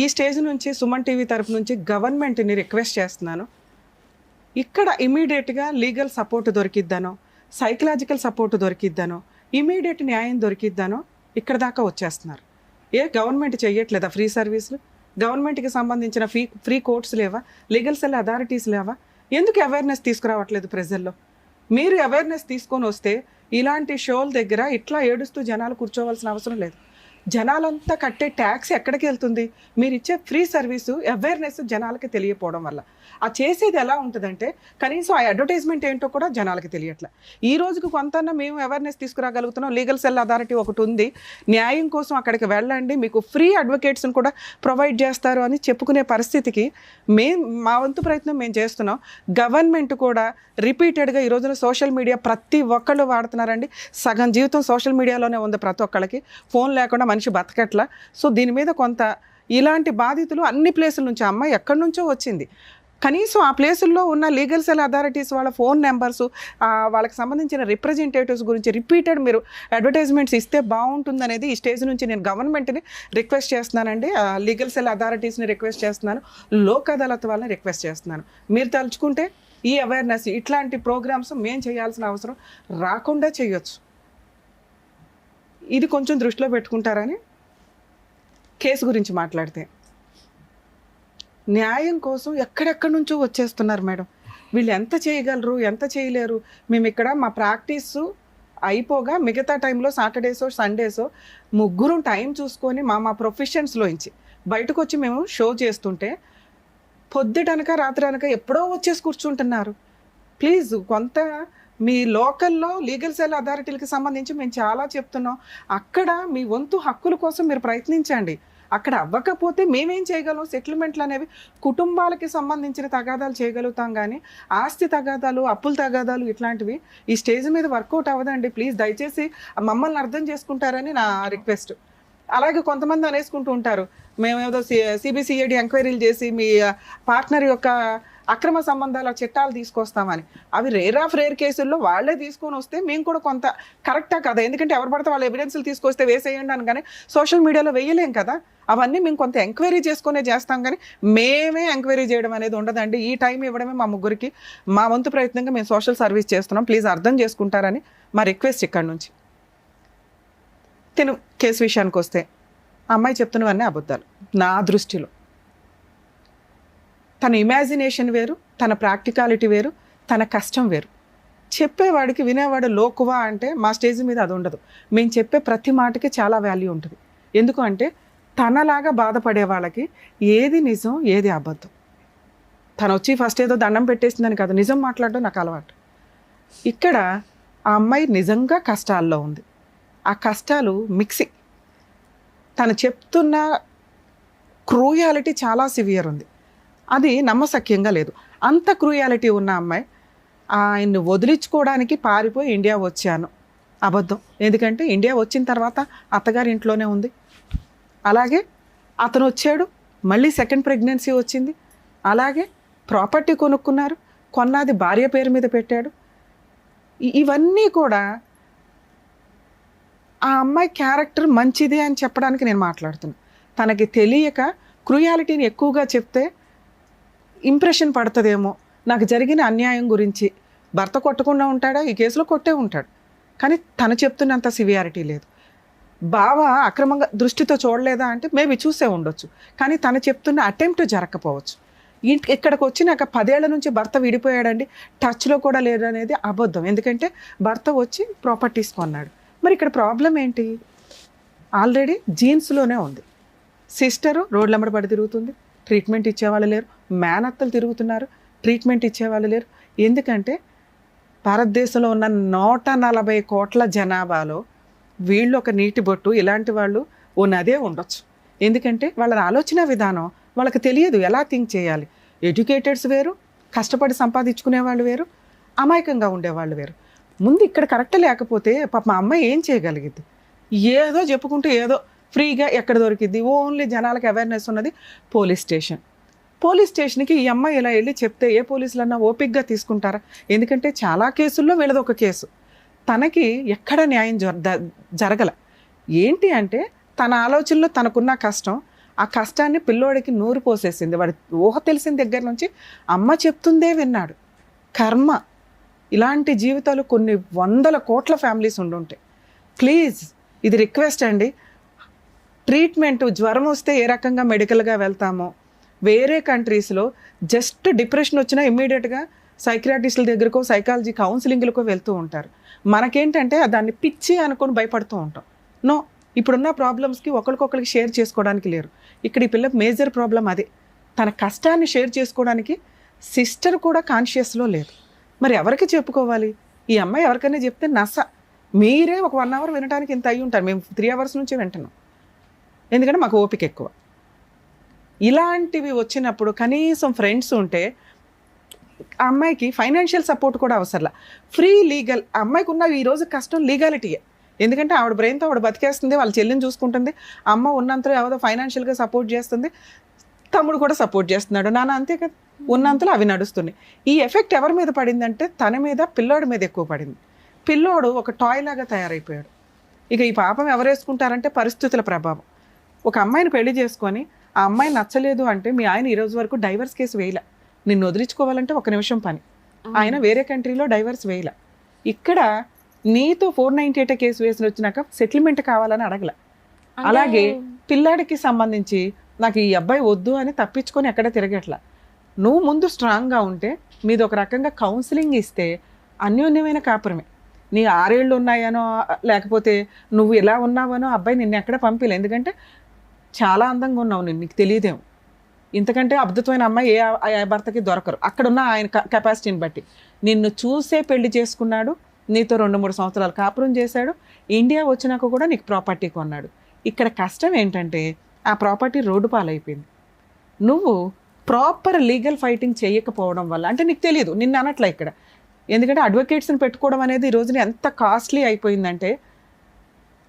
ఈ స్టేజ్ నుంచి సుమన్ టీవీ తరఫు నుంచి గవర్నమెంట్ని రిక్వెస్ట్ చేస్తున్నాను, ఇక్కడ ఇమీడియట్గా లీగల్ సపోర్ట్ దొరికిద్దానో, సైకలాజికల్ సపోర్ట్ దొరికిద్దానో, ఇమీడియట్ న్యాయం దొరికిద్దానో ఇక్కడ దాకా వచ్చేస్తున్నారు. గవర్నమెంట్ చెయ్యట్లేదా ఫ్రీ సర్వీసులు? గవర్నమెంట్కి సంబంధించిన ఫ్రీ కోర్ట్స్ లేవా? లీగల్ సెల్ అథారిటీస్ లేవా? ఎందుకు అవేర్నెస్ తీసుకురావట్లేదు ప్రజల్లో? మీరు అవేర్నెస్ తీసుకొని వస్తే ఇలాంటి షోల దగ్గర ఇట్లా ఏడుస్తూ జనాలు కూర్చోవలసిన అవసరం లేదు. జనాలంతా కట్టే ట్యాక్స్ ఎక్కడికి వెళ్తుంది? మీరు ఇచ్చే ఫ్రీ సర్వీసు అవేర్నెస్ జనాలకి తెలియకపోవడం వల్ల. ఆ చేసేది ఎలా ఉంటుందంటే కనీసం ఆ అడ్వర్టైజ్మెంట్ ఏంటో కూడా జనాలకి తెలియట్లే. ఈ రోజుకు కొంత మేము అవేర్నెస్ తీసుకురాగలుగుతున్నాం. లీగల్ సెల్ అథారిటీ ఒకటి ఉంది, న్యాయం కోసం అక్కడికి వెళ్ళండి, మీకు ఫ్రీ అడ్వకేట్స్ని కూడా ప్రొవైడ్ చేస్తారు అని చెప్పుకునే పరిస్థితికి మా వంతు ప్రయత్నం మేము చేస్తున్నాం. గవర్నమెంట్ కూడా రిపీటెడ్గా ఈ రోజున సోషల్ మీడియా ప్రతి ఒక్కళ్ళు వాడుతున్నారండి. సగం జీవితం సోషల్ మీడియాలోనే ఉంది ప్రతి ఒక్కళ్ళకి. ఫోన్ లేకుండా మనిషి బతకట్లా. సో దీని మీద కొంత ఇలాంటి బాధితులు అన్ని ప్లేసుల నుంచి, అమ్మాయి ఎక్కడి నుంచో వచ్చింది, కనీసం ఆ ప్లేసుల్లో ఉన్న లీగల్ సెల్ అథారిటీస్ వాళ్ళ ఫోన్ నెంబర్సు, వాళ్ళకి సంబంధించిన రిప్రజెంటేటివ్స్ గురించి రిపీటెడ్ మీరు అడ్వర్టైజ్మెంట్స్ ఇస్తే బాగుంటుందనేది ఈ స్టేజ్ నుంచి నేను గవర్నమెంట్ని రిక్వెస్ట్ చేస్తున్నానండి. లీగల్ సెల్ అథారిటీస్ని రిక్వెస్ట్ చేస్తున్నాను, లోక్ అదాలత్ వాళ్ళని రిక్వెస్ట్ చేస్తున్నాను. మీరు తలుచుకుంటే ఈ అవేర్నెస్ ఇట్లాంటి ప్రోగ్రామ్స్ మేము చేయాల్సిన అవసరం రాకుండా చేయొచ్చు. ఇది కొంచెం దృష్టిలో పెట్టుకుంటారని. కేసు గురించి మాట్లాడితే న్యాయం కోసం ఎక్కడెక్కడి నుంచో వచ్చేస్తున్నారు మేడం. వీళ్ళు ఎంత చేయగలరు, ఎంత చేయలేరు? మేము ఇక్కడ మా ప్రాక్టీసు అయిపోగా మిగతా టైంలో సాటర్డేసో సండేసో ముగ్గురం టైం చూసుకొని మా ప్రొఫెషన్స్లోంచి బయటకు వచ్చి మేము షో చేస్తుంటే పొద్దుటనక రాత్రి అనక ఎప్పుడో వచ్చేసి కూర్చుంటున్నారు. ప్లీజ్ కొంత మీ లోకల్లో లీగల్ సెల్ అథారిటీలకు సంబంధించి మేము చాలా చెప్తున్నాం. అక్కడ మీ వంతు హక్కుల కోసం మీరు ప్రయత్నించండి. అక్కడ అవ్వకపోతే మేమేం చేయగలం? సెటిల్మెంట్లు అనేవి కుటుంబాలకి సంబంధించిన తగాదాలు చేయగలుగుతాం, కానీ ఆస్తి తగాదాలు, అప్పుల తగాదాలు ఇట్లాంటివి ఈ స్టేజ్ మీద వర్కౌట్ అవ్వదండి. ప్లీజ్ దయచేసి మమ్మల్ని అర్థం చేసుకుంటారని నా రిక్వెస్ట్. అలాగే కొంతమంది అనేసుకుంటూ ఉంటారు, మేమేదో సిబిసిఐడి ఎంక్వైరీలు చేసి మీ పార్ట్నర్ యొక్క అక్రమ సంబంధాల చట్టాలు తీసుకొస్తామని. అవి రేర్ ఆఫ్ రేర్ కేసుల్లో వాళ్ళే తీసుకొని వస్తే మేము కూడా కొంత కరెక్టా కదా? ఎందుకంటే ఎవరు పడితే వాళ్ళ ఎవిడెన్స్లు తీసుకొస్తే వేసేయండి అని, కానీ సోషల్ మీడియాలో వేయలేం కదా. అవన్నీ మేము కొంత ఎంక్వైరీ చేసుకునే చేస్తాం, కానీ మేమే ఎంక్వైరీ చేయడం అనేది ఉండదండి. ఈ టైం ఇవ్వడమే మా ముగ్గురికి మా వంతు ప్రయత్నంగా మేము సోషల్ సర్వీస్ చేస్తున్నాం. ప్లీజ్ అర్థం చేసుకుంటారని మా రిక్వెస్ట్. ఇక్కడ నుంచి కేసు విషయానికి వస్తే అమ్మాయి చెప్తున్నవన్నీ అబద్ధాలు నా దృష్టిలో. తన ఇమాజినేషన్ వేరు, తన ప్రాక్టికాలిటీ వేరు, తన కష్టం వేరు. చెప్పేవాడికి వినేవాడు లోకువా అంటే మా స్టేజ్ మీద అది ఉండదు. మేము చెప్పే ప్రతి మాటకి చాలా వాల్యూ ఉంటుంది. ఎందుకు అంటే తనలాగా బాధపడే వాళ్ళకి ఏది నిజం ఏది అబద్ధం. తను వచ్చి ఫస్ట్ ఏదో దండం పెట్టేసిందని కాదు, నిజం మాట్లాడడం నాకు అలవాటు. ఇక్కడ ఆ అమ్మాయి నిజంగా కష్టాల్లో ఉంది. ఆ కష్టాలు మిక్సింగ్. తను చెప్తున్న క్రూయాలిటీ చాలా సివియర్ ఉంది, అది నమ్మశక్యంగా లేదు. అంత క్రూయాలిటీ ఉన్న అమ్మాయి ఆయన్ని వదిలించుకోవడానికి పారిపోయి ఇండియా వచ్చాను, అబద్ధం. ఎందుకంటే ఇండియా వచ్చిన తర్వాత అత్తగారి ఇంట్లోనే ఉంది. అలాగే అతను వచ్చాడు, మళ్ళీ సెకండ్ ప్రెగ్నెన్సీ వచ్చింది, అలాగే ప్రాపర్టీ కొనుక్కున్నారు, కొన్నది భార్య పేరు మీద పెట్టాడు. ఇవన్నీ కూడా ఆ అమ్మాయి క్యారెక్టర్ మంచిది అని చెప్పడానికి నేను మాట్లాడుతున్నాను. తనకి తెలియక క్రూయాలిటీని ఎక్కువగా చెప్తే ఇంప్రెషన్ పడుతుందేమో, నాకు జరిగిన అన్యాయం గురించి. భర్త కొట్టకుండా ఉంటాడా? ఈ కేసులో కొట్టే ఉంటాడు, కానీ తను చెప్తున్నంత సివియారిటీ లేదు. బావ అక్రమంగా దృష్టితో చూడలేదా అంటే మేబీ చూసే ఉండొచ్చు, కానీ తను చెప్తున్న అటెంప్ట్ జరగకపోవచ్చు. ఇక్కడికి వచ్చినాక 10 ఏళ్ల నుంచి భర్త విడిపోయాడండి, టచ్లో కూడా లేదనేది అబద్ధం. ఎందుకంటే భర్త వచ్చి ప్రాపర్టీస్ కొన్నాడు. మరి ఇక్కడ ప్రాబ్లం ఏంటి? ఆల్రెడీ జీన్స్లోనే ఉంది. సిస్టరు రోడ్లమ్మడి పడి తిరుగుతుంది, ట్రీట్మెంట్ ఇచ్చేవాళ్ళు లేరు. మేనత్తలు తిరుగుతున్నారు, ట్రీట్మెంట్ ఇచ్చేవాళ్ళు లేరు. ఎందుకంటే భారతదేశంలో ఉన్న 140 కోట్ల జనాభాలో వీళ్ళు ఒక నీటి బొట్టు, ఇలాంటి వాళ్ళు ఓ నదే ఉండొచ్చు. ఎందుకంటే వాళ్ళ ఆలోచన విధానం వాళ్ళకి తెలియదు, ఎలా థింక్ చేయాలి. ఎడ్యుకేటెడ్స్ వేరు, కష్టపడి సంపాదించుకునే వాళ్ళు వేరు, అమాయకంగా ఉండేవాళ్ళు వేరు. ముందు ఇక్కడ కరెక్ట్ లేకపోతే పాప మా అమ్మాయి ఏం చేయగలిగింది? ఏదో చెప్పుకుంటూ ఏదో ఫ్రీగా ఎక్కడ దొరికింది. ఓన్లీ జనాలకు అవేర్నెస్ ఉన్నది పోలీస్ స్టేషన్. పోలీస్ స్టేషన్కి ఈ అమ్మాయి ఇలా వెళ్ళి చెప్తే ఏ పోలీసులన్నా ఓపిక్గా తీసుకుంటారా? ఎందుకంటే చాలా కేసుల్లో వీళ్ళది ఒక కేసు. తనకి ఎక్కడ న్యాయం జరగల. ఏంటి అంటే తన ఆలోచనలో తనకున్న కష్టం, ఆ కష్టాన్ని పిల్లోడికి నూరు పోసేసింది. వాడి ఊహ తెలిసిన దగ్గర నుంచి అమ్మ చెప్తుందే విన్నాడు. కర్మ. ఇలాంటి జీవితాలు కొన్ని 100 కోట్ల ఫ్యామిలీస్ ఉండుంటాయి. ప్లీజ్, ఇది రిక్వెస్ట్ అండి. ట్రీట్మెంట్ జ్వరం వస్తే ఏ రకంగా మెడికల్గా వెళ్తామో, వేరే కంట్రీస్లో జస్ట్ డిప్రెషన్ వచ్చినా ఇమ్మీడియట్గా సైకియాట్రిస్టుల దగ్గరకో సైకాలజీ కౌన్సిలింగ్లకో వెళ్తూ ఉంటారు. మనకేంటంటే దాన్ని పిచ్చి అనుకొని భయపడుతూ ఉంటాం. నో, ఇప్పుడున్న ప్రాబ్లమ్స్కి ఒకరికొకరికి షేర్ చేసుకోవడానికి లేరు. ఇక్కడ ఈ పిల్ల మేజర్ ప్రాబ్లం అదే. తన కష్టాన్ని షేర్ చేసుకోవడానికి సిస్టర్ కూడా కాన్షియస్లో లేదు. మరి ఎవరికి చెప్పుకోవాలి? ఈ అమ్మాయి ఎవరికైనా చెప్తే నస. మీరే ఒక 1 అవర్ వినడానికి ఇంత అయ్యి ఉంటారు, మేము 3 అవర్స్ నుంచి వింటున్నాం. ఎందుకంటే మాకు ఓపిక ఎక్కువ. ఇలాంటివి వచ్చినప్పుడు కనీసం ఫ్రెండ్స్ ఉంటే ఆ అమ్మాయికి ఫైనాన్షియల్ సపోర్ట్ కూడా అవసరంలా. Free legal. ఆ అమ్మాయికి ఉన్న ఈరోజు కష్టం లీగాలిటీయే. ఎందుకంటే ఆవిడ బ్రెయిన్తో ఆవిడ బతికేస్తుంది, వాళ్ళ చెల్లిని చూసుకుంటుంది, అమ్మ ఉన్నంతలో ఏదో ఫైనాన్షియల్గా సపోర్ట్ చేస్తుంది, తమ్ముడు కూడా సపోర్ట్ చేస్తున్నాడు, నాన్న అంతే కదా, ఉన్నంతలో అవి నడుస్తున్నాయి. ఈ ఎఫెక్ట్ ఎవరి మీద పడిందంటే తన మీద, పిల్లోడి మీద ఎక్కువ పడింది. పిల్లోడు ఒక టాయ్ లాగా తయారైపోయాడు. ఇక ఈ పాపం ఎవరు వేసుకుంటారంటే పరిస్థితుల ప్రభావం. ఒక అమ్మాయిని పెళ్లి చేసుకొని ఆ అమ్మాయి నచ్చలేదు అంటే మీ ఆయన ఈరోజు వరకు డైవర్స్ కేసు వేయలే. నిన్ను వదిలించుకోవాలంటే 1 నిమిషం పని. ఆయన వేరే కంట్రీలో డైవర్స్ వేయలే. ఇక్కడ నీతో 498 కేసు వేసి వచ్చినాక సెటిల్మెంట్ కావాలని అడగల. అలాగే పిల్లాడికి సంబంధించి నాకు ఈ అబ్బాయి వద్దు అని తప్పించుకొని ఎక్కడ తిరగట్లా. నువ్వు ముందు స్ట్రాంగ్గా ఉంటే మీది ఒక రకంగా కౌన్సిలింగ్ ఇస్తే అన్యోన్యమైన కాపురమే. నీ 6 ఏళ్ళు ఉన్నాయనో లేకపోతే నువ్వు ఇలా ఉన్నావనో అబ్బాయి నిన్ను ఎక్కడ పంపిలే. ఎందుకంటే చాలా అందంగా ఉన్నావు, నీకు తెలియదేమో. ఇంతకంటే అద్భుతమైన అమ్మాయి ఏ భర్తకి దొరకరు అక్కడున్న ఆయన కెపాసిటీని బట్టి. నిన్ను చూసే పెళ్లి చేసుకున్నాడు, నీతో 2-3 సంవత్సరాలు కాపురం చేశాడు, ఇండియా వచ్చినాక కూడా నీకు ప్రాపర్టీ కొన్నాడు. ఇక్కడ కష్టం ఏంటంటే ఆ ప్రాపర్టీ రోడ్డు పాలైపోయింది. నువ్వు ప్రాపర్ లీగల్ ఫైటింగ్ చేయకపోవడం వల్ల, అంటే నీకు తెలియదు, నిన్ను అనట్లే ఇక్కడ. ఎందుకంటే అడ్వకేట్స్ని పెట్టుకోవడం అనేది ఈ రోజున ఎంత కాస్ట్లీ అయిపోయిందంటే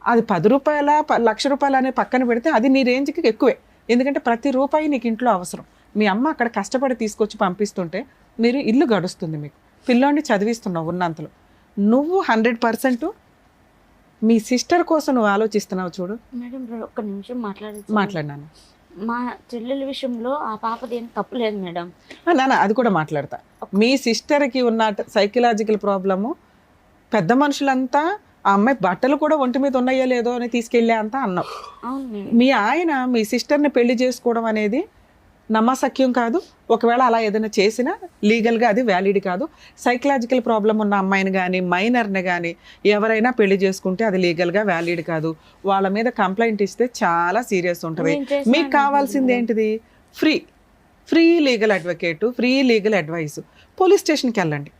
అది 10 రూపాయల 1,00,000 రూపాయలు అనే పక్కన పెడితే అది నీ రేంజ్కి ఎక్కువే. ఎందుకంటే ప్రతి రూపాయి నీకు ఇంట్లో అవసరం. మీ అమ్మ అక్కడ కష్టపడి తీసుకొచ్చి పంపిస్తుంటే మీరు ఇల్లు గడుస్తుంది, మీకు పిల్లోడిని చదివిస్తున్నావు ఉన్నంతలో. నువ్వు 100% మీ సిస్టర్ కోసం నువ్వు ఆలోచిస్తున్నావు. చూడు మేడం, 1 నిమిషం మాట్లాడినాను. మా చెల్లెల విషయంలో ఆ పాపది ఏం తప్పు లేదు మేడం. నాన్న అది కూడా మాట్లాడతా. మీ సిస్టర్కి ఉన్న సైకలాజికల్ ప్రాబ్లము పెద్ద మనుషులంతా ఆ అమ్మాయి బట్టలు కూడా ఒంటి మీద ఉన్నాయో లేదో అని తీసుకెళ్ళే అంతా అన్నావు. మీ ఆయన మీ సిస్టర్ని పెళ్లి చేసుకోవడం అనేది నమ్మసక్యం కాదు. ఒకవేళ అలా ఏదైనా చేసినా లీగల్గా అది వ్యాలిడ్ కాదు. సైకలాజికల్ ప్రాబ్లం ఉన్న అమ్మాయిని కానీ మైనర్ని కానీ ఎవరైనా పెళ్లి చేసుకుంటే అది లీగల్గా వ్యాలిడ్ కాదు. వాళ్ళ మీద కంప్లైంట్ ఇస్తే చాలా సీరియస్ ఉంటుంది. మీకు కావాల్సింది ఏంటిది? Free legal advocate, free legal advice. Police స్టేషన్కి వెళ్ళండి,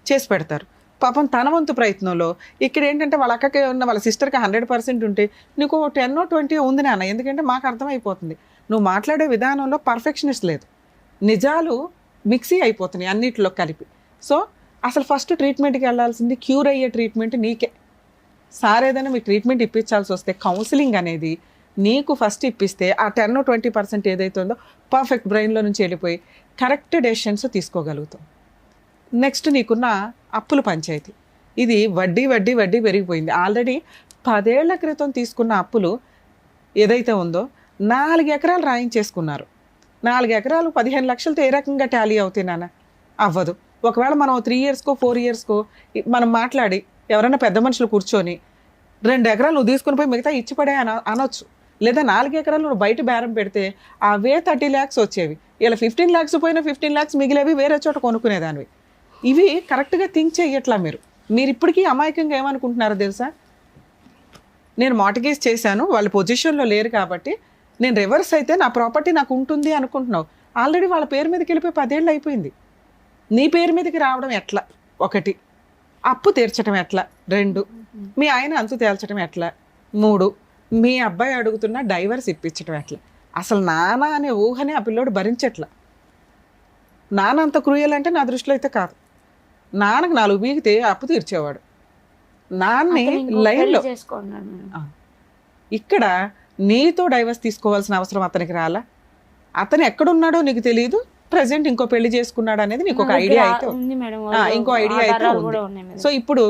చేసి పెడతారు. పాపం తన వంతు ప్రయత్నంలో ఇక్కడ ఏంటంటే వాళ్ళ అక్కకి ఉన్న వాళ్ళ సిస్టర్కి 100% ఉంటే నీకు 10-20 ఉంది నాన్న. ఎందుకంటే మాకు అర్థమైపోతుంది నువ్వు మాట్లాడే విధానంలో పర్ఫెక్షనిస్ట్ లేదు, నిజాలు మిక్సీ అయిపోతున్నాయి అన్నిటిలో కలిపి. సో అసలు ఫస్ట్ ట్రీట్మెంట్కి వెళ్ళాల్సింది క్యూర్ అయ్యే ట్రీట్మెంట్ నీకే. సార్ ఏదైనా మీ ట్రీట్మెంట్ ఇప్పించాల్సి వస్తే కౌన్సిలింగ్ అనేది నీకు ఫస్ట్ ఇప్పిస్తే ఆ 10-20% ఏదైతే ఉందో పర్ఫెక్ట్ బ్రెయిన్లో నుంచి వెళ్ళిపోయి కరెక్ట్ డెసిషన్స్ తీసుకోగలుగుతాం. నెక్స్ట్ నీకున్న అప్పుల పంచాయతీ, ఇది వడ్డీ వడ్డీ వడ్డీ పెరిగిపోయింది. ఆల్రెడీ 10 ఏళ్ల క్రితం తీసుకున్న అప్పులు ఏదైతే ఉందో 4 ఎకరాలు రాయించేసుకున్నారు. 4 ఎకరాలు 15 లక్షలతో ఏ రకంగా టాలీ అవుతాయి నాన్న? అవ్వదు. ఒకవేళ మనం 3 ఇయర్స్కో 4 ఇయర్స్కో మనం మాట్లాడి ఎవరైనా పెద్ద మనుషులు కూర్చొని 2 ఎకరాలు నువ్వు తీసుకుని పోయి మిగతా ఇచ్చిపడే అనొచ్చు. లేదా 4 ఎకరాలు నువ్వు బయట బేరం పెడితే అవే 30 lakhs వచ్చేవి. ఇలా 15 lakhs పోయినా 15 lakhs మిగిలేవి వేరే చోట కొనుక్కునేదానివి. ఇవి కరెక్ట్గా థింక్ చేయట్లా మీరు. ఇప్పటికీ అమాయకంగా ఏమనుకుంటున్నారో తెలుసా? నేను మార్టిగేజ్ చేశాను, వాళ్ళ పొజిషన్లో లేరు కాబట్టి నేను రివర్స్ అయితే నా ప్రాపర్టీ నాకు ఉంటుంది అనుకుంటున్నావు. ఆల్రెడీ వాళ్ళ పేరు మీదకి వెళ్ళిపోయి 10 ఏళ్ళు అయిపోయింది. నీ పేరు మీదకి రావడం ఎట్లా? 1, అప్పు తీర్చడం ఎట్లా? 2, మీ ఆయన అంతు తేల్చడం ఎట్లా? 3, మీ అబ్బాయి అడుగుతున్న డైవర్స్ ఇప్పించడం ఎట్లా? అసలు నాన్న అనే ఊహనే ఆ పిల్లోడు భరించట్లా. నాన్న అంత క్రూయల్ అంటే నా దృష్టిలో అయితే కాదు. నాన్నకు 4 బీగితే అప్పు తీర్చేవాడు. నాన్నే లైన్లో ఇక్కడ నీతో డైవర్స్ తీసుకోవాల్సిన అవసరం అతనికి రాలా? అతను ఎక్కడున్నాడో నీకు తెలియదు, ప్రజెంట్ ఇంకో పెళ్లి చేసుకున్నాడు అనేది నీకు ఒక ఐడియా అయితే ఇంకో ఐడియా అయితే ఉంది. సో ఇప్పుడు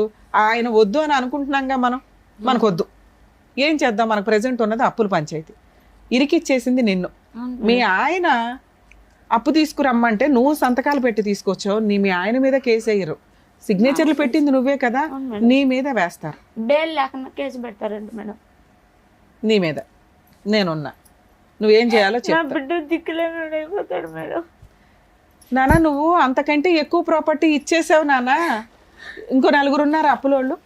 ఆయన వద్దు అని అనుకుంటున్నాంగా మనకు వద్దు. ఏం చేద్దాం? మనకు ప్రజెంట్ ఉన్నది అప్పుల పంచాయతీ. ఇరికిచ్చేసింది నిన్ను. మీ ఆయన అప్పు తీసుకురమ్మంటే నువ్వు సంతకాలు పెట్టి తీసుకొచ్చావు. మీ ఆయన మీద కేసు వేయరు, సిగ్నేచర్లు పెట్టింది నువ్వే కదా, నీ మీద వేస్తారు. బెయిల్ లేకుండా కేసు పెడతారండి మేడం. నీ మీద నేనున్నా, నువ్వేం చేయాలో చెప్పు. బిడ్డ దిక్కులేనాడు అయిపోతాడు మేడం. నాన్న నువ్వు అంతకంటే ఎక్కువ ప్రాపర్టీ ఇచ్చేసావు నాన్న. ఇంకో 4 ఉన్నారు అప్పులోళ్ళు.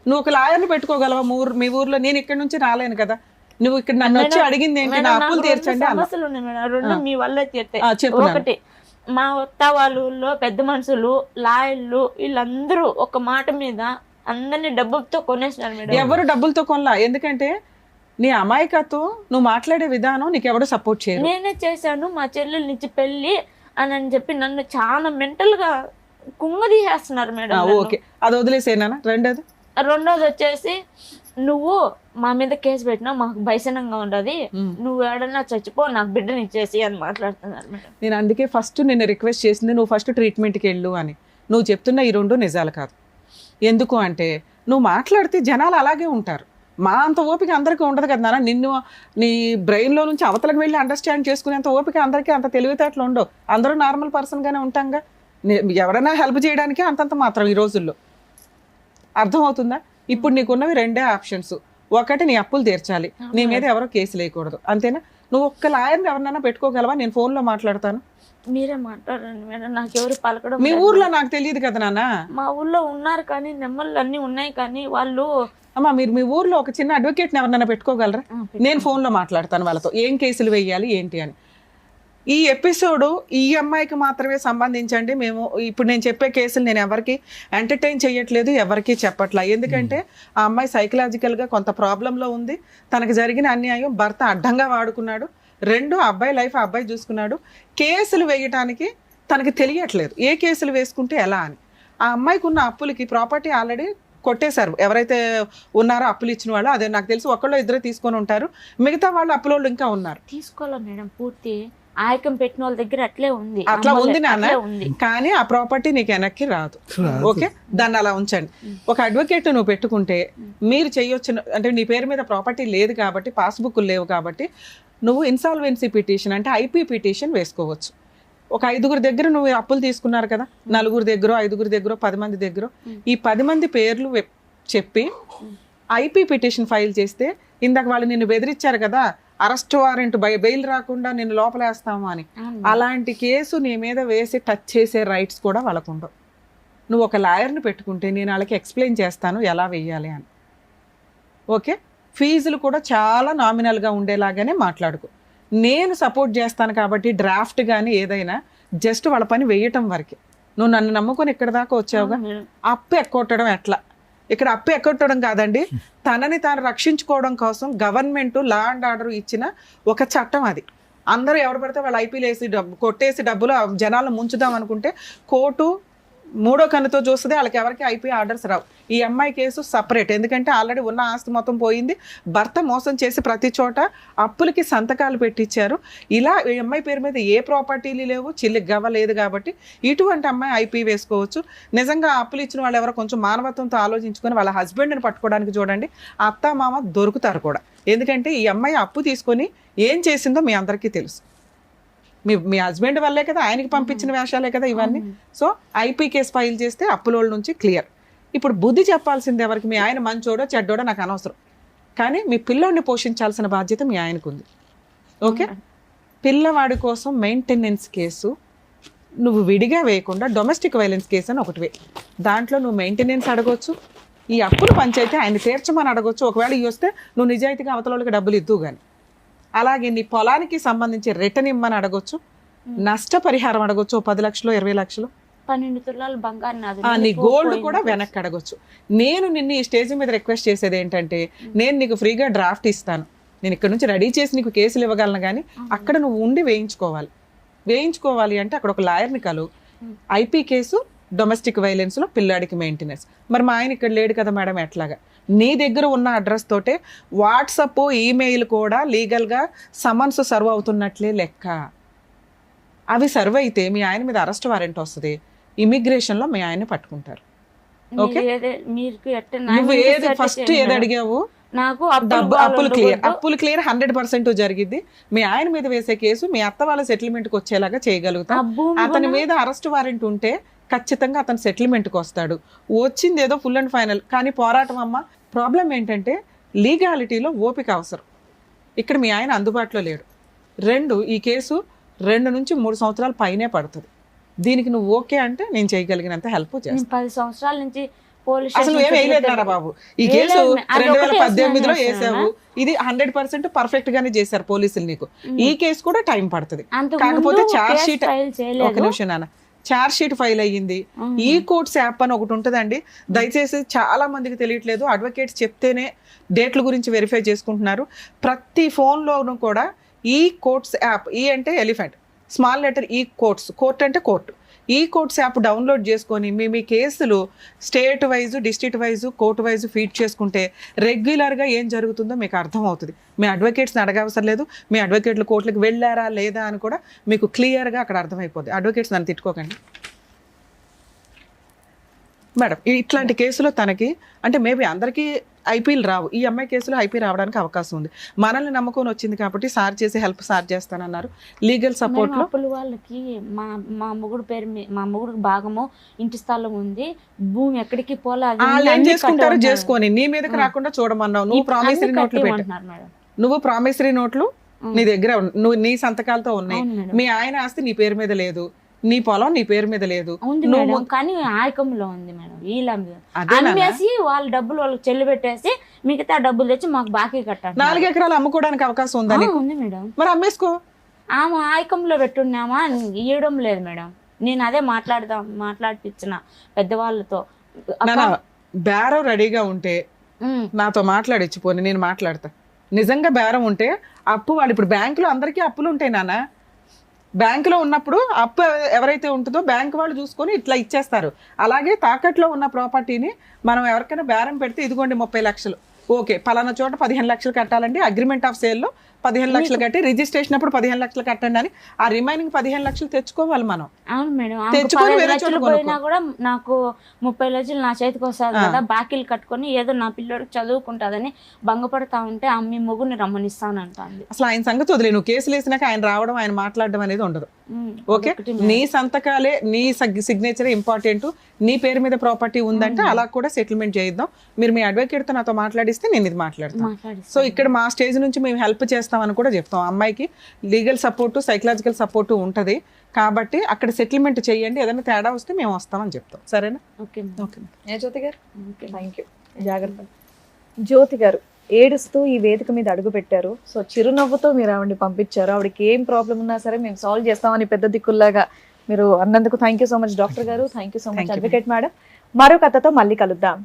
నువ్వు ఒక లాయర్ని పెట్టుకోగలవా? మీ ఊర్లో నేను ఇక్కడ నుంచి రాలేను కదా. నువ్వు ఇక్కడ నన్ను వచ్చి అడిగింది ఏంటి? నా అప్పులు తీర్చండి. సమస్యలు ఉన్నాయి మేడం, 2 మీ వల్ల తీర్తాయి. ఒకటి, మా అత్త వాళ్ళ ఊళ్ళో పెద్ద మనుషులు, లాయర్లు వీళ్ళందరూ ఒక మాట మీద అందరినీ డబ్బులతో కొనేసినారు మేడం. ఎవరు డబ్బులతో కొనలా. ఎందుకంటే నీ అమాయకత్వం, నువ్వు మాట్లాడే విధానం నీకు ఎవరు సపోర్ట్ చేయరు. నేనే చేశాను మా చెల్లెలు నుంచి పెళ్లి అని చెప్పి నన్ను చాలా మెంటల్ గా కుంగదీసేస్తున్నారు మేడం. ఓకే, అది వదిలేసేనా? రెండోది వచ్చేసి, నువ్వు మా మీద కేసు పెట్టినా మాకు భయసనంగా ఉండదు, నువ్వు ఏడన్నా చచ్చిపో, నాకు బిడ్డని ఇచ్చేసి అని మాట్లాడుతున్నారు మేడం. నేను అందుకే ఫస్ట్ నిన్ను రిక్వెస్ట్ చేసింది, నువ్వు ఫస్ట్ ట్రీట్మెంట్కి వెళ్ళు అని. నువ్వు చెప్తున్న ఈ 2 నిజాలు కాదు. ఎందుకు అంటే నువ్వు మాట్లాడితే జనాలు అలాగే ఉంటారు. మా అంత ఓపిక అందరికీ ఉండదు కదా నాన్న. నిన్ను నీ బ్రెయిన్లో నుంచి అవతలకు వెళ్ళి అండర్స్టాండ్ చేసుకునేంత ఓపిక అందరికీ, అంత తెలివితేటలు ఉండవు. అందరూ నార్మల్ పర్సన్గానే ఉంటాంగా. ఎవరైనా హెల్ప్ చేయడానికి అంతంత మాత్రం ఈ రోజుల్లో. అర్థమవుతుందా? ఇప్పుడు నీకున్నవి 2 ఆప్షన్స్. ఒకటి, నీ అప్పులు తీర్చాలి, నీ మీద ఎవరో కేసు లేకూడదు, అంతేనా? నువ్వు ఒక్క లాయర్ని ఎవరినైనా పెట్టుకోగలవా? నేను ఫోన్లో మాట్లాడతాను. మీరే మాట్లాడండి మేడం, నాకు ఎవరు పలకడం. మీ ఊర్లో నాకు తెలియదు కదా నాన్న. మా ఊర్లో ఉన్నారు కానీ, నెమ్మలు అన్ని ఉన్నాయి కానీ వాళ్ళు. అమ్మా, మీరు మీ ఊర్లో ఒక చిన్న అడ్వకేట్ని ఎవరినైనా పెట్టుకోగలరా? నేను ఫోన్లో మాట్లాడతాను వాళ్ళతో, ఏం కేసులు వేయాలి ఏంటి అని. ఈ ఎపిసోడు ఈ అమ్మాయికి మాత్రమే సంబంధించండి. మేము ఇప్పుడు నేను చెప్పే కేసులు నేను ఎవరికి ఎంటర్టైన్ చేయట్లేదు, ఎవరికి చెప్పట్లా. ఎందుకంటే ఆ అమ్మాయి సైకలాజికల్గా కొంత ప్రాబ్లంలో ఉంది. తనకు జరిగిన అన్యాయం భర్త అడ్డంగా వాడుకున్నాడు. 2, అబ్బాయి లైఫ్ అబ్బాయి చూసుకున్నాడు. కేసులు వేయటానికి తనకి తెలియట్లేదు, ఏ కేసులు వేసుకుంటే ఎలా అని. ఆ అమ్మాయికి ఉన్న అప్పులకి ప్రాపర్టీ ఆల్రెడీ కొట్టేశారు. ఎవరైతే ఉన్నారో అప్పులు ఇచ్చిన వాళ్ళు, అదే నాకు తెలిసి 1-2 తీసుకొని ఉంటారు. మిగతా వాళ్ళు అప్పులోళ్ళు ఇంకా ఉన్నారు. తీసుకోవాలి మేడం, పూర్తి ఆయకం పెట్టిన వాళ్ళ దగ్గర అట్లా ఉంది నాన్న. కానీ ఆ ప్రాపర్టీ నీకు వెనక్కి రాదు. ఓకే, దాన్ని అలా ఉంచండి. ఒక అడ్వకేట్ నువ్వు పెట్టుకుంటే మీరు చేయొచ్చు. అంటే నీ పేరు మీద ప్రాపర్టీ లేదు కాబట్టి, పాస్బుక్లు లేవు కాబట్టి, నువ్వు ఇన్సాల్వెన్సీ పిటిషన్ అంటే ఐపీ పిటిషన్ వేసుకోవచ్చు. ఒక 5 దగ్గర నువ్వు అప్పులు తీసుకున్నారు కదా, 4 దగ్గర 5 దగ్గర 10 మంది దగ్గర, ఈ 10 మంది పేర్లు చెప్పి ఐపీ పిటిషన్ ఫైల్ చేస్తే, ఇందాక వాళ్ళు నిన్ను బెదిరించారు కదా, అరెస్ట్ వారెంట్ బెయిల్ రాకుండా నిన్ను లోపలేస్తాము అని, అలాంటి కేసు నీ మీద వేసి టచ్ చేసే రైట్స్ కూడా వాళ్ళకు ఉండవు. నువ్వు ఒక లాయర్ని పెట్టుకుంటే నేను వాళ్ళకి ఎక్స్ప్లెయిన్ చేస్తాను ఎలా వెయ్యాలి అని. ఓకే, ఫీజులు కూడా చాలా నామినల్గా ఉండేలాగానే మాట్లాడుకో. నేను సపోర్ట్ చేస్తాను కాబట్టి డ్రాఫ్ట్ కానీ ఏదైనా జస్ట్ వాళ్ళ పని వేయటం వరకే. నువ్వు నన్ను నమ్ముకొని ఇక్కడ దాకా వచ్చావుగా. అప్పు ఎక్కొట్టడం ఎట్లా? ఇక్కడ అప్పు ఎక్కొట్టడం కాదండి, తనని తాను రక్షించుకోవడం కోసం గవర్నమెంట్ లా అండ్ ఆర్డర్ ఇచ్చిన ఒక చట్టం అది. అందరూ ఎవరు పడితే వాళ్ళు ఐపీలు వేసి కొట్టేసి డబ్బులు జనాలను ముంచుదాం అనుకుంటే కోర్టు మూడో కన్నుతో చూస్తుంది, వాళ్ళకి ఎవరికి ఐపీ ఆర్డర్స్ రావు. ఈ అమ్మాయి కేసు సపరేట్, ఎందుకంటే ఆల్రెడీ ఉన్న ఆస్తి మొత్తం పోయింది, భర్త మోసం చేసి ప్రతి చోట అప్పులకి సంతకాలు పెట్టించారు. ఇలా ఈ అమ్మాయి పేరు మీద ఏ ప్రాపర్టీలు లేవు, చిల్లికి గవ్వ లేదు. కాబట్టి ఇటువంటి అమ్మాయి ఐపీ వేసుకోవచ్చు. నిజంగా అప్పులు ఇచ్చిన వాళ్ళు ఎవరో కొంచెం మానవత్వంతో ఆలోచించుకొని వాళ్ళ హస్బెండ్ని పట్టుకోవడానికి చూడండి, అత్త మామ దొరుకుతారు కూడా. ఎందుకంటే ఈ అమ్మాయి అప్పు తీసుకొని ఏం చేసిందో మీ అందరికీ తెలుసు. మీ హస్బెండ్ వల్లే కదా, ఆయనకి పంపించిన వేషాలే కదా ఇవన్నీ. సో ఐపీ కేసు ఫైల్ చేస్తే అప్పులోళ్ళ నుంచి క్లియర్. ఇప్పుడు బుద్ధి చెప్పాల్సింది ఎవరికి? మీ ఆయన మంచోడో చెడ్డోడో నాకు అనవసరం, కానీ మీ పిల్లోడిని పోషించాల్సిన బాధ్యత మీ ఆయనకు ఉంది. ఓకే, పిల్లవాడి కోసం మెయింటెనెన్స్ కేసు నువ్వు విడిగా వేయకుండా డొమెస్టిక్ వైలెన్స్ కేసు అని ఒకటి వే. దాంట్లో నువ్వు మెయింటెనెన్స్ అడగొచ్చు, ఈ అప్పులు పంచైతే ఆయన తీర్చమని అడగొచ్చు. ఒకవేళ ఇవి వస్తే నువ్వు నిజాయితీగా అవతలకి డబ్బులు ఇద్దు కానీ. అలాగే నీ పొలానికి సంబంధించి రిటర్న్ ఇమ్మని అడగొచ్చు, నష్టపరిహారం అడగొచ్చు, 10 లక్షలు 20 లక్షలు, 12 తులాలు బంగారు నాది. నీ గోల్డ్ కూడా వెనక్కి అడగొచ్చు. నేను నిన్ను ఈ స్టేజ్ మీద రిక్వెస్ట్ చేసేది ఏంటంటే, నేను నీకు ఫ్రీగా డ్రాఫ్ట్ ఇస్తాను, నేను ఇక్కడ నుంచి రెడీ చేసి నీకు కేసులు ఇవ్వగలను, కానీ అక్కడ నువ్వు ఉండి వేయించుకోవాలి అంటే అక్కడ ఒక లాయర్ని కలు. ఐపీ కేసు డొమెస్టిక్ వైలెన్స్ లో పిల్లాడికి మెయింటెనెన్స్. మరి మా ఆయన ఇక్కడ లేడు కదా మేడం, ఎట్లాగా? నీ దగ్గర ఉన్న అడ్రస్ తోటే వాట్సప్ ఈమెయిల్ కూడా లీగల్గా సమన్స్ సర్వ్ అవుతున్నట్లే లెక్క. అవి సర్వ్ అయితే మీ ఆయన మీద అరెస్ట్ వారెంట్ వస్తుంది, ఇమిగ్రేషన్లో మీ ఆయన్ని పట్టుకుంటారు. ఓకే, నువ్వు ఏది ఫస్ట్ ఏది అడిగావు? నాకు అప్పులు క్లియర్ 100% జరిగింది. మీ ఆయన మీద వేసే కేసు మీ అత్త వాళ్ళ సెటిల్మెంట్కి వచ్చేలాగా చేయగలుగుతాం. అతని మీద అరెస్ట్ వారెంట్ ఉంటే ఖచ్చితంగా అతను సెటిల్మెంట్కి వస్తాడు. వచ్చింది ఏదో ఫుల్ అండ్ ఫైనల్, కానీ పోరాటం అమ్మ. ప్రాబ్లం ఏంటంటే లీగాలిటీలో ఓపిక అవసరం. ఇక్కడ మీ ఆయన అందుబాటులో లేడు. ఈ కేసు 2 నుంచి 3 సంవత్సరాల పైనే పడుతుంది. దీనికి నువ్వు ఓకే అంటే నేను చేయగలిగినంత హెల్ప్ చేస్తాను. 10 సంవత్సరాల నుంచి అసలు ఏం వేయలేదురా బాబు. ఈ కేసు 2018లో వేసావు, ఇది 100% పర్ఫెక్ట్ గానే చేశారు పోలీసులు నీకు. ఈ కేసు కూడా టైం పడుతుంది. కాకపోతే ఛార్జ్ షీట్, ఒక నిమిషం నాన్న, ఛార్జ్ షీట్ ఫైల్ అయ్యింది. ఈ కోర్ట్స్ యాప్ అని ఒకటి ఉంటుందండి, దయచేసి చాలా మందికి తెలియట్లేదు. అడ్వకేట్స్ చెప్తేనే డేట్ల గురించి వెరిఫై చేసుకుంటున్నారు. ప్రతి ఫోన్లోనూ కూడా ఈ కోర్ట్స్ యాప్, ఈ అంటే ఎలిఫెంట్, స్మాల్ లెటర్ ఈ కోర్ట్స్, కోర్ట్ అంటే కోర్టు, ఈ కోర్ట్స్ యాప్ డౌన్లోడ్ చేసుకొని మీ కేసులు state wise, district wise, court wise feed చేసుకుంటే రెగ్యులర్గా ఏం జరుగుతుందో మీకు అర్థమవుతుంది. మీ అడ్వకేట్స్ని అడగవసరం లేదు, మీ అడ్వకేట్లు కోర్టులకు వెళ్ళారా లేదా అని కూడా మీకు క్లియర్గా అక్కడ అర్థమైపోతుంది. అడ్వకేట్స్ నన్ను తిట్టుకోకండి మేడం. ఇట్లాంటి కేసులో తనకి అంటే మేబీ అందరికీ ఐపీలు రావు, ఈ అమ్మాయి కేసులో ఐపీ రావడానికి అవకాశం ఉంది. మనల్ని నమ్ముకొని వచ్చింది కాబట్టి సార్ చేసి హెల్ప్ సార్ చేస్తానన్నారు. లీగల్ సపోర్ట్ లో అప్పుల వాళ్ళకి మా మొగుడు పేరు మా మొగుడికి భాగము ఇంటి స్థలం ఉంది, భూమి ఎక్కడికి పోలేదు. వాళ్ళు ఏం చేసుకుంటారో చేసుకొని నీ మీదకి రాకుండా చూడమన్నావు. నువ్వు ప్రామిసరీ నోట్లు పెట్టు, నువ్వు ప్రామిసరీ నోట్లు నీ దగ్గర నువ్వు నీ సంతకాలతో ఉన్నాయి. మీ ఆయన ఆస్తి నీ పేరు మీద లేదు, నీ పొలం నీ పేరు మీద లేదు, కానీ ఆయకంలో ఉంది మేడం. వీళ్ళ అమ్మేసి వాళ్ళ డబ్బులు వాళ్ళకి చెల్లి పెట్టేసి మిగతా డబ్బులు తెచ్చి మాకు బాకీ కట్టాలి. 4 ఎకరాలు అమ్ముకోవడానికి అవకాశం ఉందని ఉంది మేడం. మరి అమ్మేసుకో. ఆమె ఆయకంలో పెట్టున్నామా, ఇవ్వడం లేదు మేడం. నేను అదే మాట్లాడిపించిన పెద్దవాళ్ళతో. బేరం రెడీగా ఉంటే నాతో మాట్లాడిచ్చిపోని, నేను మాట్లాడతా. నిజంగా బేరం ఉంటే అప్పు వాళ్ళు ఇప్పుడు బ్యాంకులో అందరికీ అప్పులు ఉంటాయి నాన్న. బ్యాంకులో ఉన్నప్పుడు అప్పు ఎవరైతే ఉంటుందో బ్యాంక్ వాళ్ళు చూసుకొని ఇట్లా ఇచ్చేస్తారు. అలాగే తాకట్లో ఉన్న ప్రాపర్టీని మనం ఎవరికైనా బేరం పెడితే ఇదిగోండి 30 లక్షలు, ఓకే పలానా చోట 15 లక్షలు కట్టాలండి, అగ్రిమెంట్ ఆఫ్ సేల్లో 15 లక్షలు కట్టి రిజిస్ట్రేషన్ అప్పుడు 15 లక్షలు కట్టండి అని ఆ రిమైనింగ్ 15 లక్షలు తెచ్చుకోవాలి మనం. అవును మేడం, తెచ్చుకొని పోయినా కూడా నాకు 30 లక్షలు నా చేతికి వస్తుంది కదా, బాకీలు కట్టుకొని ఏదో నా పిల్లోడికి చదువుకుంటుందని భంగపడతా ఉంటే అమ్మి మొగుని రమ్మనిస్తానంటాంది. అసలు ఆయన సంగతి వదిలే, నువ్వు కేసులు వేసినాక ఆయన రావడం ఆయన మాట్లాడడం అనేది ఉండదు. ఓకే, నీ సంతకాలే నీ సిగ్నేచరే ఇంపార్టెంట్. నీ పేరు మీద ప్రాపర్టీ ఉందంటే అలా కూడా సెటిల్మెంట్ చేయిద్దాం. మీరు మీ అడ్వకేట్తో నాతో మాట్లాడిస్తే నేను ఇది మాట్లాడతాను. సో ఇక్కడ మా స్టేజ్ నుంచి మేము హెల్ప్ చేస్తామని కూడా చెప్తాం. అమ్మాయికి లీగల్ సపోర్టు, సైకలాజికల్ సపోర్టు ఉంటుంది కాబట్టి అక్కడ సెటిల్మెంట్ చేయండి, ఏదైనా తేడా వస్తే మేము వస్తామని చెప్తాం. సరేనా? ఓకే ఓకే జ్యోతి గారు, థ్యాంక్ యూ. జాగ్రత్త. జ్యోతి గారు ఏడుస్తూ ఈ వేదిక మీద అడుగు పెట్టారు. సో చిరునవ్వుతో మీరు ఆవిడని పంపించారు. ఆవిడకి ఏం ప్రాబ్లం ఉన్నా సరే మేము సాల్వ్ చేస్తామని పెద్ద దిక్కుల్లాగా మీరు అన్నందుకు thank you so much doctor గారు. Thank you so much advocate madam. మరో కథతో మళ్ళీ కలుద్దాం.